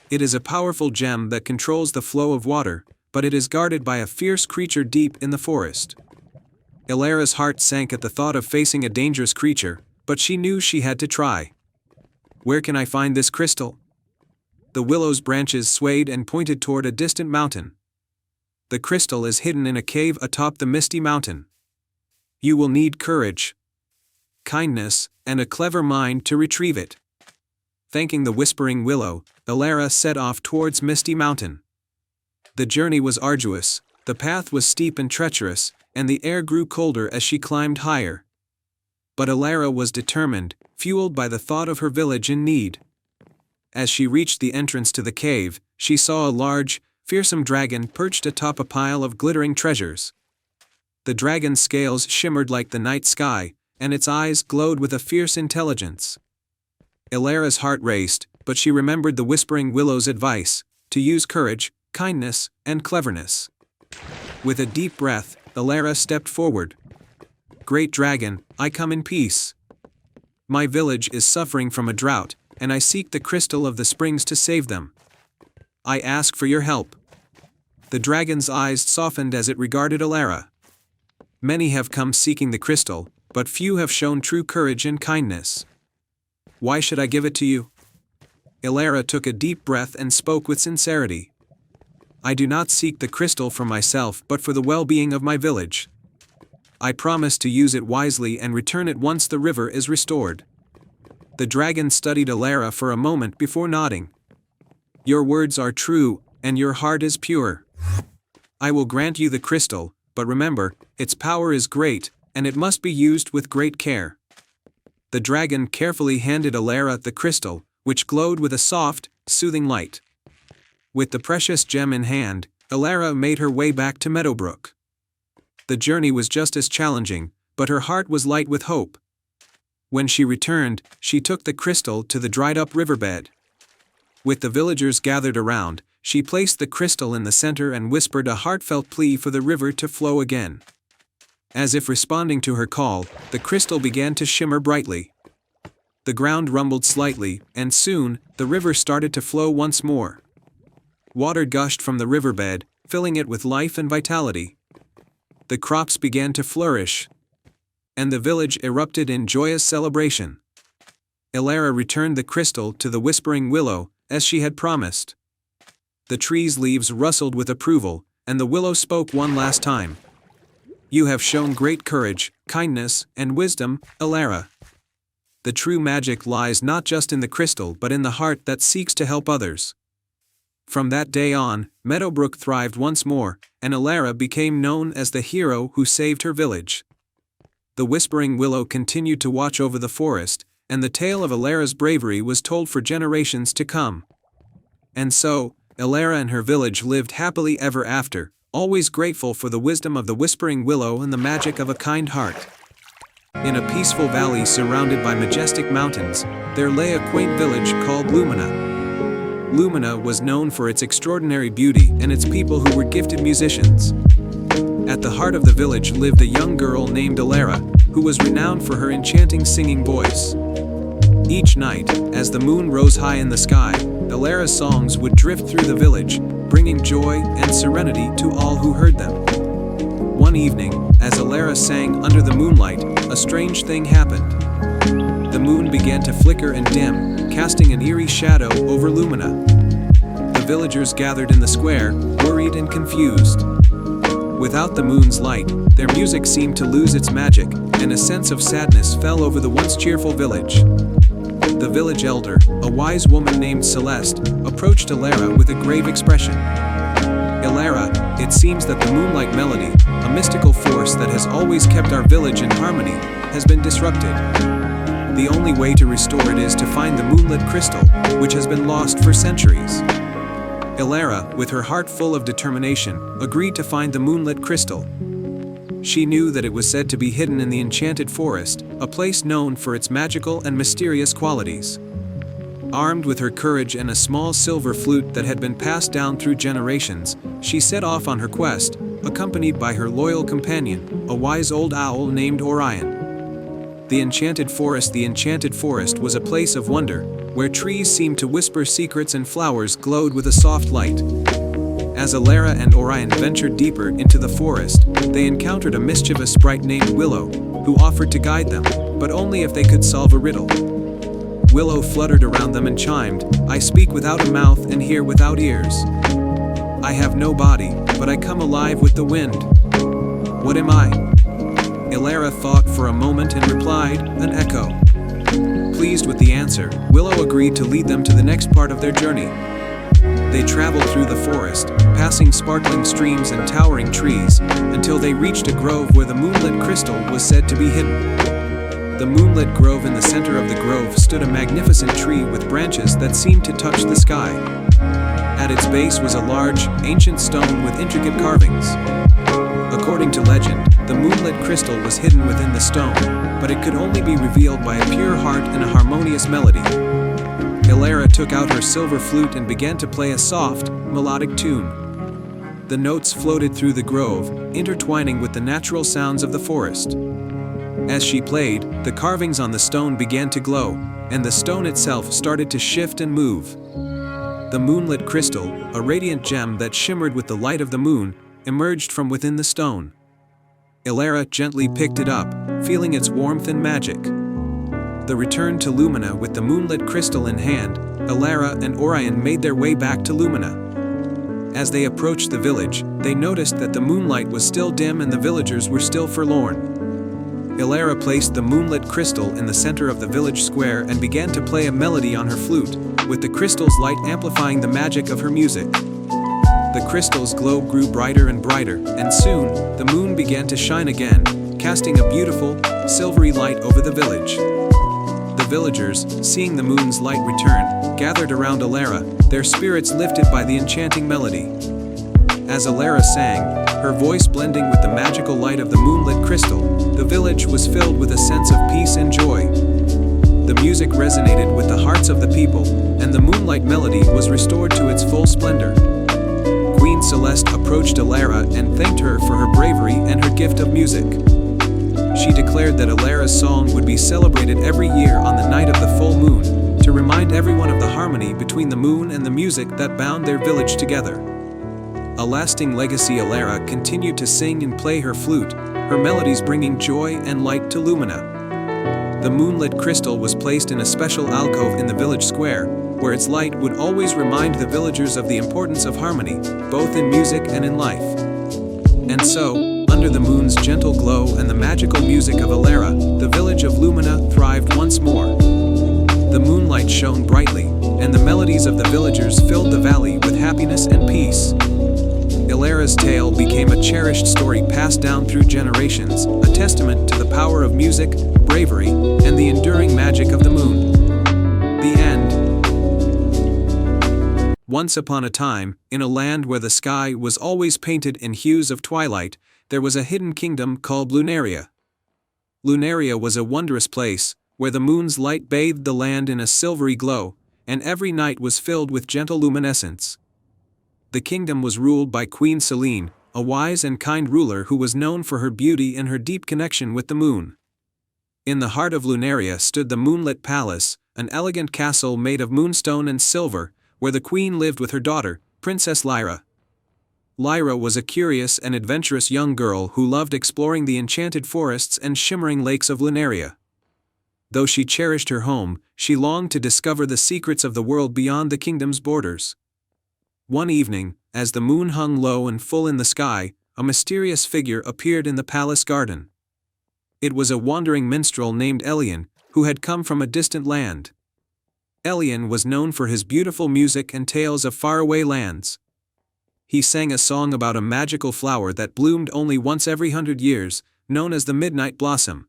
Speaker 1: It is a powerful gem that controls the flow of water, but it is guarded by a fierce creature deep in the forest." Elara's heart sank at the thought of facing a dangerous creature, but she knew she had to try. "Where can I find this crystal?" The willow's branches swayed and pointed toward a distant mountain. "The crystal is hidden in a cave atop the misty mountain. You will need courage, kindness, and a clever mind to retrieve it." Thanking the Whispering Willow, Elara set off towards Misty Mountain. The journey was arduous, the path was steep and treacherous, and the air grew colder as she climbed higher. But Elara was determined, fueled by the thought of her village in need. As she reached the entrance to the cave, she saw a large, fearsome dragon perched atop a pile of glittering treasures. The dragon's scales shimmered like the night sky, and its eyes glowed with a fierce intelligence. Elara's heart raced, but she remembered the Whispering Willow's advice, to use courage, kindness, and cleverness. With a deep breath, Elara stepped forward. "Great dragon, I come in peace. My village is suffering from a drought, and I seek the crystal of the springs to save them. I ask for your help." The dragon's eyes softened as it regarded Elara. "Many have come seeking the crystal, but few have shown true courage and kindness. Why should I give it to you?" Elara took a deep breath and spoke with sincerity. "I do not seek the crystal for myself but for the well-being of my village. I promise to use it wisely and return it once the river is restored." The dragon studied Elara for a moment before nodding. "Your words are true, and your heart is pure. I will grant you the crystal, but remember, its power is great, and it must be used with great care." The dragon carefully handed Elara the crystal, which glowed with a soft, soothing light. With the precious gem in hand, Elara made her way back to Meadowbrook. The journey was just as challenging, but her heart was light with hope. When she returned, she took the crystal to the dried-up riverbed. With the villagers gathered around, she placed the crystal in the center and whispered a heartfelt plea for the river to flow again. As if responding to her call, the crystal began to shimmer brightly. The ground rumbled slightly, and soon, the river started to flow once more. Water gushed from the riverbed, filling it with life and vitality. The crops began to flourish, and the village erupted in joyous celebration. Elara returned the crystal to the Whispering Willow, as she had promised. The tree's leaves rustled with approval, and the willow spoke one last time. "You have shown great courage, kindness, and wisdom, Elara. The true magic lies not just in the crystal but in the heart that seeks to help others." From that day on, Meadowbrook thrived once more, and Elara became known as the hero who saved her village. The Whispering Willow continued to watch over the forest, and the tale of Elara's bravery was told for generations to come. And so, Elara and her village lived happily ever after, always grateful for the wisdom of the Whispering Willow and the magic of a kind heart. In a peaceful valley surrounded by majestic mountains, there lay a quaint village called Lumina. Lumina was known for its extraordinary beauty and its people who were gifted musicians. At the heart of the village lived a young girl named Elara, who was renowned for her enchanting singing voice. Each night, as the moon rose high in the sky, Elara's songs would drift through the village, bringing joy and serenity to all who heard them. One evening, as Elara sang under the moonlight, a strange thing happened. The moon began to flicker and dim, casting an eerie shadow over Lumina. The villagers gathered in the square, worried and confused. Without the moon's light, their music seemed to lose its magic, and a sense of sadness fell over the once cheerful village. The village elder, a wise woman named Celeste, approached Elara with a grave expression. "Elara, it seems that the moonlight melody, a mystical force that has always kept our village in harmony, has been disrupted. The only way to restore it is to find the moonlit crystal, which has been lost for centuries." Elara, with her heart full of determination, agreed to find the moonlit crystal. She knew that it was said to be hidden in the enchanted forest, a place known for its magical and mysterious qualities. Armed with her courage and a small silver flute that had been passed down through generations, she set off on her quest, accompanied by her loyal companion, a wise old owl named Orion. The enchanted forest was a place of wonder, where trees seemed to whisper secrets and flowers glowed with a soft light. As Elara and Orion ventured deeper into the forest, they encountered a mischievous sprite named Willow, who offered to guide them, but only if they could solve a riddle. Willow fluttered around them and chimed, "I speak without a mouth and hear without ears. I have no body, but I come alive with the wind. What am I?" Elara thought for a moment and replied, "An echo." Pleased with the answer, Willow agreed to lead them to the next part of their journey. They traveled through the forest, passing sparkling streams and towering trees, until they reached a grove where the moonlit crystal was said to be hidden. The moonlit grove in the center of the grove stood a magnificent tree with branches that seemed to touch the sky. At its base was a large, ancient stone with intricate carvings. According to legend, the moonlit crystal was hidden within the stone, but it could only be revealed by a pure heart and a harmonious melody. Elara took out her silver flute and began to play a soft, melodic tune. The notes floated through the grove, intertwining with the natural sounds of the forest. As she played, the carvings on the stone began to glow, and the stone itself started to shift and move. The moonlit crystal, a radiant gem that shimmered with the light of the moon, emerged from within the stone. Elara gently picked it up, feeling its warmth and magic. The return to Lumina with the moonlit crystal in hand, Elara and Orion made their way back to Lumina. As they approached the village, they noticed that the moonlight was still dim and the villagers were still forlorn. Elara placed the moonlit crystal in the center of the village square and began to play a melody on her flute, with the crystal's light amplifying the magic of her music. The crystal's glow grew brighter and brighter, and soon, the moon began to shine again, casting a beautiful, silvery light over the village. The villagers, seeing the moon's light return, gathered around Elara, their spirits lifted by the enchanting melody. As Elara sang, her voice blending with the magical light of the moonlit crystal, the village was filled with a sense of peace and joy. The music resonated with the hearts of the people, and the moonlight melody was restored to its full splendor. Queen Celeste approached Elara and thanked her for her bravery and her gift of music. She declared that Elara's song would be celebrated every year on the night of the full moon, to remind everyone of the harmony between the moon and the music that bound their village together. A lasting legacy. Elara continued to sing and play her flute, her melodies bringing joy and light to Lumina. The moonlit crystal was placed in a special alcove in the village square, where its light would always remind the villagers of the importance of harmony, both in music and in life. And so, under the moon's gentle glow and the magical music of Elara, the village of Lumina thrived once more. The moonlight shone brightly, and the melodies of the villagers filled the valley with happiness and peace. Elara's tale became a cherished story passed down through generations, a testament to the power of music, bravery, and the enduring magic of the moon. The end. Once upon a time, in a land where the sky was always painted in hues of twilight, there was a hidden kingdom called Lunaria. Lunaria was a wondrous place, where the moon's light bathed the land in a silvery glow, and every night was filled with gentle luminescence. The kingdom was ruled by Queen Selene, a wise and kind ruler who was known for her beauty and her deep connection with the moon. In the heart of Lunaria stood the moonlit palace, an elegant castle made of moonstone and silver, where the queen lived with her daughter, Princess Lyra. Lyra was a curious and adventurous young girl who loved exploring the enchanted forests and shimmering lakes of Lunaria. Though she cherished her home, she longed to discover the secrets of the world beyond the kingdom's borders. One evening, as the moon hung low and full in the sky, a mysterious figure appeared in the palace garden. It was a wandering minstrel named Elian, who had come from a distant land. Elian was known for his beautiful music and tales of faraway lands. He sang a song about a magical flower that bloomed only once every 100 years, known as the Midnight Blossom.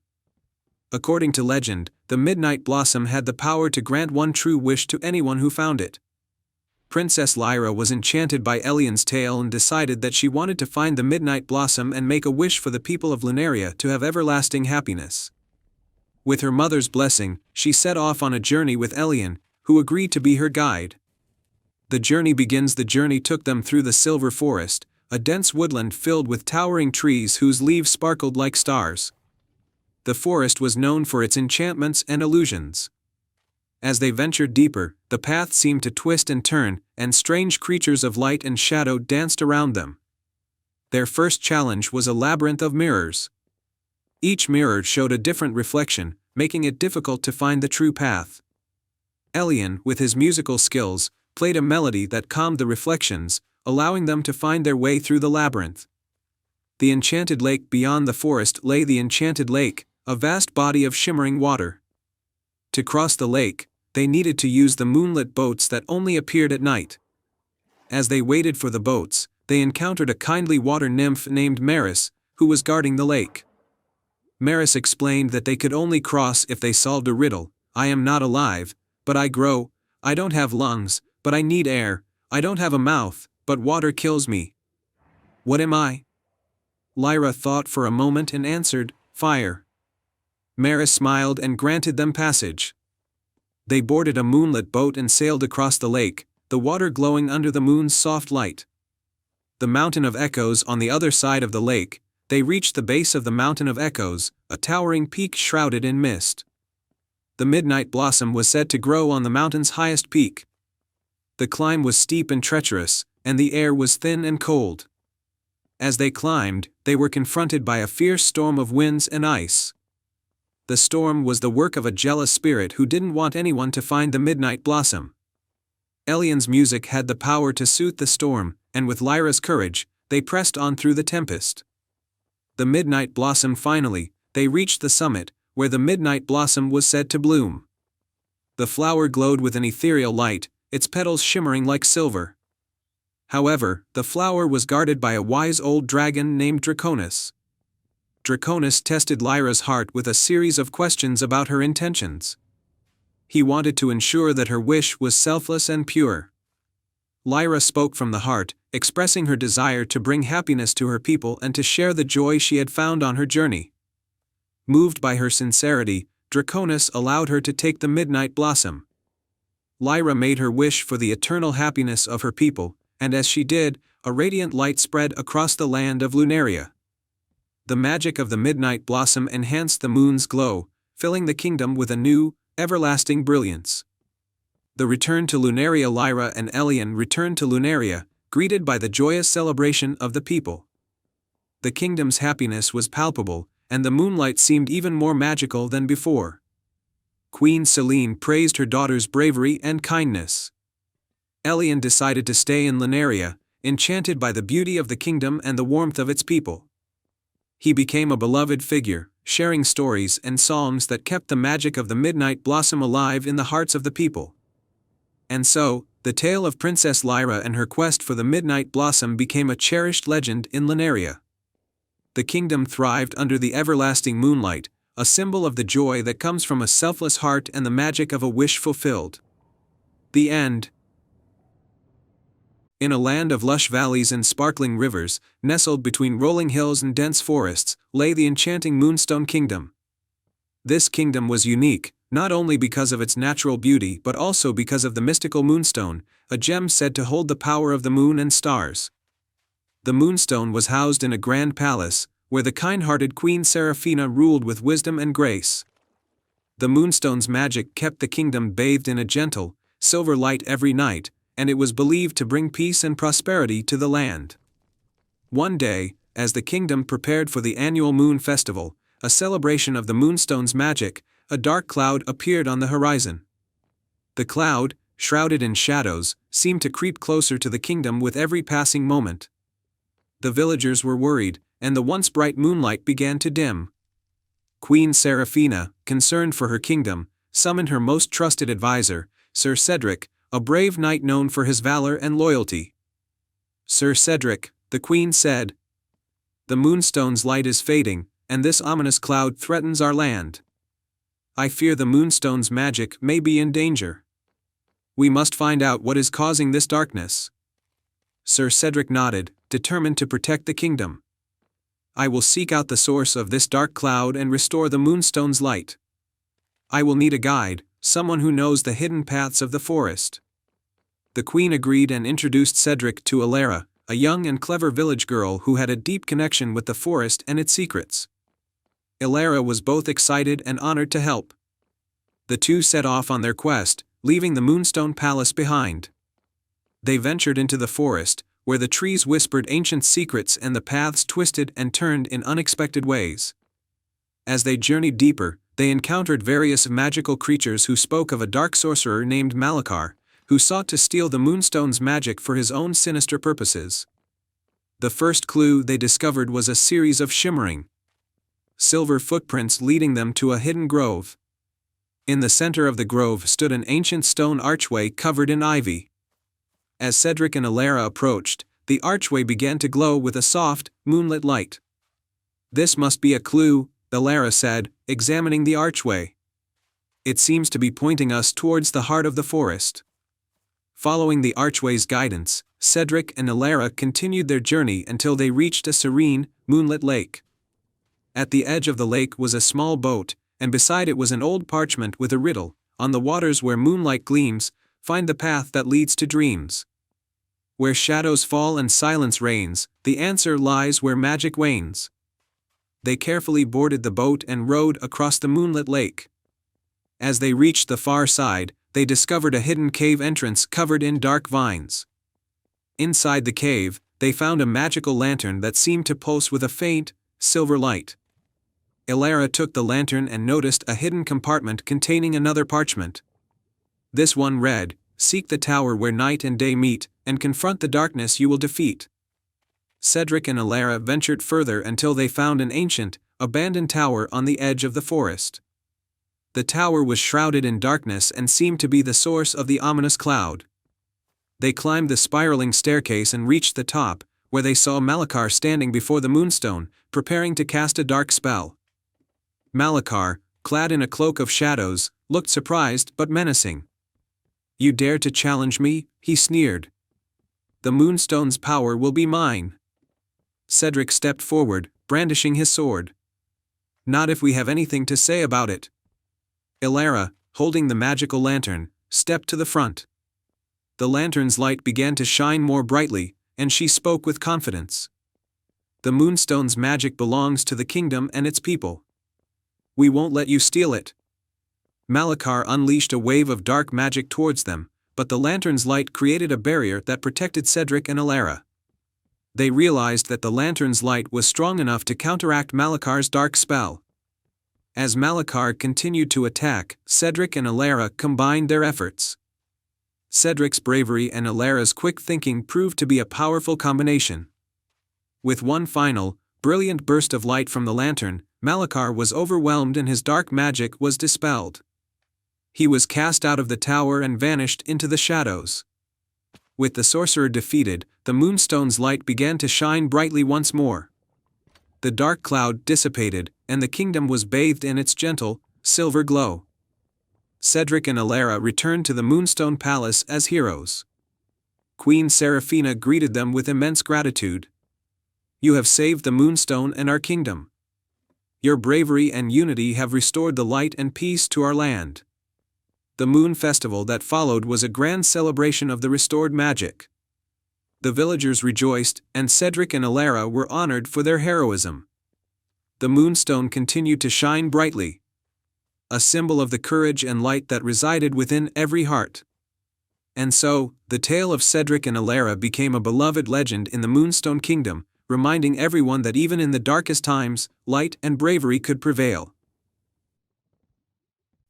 Speaker 1: According to legend, the Midnight Blossom had the power to grant one true wish to anyone who found it. Princess Lyra was enchanted by Elian's tale and decided that she wanted to find the Midnight Blossom and make a wish for the people of Lunaria to have everlasting happiness. With her mother's blessing, she set off on a journey with Elian, who agreed to be her guide. The journey took them through the Silver Forest, a dense woodland filled with towering trees whose leaves sparkled like stars. The forest was known for its enchantments and illusions. As they ventured deeper, the path seemed to twist and turn, and strange creatures of light and shadow danced around them. Their first challenge was a labyrinth of mirrors. Each mirror showed a different reflection, making it difficult to find the true path. Elian, with his musical skills, played a melody that calmed the reflections, allowing them to find their way through the labyrinth. The enchanted lake beyond the forest lay the enchanted lake, a vast body of shimmering water. To cross the lake, they needed to use the moonlit boats that only appeared at night. As they waited for the boats, they encountered a kindly water nymph named Maris, who was guarding the lake. Maris explained that they could only cross if they solved a riddle. I am not alive, but I grow. I don't have lungs, but I need air. I don't have a mouth, but water kills me. What am I? Lyra thought for a moment and answered, fire. Maris smiled and granted them passage. They boarded a moonlit boat and sailed across the lake, the water glowing under the moon's soft light. The Mountain of Echoes on the other side of the lake, they reached the base of the Mountain of Echoes, a towering peak shrouded in mist. The Midnight Blossom was said to grow on the mountain's highest peak. The climb was steep and treacherous, and the air was thin and cold. As they climbed, they were confronted by a fierce storm of winds and ice. The storm was the work of a jealous spirit who didn't want anyone to find the Midnight Blossom. Elian's music had the power to soothe the storm, and with Lyra's courage, they pressed on through the tempest. The Midnight Blossom finally, they reached the summit, where the Midnight Blossom was said to bloom. The flower glowed with an ethereal light, its petals shimmering like silver. However, the flower was guarded by a wise old dragon named Draconis. Draconis tested Lyra's heart with a series of questions about her intentions. He wanted to ensure that her wish was selfless and pure. Lyra spoke from the heart, expressing her desire to bring happiness to her people and to share the joy she had found on her journey. Moved by her sincerity, Draconis allowed her to take the midnight blossom. Lyra made her wish for the eternal happiness of her people, and as she did, a radiant light spread across the land of Lunaria. The magic of the midnight blossom enhanced the moon's glow, filling the kingdom with a new, everlasting brilliance. The return to Lunaria. Lyra and Elian returned to Lunaria, greeted by the joyous celebration of the people. The kingdom's happiness was palpable, and the moonlight seemed even more magical than before. Queen Selene praised her daughter's bravery and kindness. Elian decided to stay in Lunaria, enchanted by the beauty of the kingdom and the warmth of its people. He became a beloved figure, sharing stories and songs that kept the magic of the midnight blossom alive in the hearts of the people. And so, the tale of Princess Lyra and her quest for the midnight blossom became a cherished legend in Lunaria. The kingdom thrived under the everlasting moonlight, a symbol of the joy that comes from a selfless heart and the magic of a wish fulfilled. The end. In a land of lush valleys and sparkling rivers, nestled between rolling hills and dense forests, lay the enchanting Moonstone Kingdom. This kingdom was unique, not only because of its natural beauty but also because of the mystical moonstone, a gem said to hold the power of the moon and stars. The moonstone was housed in a grand palace, where the kind-hearted Queen Seraphina ruled with wisdom and grace. The moonstone's magic kept the kingdom bathed in a gentle, silver light every night, and it was believed to bring peace and prosperity to the land. One day, as the kingdom prepared for the annual moon festival, a celebration of the moonstone's magic, a dark cloud appeared on the horizon. The cloud, shrouded in shadows, seemed to creep closer to the kingdom with every passing moment. The villagers were worried, and the once bright moonlight began to dim. Queen Seraphina, concerned for her kingdom, summoned her most trusted advisor, Sir Cedric, a brave knight known for his valor and loyalty. "Sir Cedric," the queen said, "the moonstone's light is fading, and this ominous cloud threatens our land. I fear the moonstone's magic may be in danger. We must find out what is causing this darkness." Sir Cedric nodded, determined to protect the kingdom. "I will seek out the source of this dark cloud and restore the moonstone's light. I will need a guide, someone who knows the hidden paths of the forest." The queen agreed and introduced Cedric to Alara, a young and clever village girl who had a deep connection with the forest and its secrets. Alara was both excited and honored to help. The two set off on their quest, leaving the Moonstone Palace behind. They ventured into the forest, where the trees whispered ancient secrets and the paths twisted and turned in unexpected ways. As they journeyed deeper, they encountered various magical creatures who spoke of a dark sorcerer named Malachar, who sought to steal the Moonstone's magic for his own sinister purposes. The first clue they discovered was a series of shimmering, silver footprints leading them to a hidden grove. In the center of the grove stood an ancient stone archway covered in ivy. As Cedric and Alara approached, the archway began to glow with a soft, moonlit light. "This must be a clue," Alara said, examining the archway. "It seems to be pointing us towards the heart of the forest." Following the archway's guidance, Cedric and Alara continued their journey until they reached a serene, moonlit lake. At the edge of the lake was a small boat, and beside it was an old parchment with a riddle: "On the waters where moonlight gleams, find the path that leads to dreams. Where shadows fall and silence reigns, the answer lies where magic wanes." They carefully boarded the boat and rowed across the moonlit lake. As they reached the far side, they discovered a hidden cave entrance covered in dark vines. Inside the cave, they found a magical lantern that seemed to pulse with a faint, silver light. Alara took the lantern and noticed a hidden compartment containing another parchment. This one read, "Seek the tower where night and day meet, and confront the darkness you will defeat." Cedric and Alara ventured further until they found an ancient, abandoned tower on the edge of the forest. The tower was shrouded in darkness and seemed to be the source of the ominous cloud. They climbed the spiraling staircase and reached the top, where they saw Malachar standing before the moonstone, preparing to cast a dark spell. Malachar, clad in a cloak of shadows, looked surprised but menacing. "You dare to challenge me?" he sneered. The Moonstone's power will be mine. Cedric stepped forward, brandishing his sword. Not if we have anything to say about it. Elara, holding the magical lantern, stepped to the front. The lantern's light began to shine more brightly, and she spoke with confidence. The Moonstone's magic belongs to the kingdom and its people. We won't let you steal it. Malachar unleashed a wave of dark magic towards them, but the lantern's light created a barrier that protected Cedric and Elara. They realized that the lantern's light was strong enough to counteract Malachar's dark spell. As Malachar continued to attack, Cedric and Elara combined their efforts. Cedric's bravery and Elara's quick thinking proved to be a powerful combination. With one final, brilliant burst of light from the lantern, Malachar was overwhelmed and his dark magic was dispelled. He was cast out of the tower and vanished into the shadows. With the sorcerer defeated, the Moonstone's light began to shine brightly once more. The dark cloud dissipated, and the kingdom was bathed in its gentle, silver glow. Cedric and Elara returned to the Moonstone Palace as heroes. Queen Seraphina greeted them with immense gratitude. You have saved the Moonstone and our kingdom. Your bravery and unity have restored the light and peace to our land. The Moon Festival that followed was a grand celebration of the restored magic. The villagers rejoiced, and Cedric and Elara were honored for their heroism. The Moonstone continued to shine brightly, a symbol of the courage and light that resided within every heart. And so, the tale of Cedric and Elara became a beloved legend in the Moonstone Kingdom, reminding everyone that even in the darkest times, light and bravery could prevail.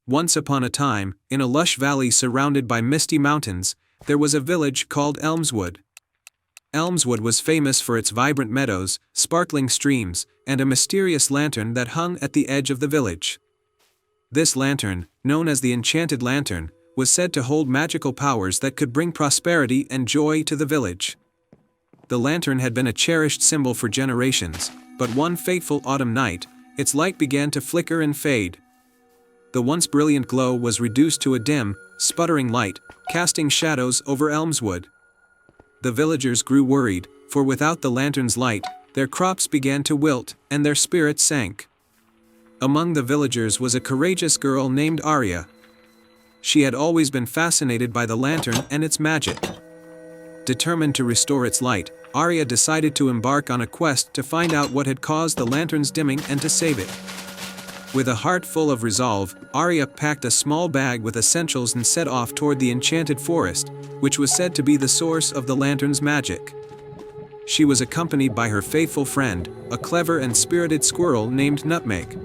Speaker 1: Once upon a time, in a lush valley surrounded by misty mountains, there was a village called Elmswood. Elmswood was famous for its vibrant meadows, sparkling streams, and a mysterious lantern that hung at the edge of the village. This lantern, known as the Enchanted Lantern, was said to hold magical powers that could bring prosperity and joy to the village. The lantern had been a cherished symbol for generations, but one fateful autumn night, its light began to flicker and fade. The once brilliant glow was reduced to a dim, sputtering light, casting shadows over Elmswood. The villagers grew worried, for without the lantern's light, their crops began to wilt, and their spirits sank. Among the villagers was a courageous girl named Arya. She had always been fascinated by the lantern and its magic. Determined to restore its light, Arya decided to embark on a quest to find out what had caused the lantern's dimming and to save it. With a heart full of resolve, Arya packed a small bag with essentials and set off toward the enchanted forest, which was said to be the source of the lantern's magic. She was accompanied by her faithful friend, a clever and spirited squirrel named Nutmeg.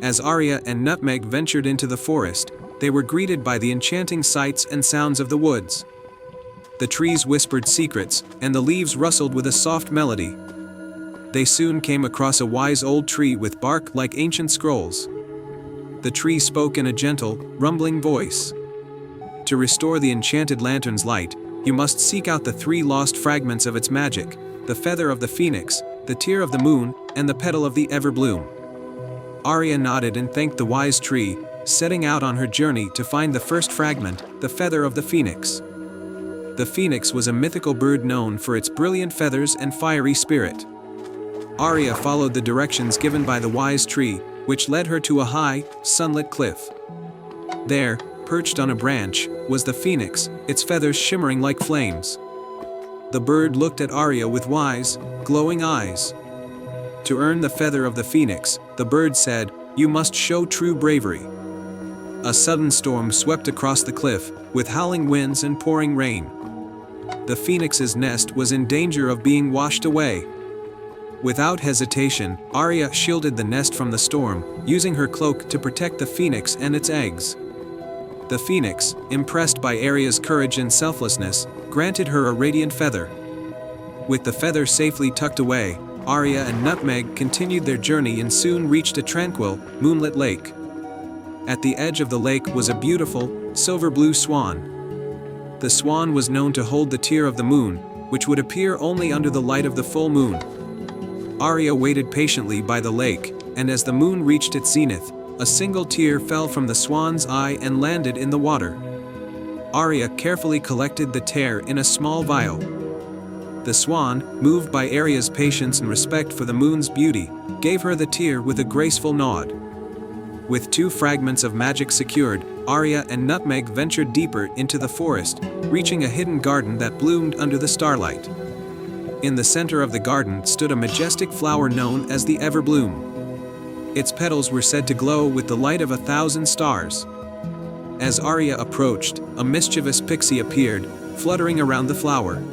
Speaker 1: As Arya and Nutmeg ventured into the forest, they were greeted by the enchanting sights and sounds of the woods. The trees whispered secrets, and the leaves rustled with a soft melody. They soon came across a wise old tree with bark like ancient scrolls. The tree spoke in a gentle, rumbling voice. To restore the enchanted lantern's light, you must seek out the 3 lost fragments of its magic: the feather of the phoenix, the tear of the moon, and the petal of the everbloom. Arya nodded and thanked the wise tree, setting out on her journey to find the first fragment, the feather of the phoenix. The phoenix was a mythical bird known for its brilliant feathers and fiery spirit. Arya followed the directions given by the wise tree, which led her to a high, sunlit cliff. There, perched on a branch, was the phoenix, its feathers shimmering like flames. The bird looked at Arya with wise, glowing eyes. To earn the feather of the phoenix, the bird said, you must show true bravery. A sudden storm swept across the cliff, with howling winds and pouring rain. The phoenix's nest was in danger of being washed away. Without hesitation, Arya shielded the nest from the storm, using her cloak to protect the phoenix and its eggs. The phoenix, impressed by Arya's courage and selflessness, granted her a radiant feather. With the feather safely tucked away, Arya and Nutmeg continued their journey and soon reached a tranquil, moonlit lake. At the edge of the lake was a beautiful, silver-blue swan. The swan was known to hold the tear of the moon, which would appear only under the light of the full moon. Arya waited patiently by the lake, and as the moon reached its zenith, a single tear fell from the swan's eye and landed in the water. Arya carefully collected the tear in a small vial. The swan, moved by Aria's patience and respect for the moon's beauty, gave her the tear with a graceful nod. With 2 fragments of magic secured, Aria and Nutmeg ventured deeper into the forest, reaching a hidden garden that bloomed under the starlight. In the center of the garden stood a majestic flower known as the Everbloom. Its petals were said to glow with the light of 1,000 stars. As Aria approached, a mischievous pixie appeared, fluttering around the flower.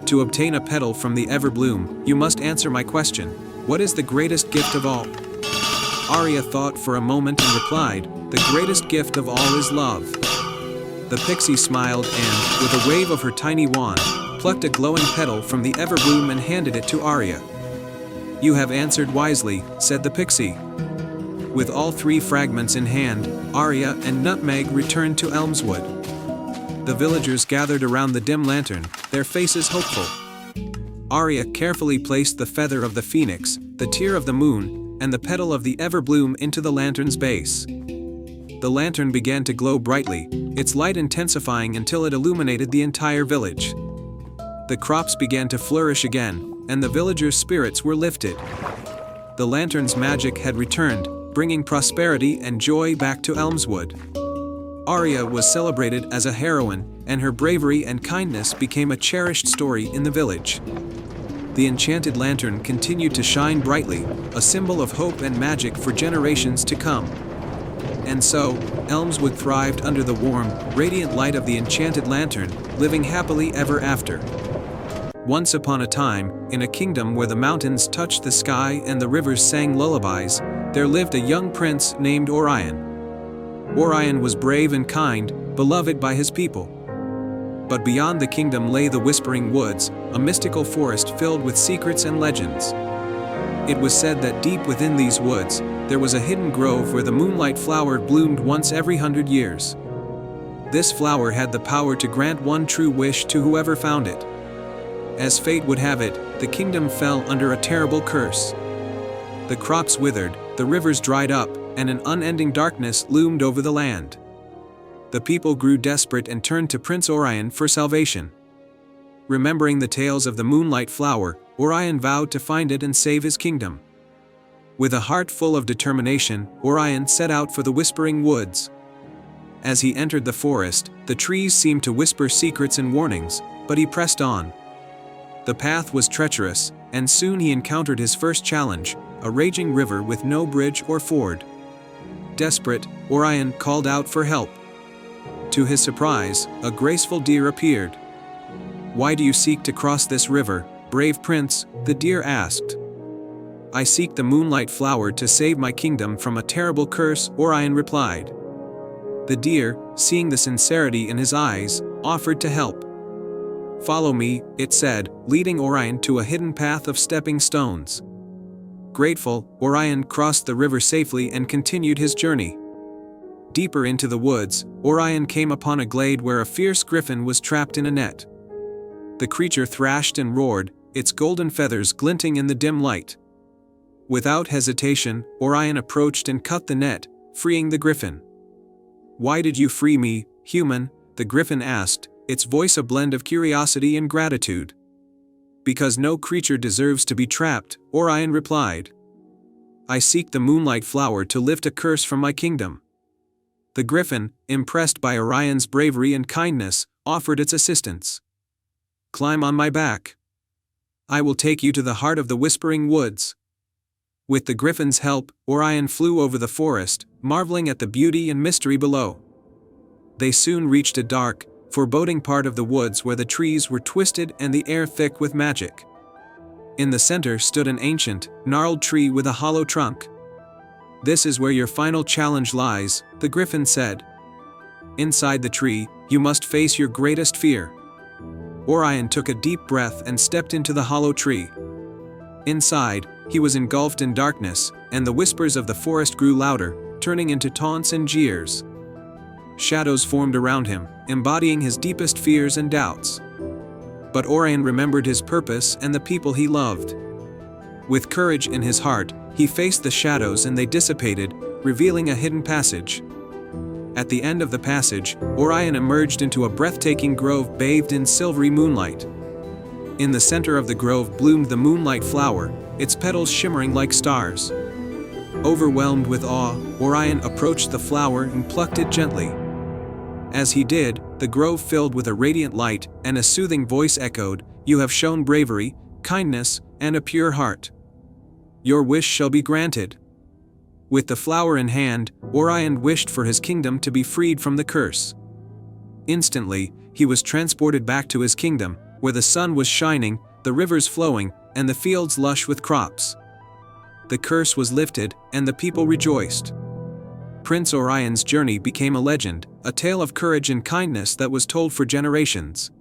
Speaker 1: To obtain a petal from the Everbloom, you must answer my question: what is the greatest gift of all? Aria thought for a moment and replied, "The greatest gift of all is love." The pixie smiled and, with a wave of her tiny wand, plucked a glowing petal from the Everbloom and handed it to Aria. "You have answered wisely," said the pixie. With all 3 fragments in hand, Aria and Nutmeg returned to Elmswood. The villagers gathered around the dim lantern, their faces hopeful. Aria carefully placed the feather of the phoenix, the tear of the moon, and the petal of the Everbloom into the lantern's base. The lantern began to glow brightly, its light intensifying until it illuminated the entire village. The crops began to flourish again, and the villagers' spirits were lifted. The lantern's magic had returned, bringing prosperity and joy back to Elmswood. Aria was celebrated as a heroine, and her bravery and kindness became a cherished story in the village. The enchanted lantern continued to shine brightly, a symbol of hope and magic for generations to come. And so, Elmswood thrived under the warm, radiant light of the enchanted lantern, living happily ever after. Once upon a time, in a kingdom where the mountains touched the sky and the rivers sang lullabies, there lived a young prince named Orion. Orion was brave and kind, beloved by his people. But beyond the kingdom lay the Whispering Woods, a mystical forest filled with secrets and legends. It was said that deep within these woods, there was a hidden grove where the moonlight flower bloomed once every 100 years. This flower had the power to grant one true wish to whoever found it. As fate would have it, the kingdom fell under a terrible curse. The crops withered, the rivers dried up, and an unending darkness loomed over the land. The people grew desperate and turned to Prince Orion for salvation. Remembering the tales of the moonlight flower, Orion vowed to find it and save his kingdom. With a heart full of determination, Orion set out for the Whispering Woods. As he entered the forest, the trees seemed to whisper secrets and warnings, but he pressed on. The path was treacherous, and soon he encountered his first challenge, a raging river with no bridge or ford. Desperate, Orion called out for help. To his surprise, a graceful deer appeared. "Why do you seek to cross this river, brave prince?" the deer asked. "I seek the moonlight flower to save my kingdom from a terrible curse," Orion replied. The deer, seeing the sincerity in his eyes, offered to help. "Follow me," it said, leading Orion to a hidden path of stepping stones. Grateful, Orion crossed the river safely and continued his journey. Deeper into the woods, Orion came upon a glade where a fierce griffin was trapped in a net. The creature thrashed and roared, its golden feathers glinting in the dim light. Without hesitation, Orion approached and cut the net, freeing the griffin. "Why did you free me, human?" the griffin asked, its voice a blend of curiosity and gratitude. "Because no creature deserves to be trapped," Orion replied. "I seek the moonlight flower to lift a curse from my kingdom." The griffin, impressed by Orion's bravery and kindness, offered its assistance. "Climb on my back. I will take you to the heart of the Whispering Woods." With the griffin's help, Orion flew over the forest, marveling at the beauty and mystery below. They soon reached a dark, foreboding part of the woods where the trees were twisted and the air thick with magic. In the center stood an ancient, gnarled tree with a hollow trunk. "This is where your final challenge lies," the griffin said. "Inside the tree, you must face your greatest fear." Orion took a deep breath and stepped into the hollow tree. Inside, he was engulfed in darkness, and the whispers of the forest grew louder, turning into taunts and jeers. Shadows formed around him, embodying his deepest fears and doubts. But Orion remembered his purpose and the people he loved. With courage in his heart, he faced the shadows and they dissipated, revealing a hidden passage. At the end of the passage, Orion emerged into a breathtaking grove bathed in silvery moonlight. In the center of the grove bloomed the moonlight flower, its petals shimmering like stars. Overwhelmed with awe, Orion approached the flower and plucked it gently. As he did, the grove filled with a radiant light, and a soothing voice echoed, "You have shown bravery, kindness, and a pure heart. Your wish shall be granted." With the flower in hand, Orion wished for his kingdom to be freed from the curse. Instantly, he was transported back to his kingdom, where the sun was shining, the rivers flowing, and the fields lush with crops. The curse was lifted, and the people rejoiced. Prince Orion's journey became a legend, a tale of courage and kindness that was told for generations.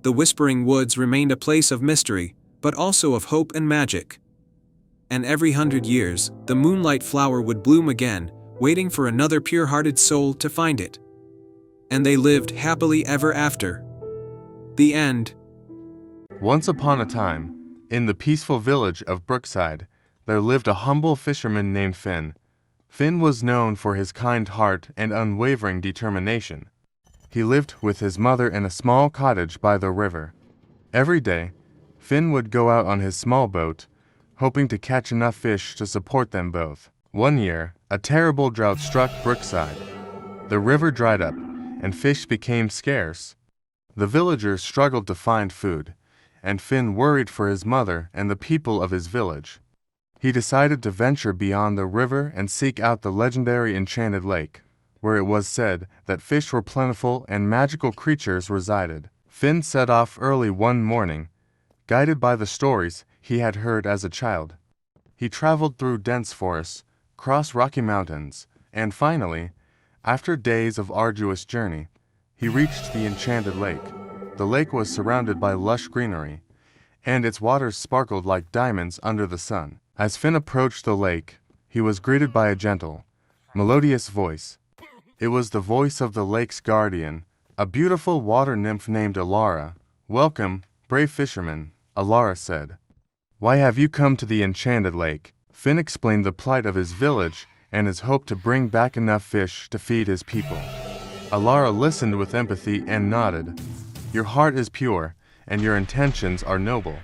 Speaker 1: The Whispering Woods remained a place of mystery, but also of hope and magic. And every 100 years, the moonlight flower would bloom again, waiting for another pure-hearted soul to find it. And they lived happily ever after. The end.
Speaker 2: Once upon a time, in the peaceful village of Brookside, there lived a humble fisherman named Finn. Finn was known for his kind heart and unwavering determination. He lived with his mother in a small cottage by the river. Every day, Finn would go out on his small boat, hoping to catch enough fish to support them both. One year, a terrible drought struck Brookside. The river dried up, and fish became scarce. The villagers struggled to find food, and Finn worried for his mother and the people of his village. He decided to venture beyond the river and seek out the legendary Enchanted Lake, where it was said that fish were plentiful and magical creatures resided. Finn set off early one morning, guided by the stories he had heard as a child. He traveled through dense forests, crossed rocky mountains, and finally, after days of arduous journey, he reached the Enchanted Lake. The lake was surrounded by lush greenery, and its waters sparkled like diamonds under the sun. As Finn approached the lake, he was greeted by a gentle, melodious voice. It was the voice of the lake's guardian, a beautiful water nymph named Alara. "Welcome, brave fisherman," Alara said. "Why have you come to the Enchanted Lake?" Finn explained the plight of his village and his hope to bring back enough fish to feed his people. Alara listened with empathy and nodded. "Your heart is pure, and your intentions are noble.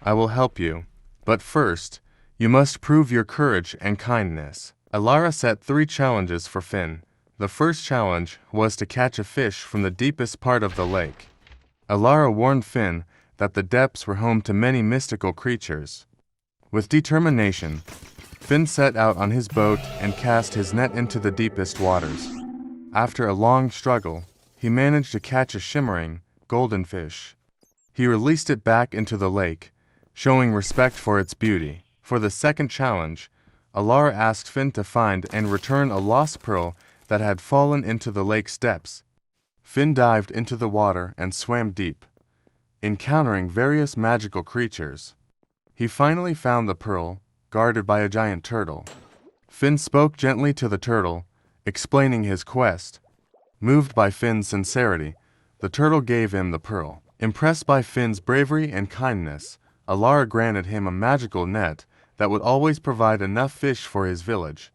Speaker 2: I will help you. But first, you must prove your courage and kindness." Alara set 3 challenges for Finn. The first challenge was to catch a fish from the deepest part of the lake. Alara warned Finn that the depths were home to many mystical creatures. With determination, Finn set out on his boat and cast his net into the deepest waters. After a long struggle, he managed to catch a shimmering, golden fish. He released it back into the lake, showing respect for its beauty. For the second challenge, Alara asked Finn to find and return a lost pearl that had fallen into the lake's depths. Finn dived into the water and swam deep, encountering various magical creatures. He finally found the pearl, guarded by a giant turtle. Finn spoke gently to the turtle, explaining his quest. Moved by Finn's sincerity, the turtle gave him the pearl. Impressed by Finn's bravery and kindness, Alara granted him a magical net that would always provide enough fish for his village.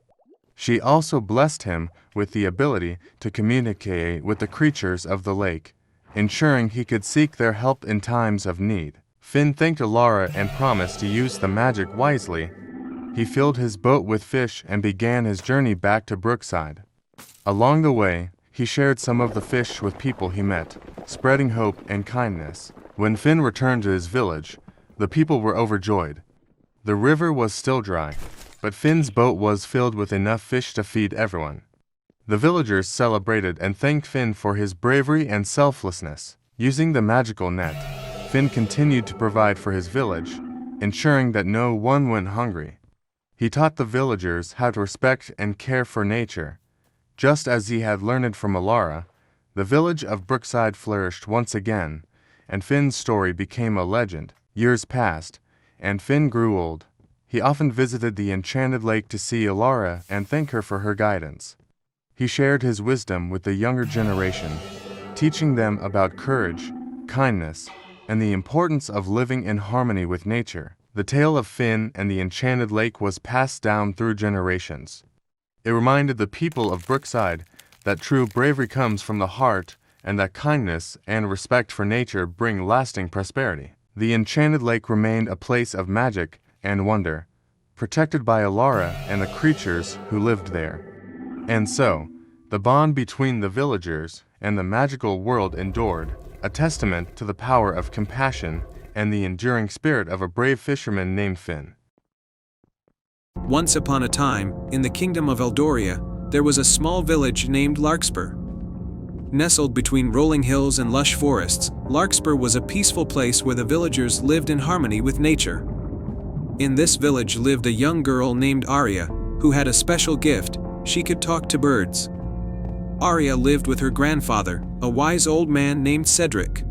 Speaker 2: She also blessed him with the ability to communicate with the creatures of the lake, ensuring he could seek their help in times of need. Finn thanked Alara and promised to use the magic wisely. He filled his boat with fish and began his journey back to Brookside. Along the way, he shared some of the fish with people he met, spreading hope and kindness. When Finn returned to his village, the people were overjoyed. The river was still dry, but Finn's boat was filled with enough fish to feed everyone. The villagers celebrated and thanked Finn for his bravery and selflessness. Using the magical net, Finn continued to provide for his village, ensuring that no one went hungry. He taught the villagers how to respect and care for nature. Just as he had learned from Alara, the village of Brookside flourished once again, and Finn's story became a legend. Years passed, and Finn grew old. He often visited the Enchanted Lake to see Alara and thank her for her guidance. He shared his wisdom with the younger generation, teaching them about courage, kindness, and the importance of living in harmony with nature. The tale of Finn and the Enchanted Lake was passed down through generations. It reminded the people of Brookside that true bravery comes from the heart and that kindness and respect for nature bring lasting prosperity. The enchanted lake remained a place of magic and wonder, protected by Alara and the creatures who lived there. And so, the bond between the villagers and the magical world endured, a testament to the power of compassion and the enduring spirit of a brave fisherman named Finn.
Speaker 1: Once upon a time, in the kingdom of Eldoria, there was a small village named Larkspur. Nestled between rolling hills and lush forests, Larkspur was a peaceful place where the villagers lived in harmony with nature. In this village lived a young girl named Arya, who had a special gift: she could talk to birds. Arya lived with her grandfather, a wise old man named Cedric.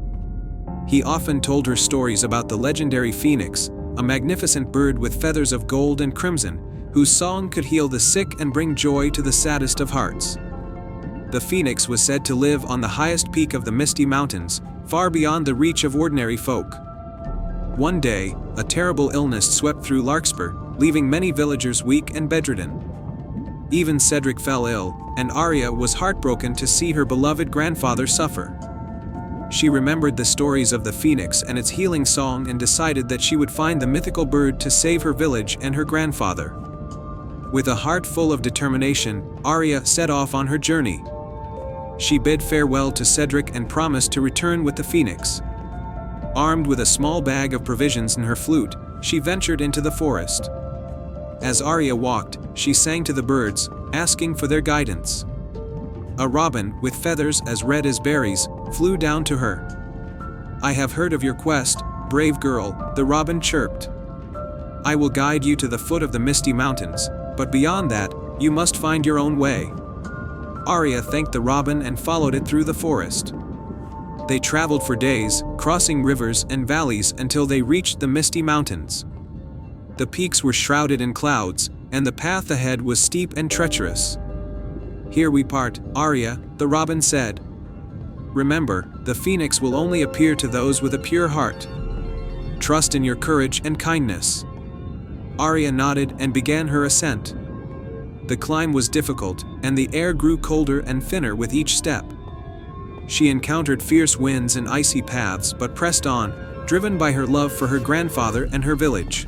Speaker 1: He often told her stories about the legendary phoenix, a magnificent bird with feathers of gold and crimson, whose song could heal the sick and bring joy to the saddest of hearts. The phoenix was said to live on the highest peak of the Misty Mountains, far beyond the reach of ordinary folk. One day, a terrible illness swept through Larkspur, leaving many villagers weak and bedridden. Even Cedric fell ill, and Arya was heartbroken to see her beloved grandfather suffer. She remembered the stories of the phoenix and its healing song and decided that she would find the mythical bird to save her village and her grandfather. With a heart full of determination, Arya set off on her journey. She bid farewell to Cedric and promised to return with the phoenix. Armed with a small bag of provisions and her flute, she ventured into the forest. As Arya walked, she sang to the birds, asking for their guidance. A robin, with feathers as red as berries, flew down to her. "I have heard of your quest, brave girl," the robin chirped. "I will guide you to the foot of the Misty Mountains, but beyond that, you must find your own way." Arya thanked the robin and followed it through the forest. They traveled for days, crossing rivers and valleys until they reached the Misty Mountains. The peaks were shrouded in clouds, and the path ahead was steep and treacherous. "Here we part, Arya," the robin said. "Remember, the phoenix will only appear to those with a pure heart. Trust in your courage and kindness." Arya nodded and began her ascent. The climb was difficult, and the air grew colder and thinner with each step. She encountered fierce winds and icy paths but pressed on, driven by her love for her grandfather and her village.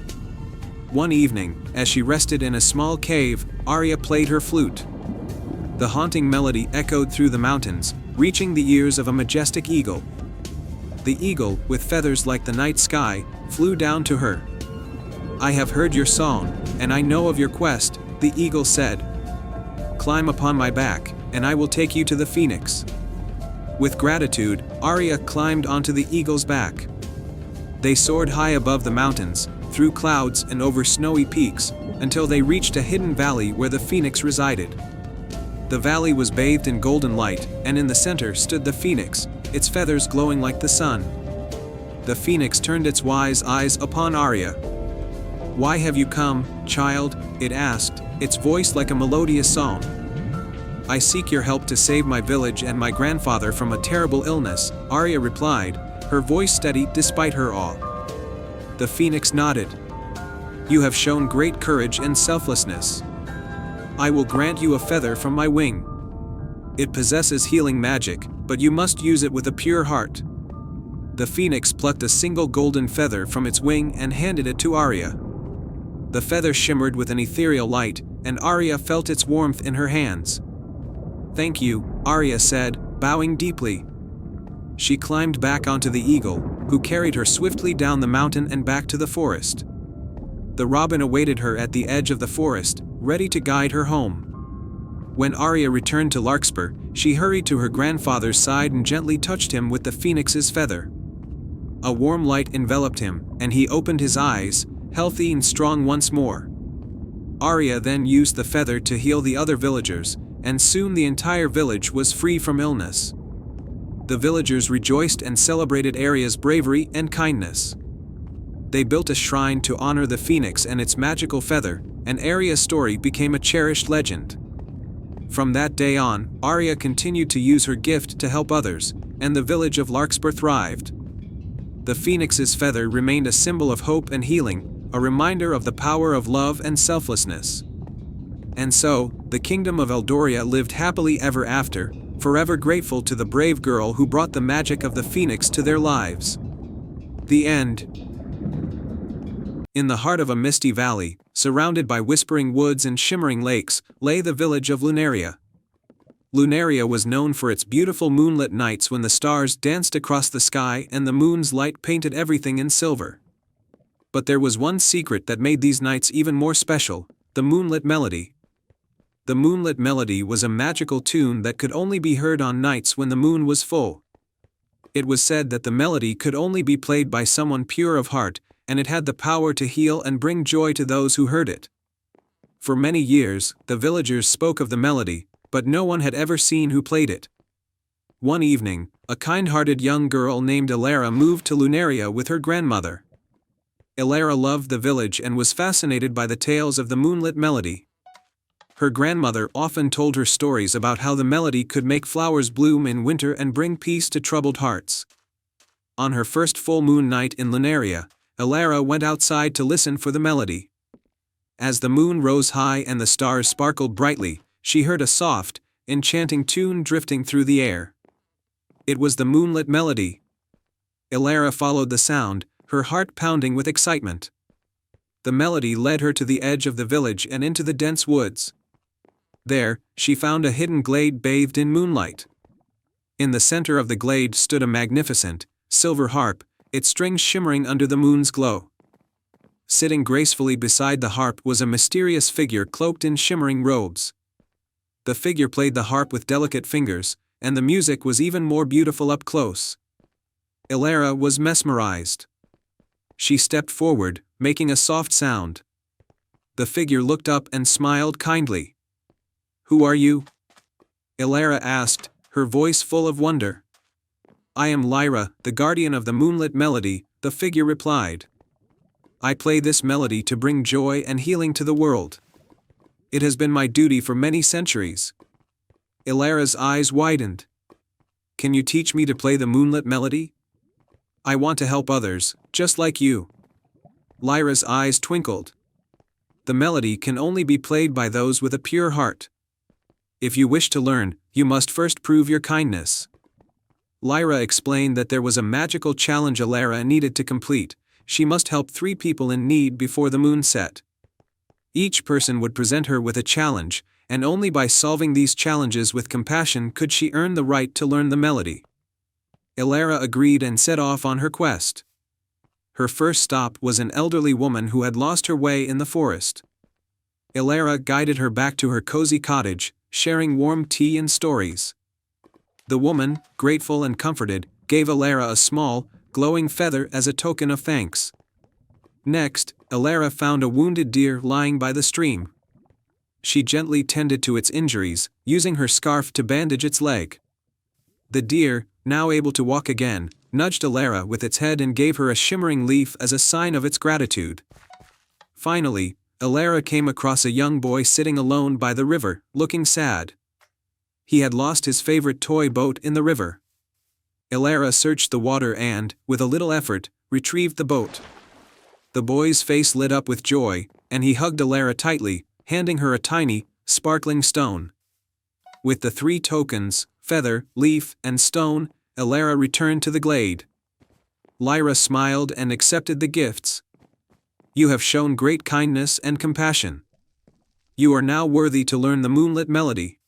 Speaker 1: One evening, as she rested in a small cave, Arya played her flute. The haunting melody echoed through the mountains, reaching the ears of a majestic eagle. The eagle, with feathers like the night sky, flew down to her. "I have heard your song, and I know of your quest," the eagle said. "Climb upon my back, and I will take you to the phoenix." With gratitude, Arya climbed onto the eagle's back. They soared high above the mountains, through clouds and over snowy peaks, until they reached a hidden valley where the phoenix resided. The valley was bathed in golden light, and in the center stood the phoenix, its feathers glowing like the sun. The phoenix turned its wise eyes upon Arya. "Why have you come, child?" it asked, its voice like a melodious song. "I seek your help to save my village and my grandfather from a terrible illness," Arya replied, her voice steady despite her awe. The phoenix nodded. "You have shown great courage and selflessness. I will grant you a feather from my wing. It possesses healing magic, but you must use it with a pure heart." The phoenix plucked a single golden feather from its wing and handed it to Arya. The feather shimmered with an ethereal light, and Arya felt its warmth in her hands. "Thank you," Arya said, bowing deeply. She climbed back onto the eagle, who carried her swiftly down the mountain and back to the forest. The robin awaited her at the edge of the forest, ready to guide her home. When Arya returned to Larkspur, she hurried to her grandfather's side and gently touched him with the phoenix's feather. A warm light enveloped him, and he opened his eyes, healthy and strong once more. Arya then used the feather to heal the other villagers, and soon the entire village was free from illness. The villagers rejoiced and celebrated Arya's bravery and kindness. They built a shrine to honor the phoenix and its magical feather, and Arya's story became a cherished legend. From that day on, Arya continued to use her gift to help others, and the village of Larkspur thrived. The phoenix's feather remained a symbol of hope and healing, a reminder of the power of love and selflessness. And so, the kingdom of Eldoria lived happily ever after, forever grateful to the brave girl who brought the magic of the phoenix to their lives. The end. In the heart of a misty valley, surrounded by whispering woods and shimmering lakes, lay the village of Lunaria. Lunaria was known for its beautiful moonlit nights when the stars danced across the sky and the moon's light painted everything in silver. But there was one secret that made these nights even more special: the moonlit melody. The moonlit melody was a magical tune that could only be heard on nights when the moon was full. It was said that the melody could only be played by someone pure of heart, and it had the power to heal and bring joy to those who heard it. For many years, the villagers spoke of the melody, but no one had ever seen who played it. One evening, a kind-hearted young girl named Elara moved to Lunaria with her grandmother. Elara loved the village and was fascinated by the tales of the moonlit melody. Her grandmother often told her stories about how the melody could make flowers bloom in winter and bring peace to troubled hearts. On her first full moon night in Lunaria, Elara went outside to listen for the melody. As the moon rose high and the stars sparkled brightly, she heard a soft, enchanting tune drifting through the air. It was the moonlit melody. Elara followed the sound, her heart pounding with excitement. The melody led her to the edge of the village and into the dense woods. There, she found a hidden glade bathed in moonlight. In the center of the glade stood a magnificent, silver harp, its strings shimmering under the moon's glow. Sitting gracefully beside the harp was a mysterious figure cloaked in shimmering robes. The figure played the harp with delicate fingers, and the music was even more beautiful up close. Elara was mesmerized. She stepped forward, making a soft sound. The figure looked up and smiled kindly. "Who are you?" Elara asked, her voice full of wonder. "I am Lyra, the guardian of the moonlit melody," the figure replied. "I play this melody to bring joy and healing to the world. It has been my duty for many centuries." Elara's eyes widened. "Can you teach me to play the moonlit melody? I want to help others, just like you." Lyra's eyes twinkled. "The melody can only be played by those with a pure heart. If you wish to learn, you must first prove your kindness." Lyra explained that there was a magical challenge Elara needed to complete. She must help 3 people in need before the moon set. Each person would present her with a challenge, and only by solving these challenges with compassion could she earn the right to learn the melody. Elara agreed and set off on her quest. Her first stop was an elderly woman who had lost her way in the forest. Elara guided her back to her cozy cottage, sharing warm tea and stories. The woman, grateful and comforted, gave Elara a small, glowing feather as a token of thanks. Next, Elara found a wounded deer lying by the stream. She gently tended to its injuries, using her scarf to bandage its leg. The deer, now able to walk again, nudged Elara with its head and gave her a shimmering leaf as a sign of its gratitude. Finally, Elara came across a young boy sitting alone by the river, looking sad. He had lost his favorite toy boat in the river. Elara searched the water and, with a little effort, retrieved the boat. The boy's face lit up with joy, and he hugged Elara tightly, handing her a tiny, sparkling stone. With the 3 tokens, feather, leaf, and stone, Elara returned to the glade. Lyra smiled and accepted the gifts. "You have shown great kindness and compassion. You are now worthy to learn the moonlit melody."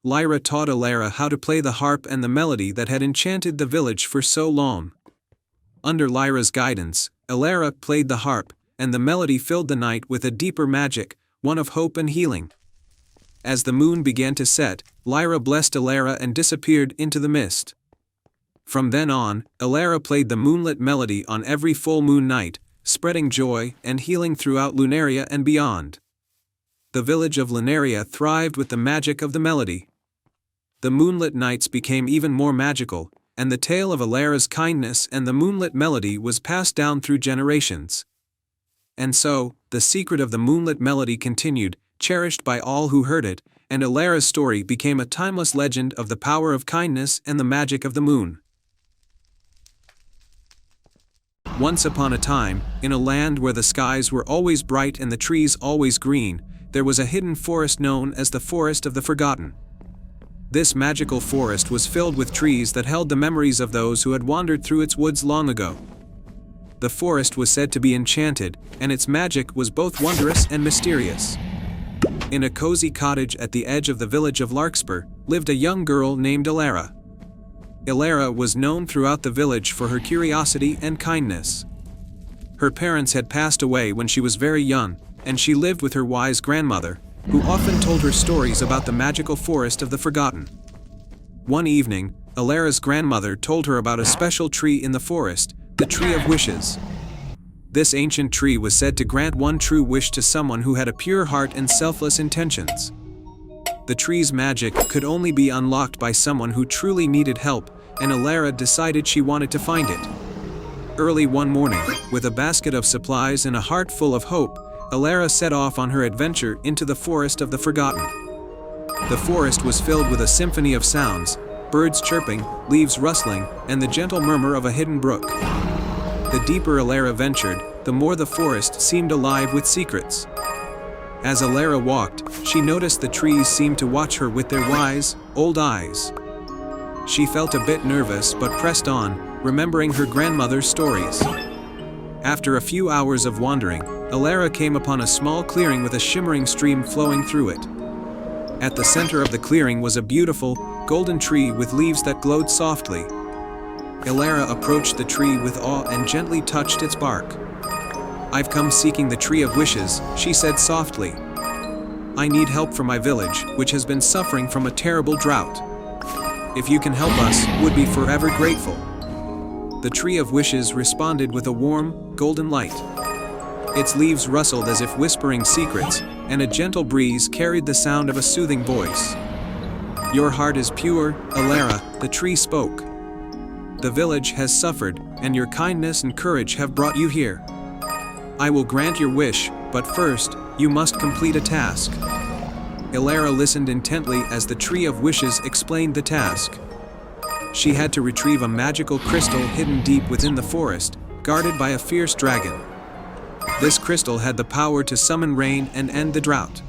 Speaker 1: Lyra taught Elara how to play the harp and the melody that had enchanted the village for so long. Under Lyra's guidance, Elara played the harp, and the melody filled the night with a deeper magic, one of hope and healing. As the moon began to set, Lyra blessed Elara and disappeared into the mist. From then on, Elara played the moonlit melody on every full moon night, spreading joy and healing throughout Lunaria and beyond. The village of Lunaria thrived with the magic of the melody. The moonlit nights became even more magical, and the tale of Elara's kindness and the moonlit melody was passed down through generations. And so, the secret of the moonlit melody continued, cherished by all who heard it, and Elara's story became a timeless legend of the power of kindness and the magic of the moon. Once upon a time, in a land where the skies were always bright and the trees always green, there was a hidden forest known as the Forest of the Forgotten. This magical forest was filled with trees that held the memories of those who had wandered through its woods long ago. The forest was said to be enchanted, and its magic was both wondrous and mysterious. In a cozy cottage at the edge of the village of Larkspur lived a young girl named Elara. Elara was known throughout the village for her curiosity and kindness. Her parents had passed away when she was very young, and she lived with her wise grandmother, who often told her stories about the magical forest of the Forgotten. One evening, Elara's grandmother told her about a special tree in the forest, the Tree of Wishes. This ancient tree was said to grant one true wish to someone who had a pure heart and selfless intentions. The tree's magic could only be unlocked by someone who truly needed help, and Elara decided she wanted to find it. Early one morning, with a basket of supplies and a heart full of hope, Elara set off on her adventure into the forest of the Forgotten. The forest was filled with a symphony of sounds, birds chirping, leaves rustling, and the gentle murmur of a hidden brook. The deeper Elara ventured, the more the forest seemed alive with secrets. As Elara walked, she noticed the trees seemed to watch her with their wise, old eyes. She felt a bit nervous but pressed on, remembering her grandmother's stories. After a few hours of wandering, Elara came upon a small clearing with a shimmering stream flowing through it. At the center of the clearing was a beautiful, golden tree with leaves that glowed softly. Elara approached the tree with awe and gently touched its bark. "I've come seeking the Tree of Wishes," she said softly. "I need help for my village, which has been suffering from a terrible drought. If you can help us, would be forever grateful." The Tree of Wishes responded with a warm, golden light. Its leaves rustled as if whispering secrets, and a gentle breeze carried the sound of a soothing voice. "Your heart is pure, Elara," the tree spoke. "The village has suffered, and your kindness and courage have brought you here. I will grant your wish, but first, you must complete a task." Elara listened intently as the Tree of Wishes explained the task. She had to retrieve a magical crystal hidden deep within the forest, guarded by a fierce dragon. This crystal had the power to summon rain and end the drought.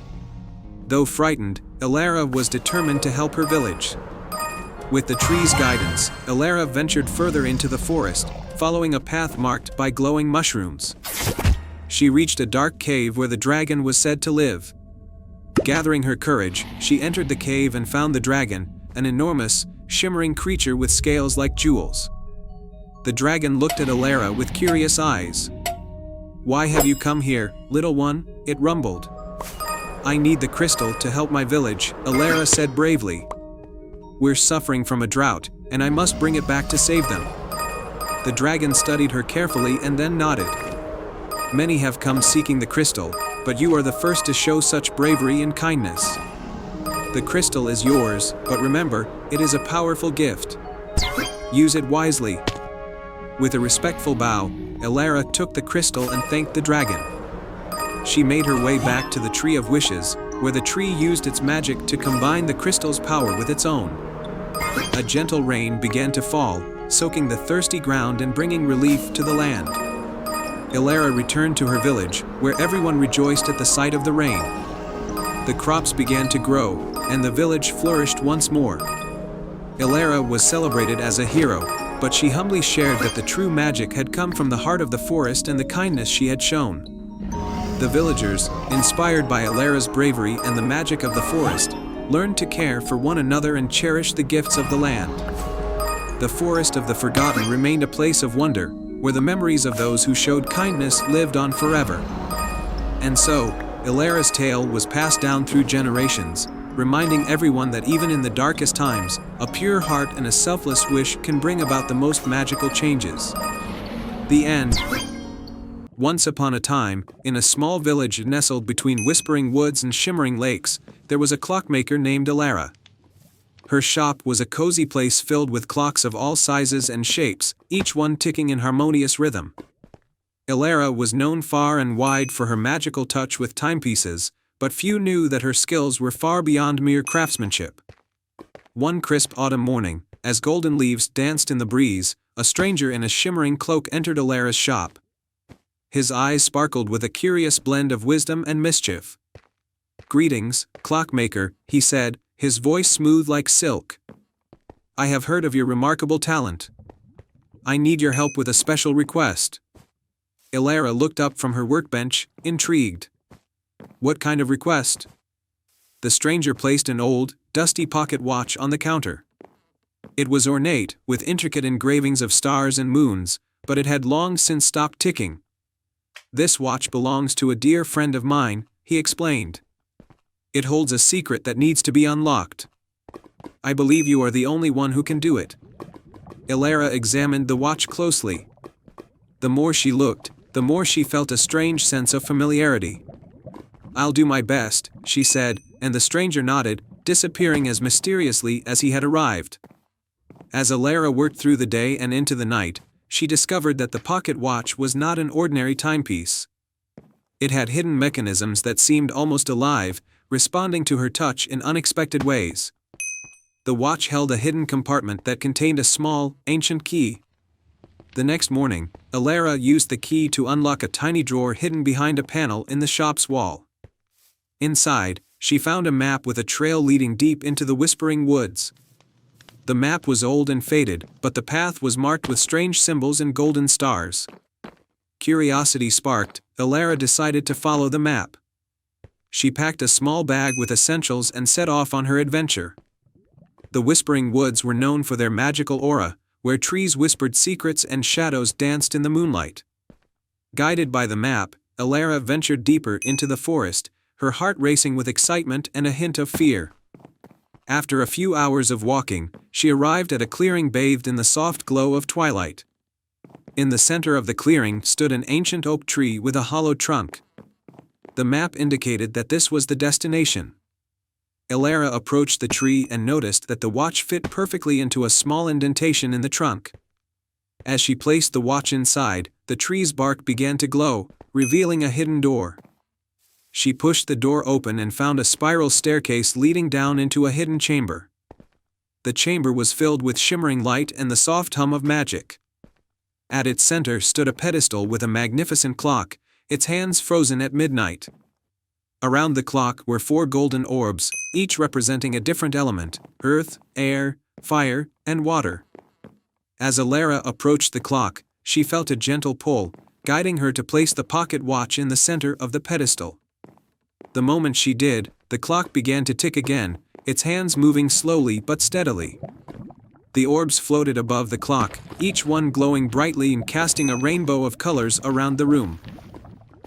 Speaker 1: Though frightened, Elara was determined to help her village. With the tree's guidance, Elara ventured further into the forest, following a path marked by glowing mushrooms. She reached a dark cave where the dragon was said to live. Gathering her courage, she entered the cave and found the dragon, an enormous, shimmering creature with scales like jewels. The dragon looked at Elara with curious eyes. "Why have you come here, little one?" it rumbled. "I need the crystal to help my village," Elara said bravely. "We're suffering from a drought, and I must bring it back to save them." The dragon studied her carefully and then nodded. "Many have come seeking the crystal, but you are the first to show such bravery and kindness. The crystal is yours, but remember, it is a powerful gift. Use it wisely." With a respectful bow, Elara took the crystal and thanked the dragon. She made her way back to the Tree of Wishes, where the tree used its magic to combine the crystal's power with its own. A gentle rain began to fall, soaking the thirsty ground and bringing relief to the land. Elara returned to her village, where everyone rejoiced at the sight of the rain. The crops began to grow, and the village flourished once more. Elara was celebrated as a hero, but she humbly shared that the true magic had come from the heart of the forest and the kindness she had shown. The villagers, inspired by Elara's bravery and the magic of the forest, learned to care for one another and cherish the gifts of the land. The forest of the Forgotten remained a place of wonder, where the memories of those who showed kindness lived on forever. And so, Elara's tale was passed down through generations, reminding everyone that even in the darkest times, a pure heart and a selfless wish can bring about the most magical changes. The end. Once upon a time, in a small village nestled between whispering woods and shimmering lakes, there was a clockmaker named Elara. Her shop was a cozy place filled with clocks of all sizes and shapes, each one ticking in harmonious rhythm. Elara was known far and wide for her magical touch with timepieces, but few knew that her skills were far beyond mere craftsmanship. One crisp autumn morning, as golden leaves danced in the breeze, a stranger in a shimmering cloak entered Elara's shop. His eyes sparkled with a curious blend of wisdom and mischief. "Greetings, clockmaker," he said, his voice smooth like silk. "I have heard of your remarkable talent. I need your help with a special request." Elara looked up from her workbench, intrigued. What kind of request? The stranger placed an old, dusty pocket watch on the counter. It was ornate, with intricate engravings of stars and moons, but it had long since stopped ticking. This watch belongs to a dear friend of mine, he explained. It holds a secret that needs to be unlocked. I believe you are the only one who can do it. Elara examined the watch closely. The more she looked, the more she felt a strange sense of familiarity. I'll do my best, she said, and the stranger nodded, disappearing as mysteriously as he had arrived. As Elara worked through the day and into the night, she discovered that the pocket watch was not an ordinary timepiece. It had hidden mechanisms that seemed almost alive, responding to her touch in unexpected ways. The watch held a hidden compartment that contained a small, ancient key. The next morning, Elara used the key to unlock a tiny drawer hidden behind a panel in the shop's wall. Inside, she found a map with a trail leading deep into the Whispering Woods. The map was old and faded, but the path was marked with strange symbols and golden stars. Curiosity sparked, Elara decided to follow the map. She packed a small bag with essentials and set off on her adventure. The Whispering Woods were known for their magical aura, where trees whispered secrets and shadows danced in the moonlight. Guided by the map, Elara ventured deeper into the forest, her heart racing with excitement and a hint of fear. After a few hours of walking, she arrived at a clearing bathed in the soft glow of twilight. In the center of the clearing stood an ancient oak tree with a hollow trunk. The map indicated that this was the destination. Elara approached the tree and noticed that the watch fit perfectly into a small indentation in the trunk. As she placed the watch inside, the tree's bark began to glow, revealing a hidden door. She pushed the door open and found a spiral staircase leading down into a hidden chamber. The chamber was filled with shimmering light and the soft hum of magic. At its center stood a pedestal with a magnificent clock, its hands frozen at midnight. Around the clock were 4 golden orbs, each representing a different element: earth, air, fire, and water. As Elara approached the clock, she felt a gentle pull, guiding her to place the pocket watch in the center of the pedestal. The moment she did, the clock began to tick again, its hands moving slowly but steadily. The orbs floated above the clock, each one glowing brightly and casting a rainbow of colors around the room.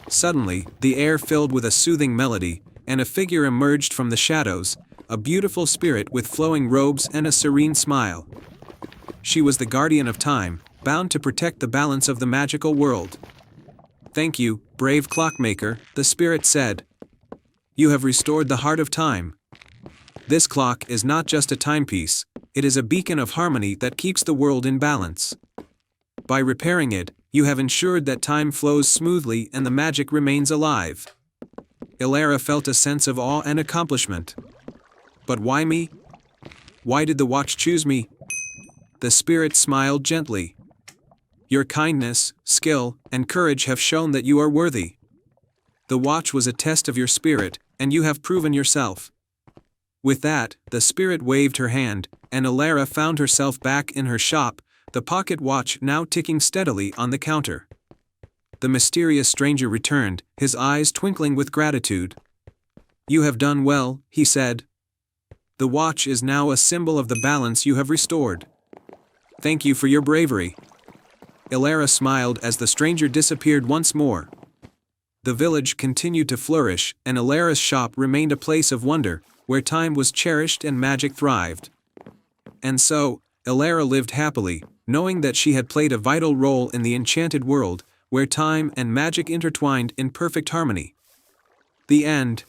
Speaker 1: Suddenly, the air filled with a soothing melody, and a figure emerged from the shadows, a beautiful spirit with flowing robes and a serene smile. She was the guardian of time, bound to protect the balance of the magical world. "Thank you, brave clockmaker," the spirit said. "You have restored the heart of time. This clock is not just a timepiece, it is a beacon of harmony that keeps the world in balance. By repairing it, you have ensured that time flows smoothly and the magic remains alive." Elara felt a sense of awe and accomplishment. "But why me? Why did the watch choose me?" The spirit smiled gently. "Your kindness, skill, and courage have shown that you are worthy. The watch was a test of your spirit, and you have proven yourself." With that, the spirit waved her hand, and Elara found herself back in her shop, the pocket watch now ticking steadily on the counter. The mysterious stranger returned, his eyes twinkling with gratitude. "You have done well," he said. "The watch is now a symbol of the balance you have restored. Thank you for your bravery." Elara smiled as the stranger disappeared once more. The village continued to flourish, and Elara's shop remained a place of wonder, where time was cherished and magic thrived. And so, Elara lived happily, knowing that she had played a vital role in the enchanted world, where time and magic intertwined in perfect harmony. The end.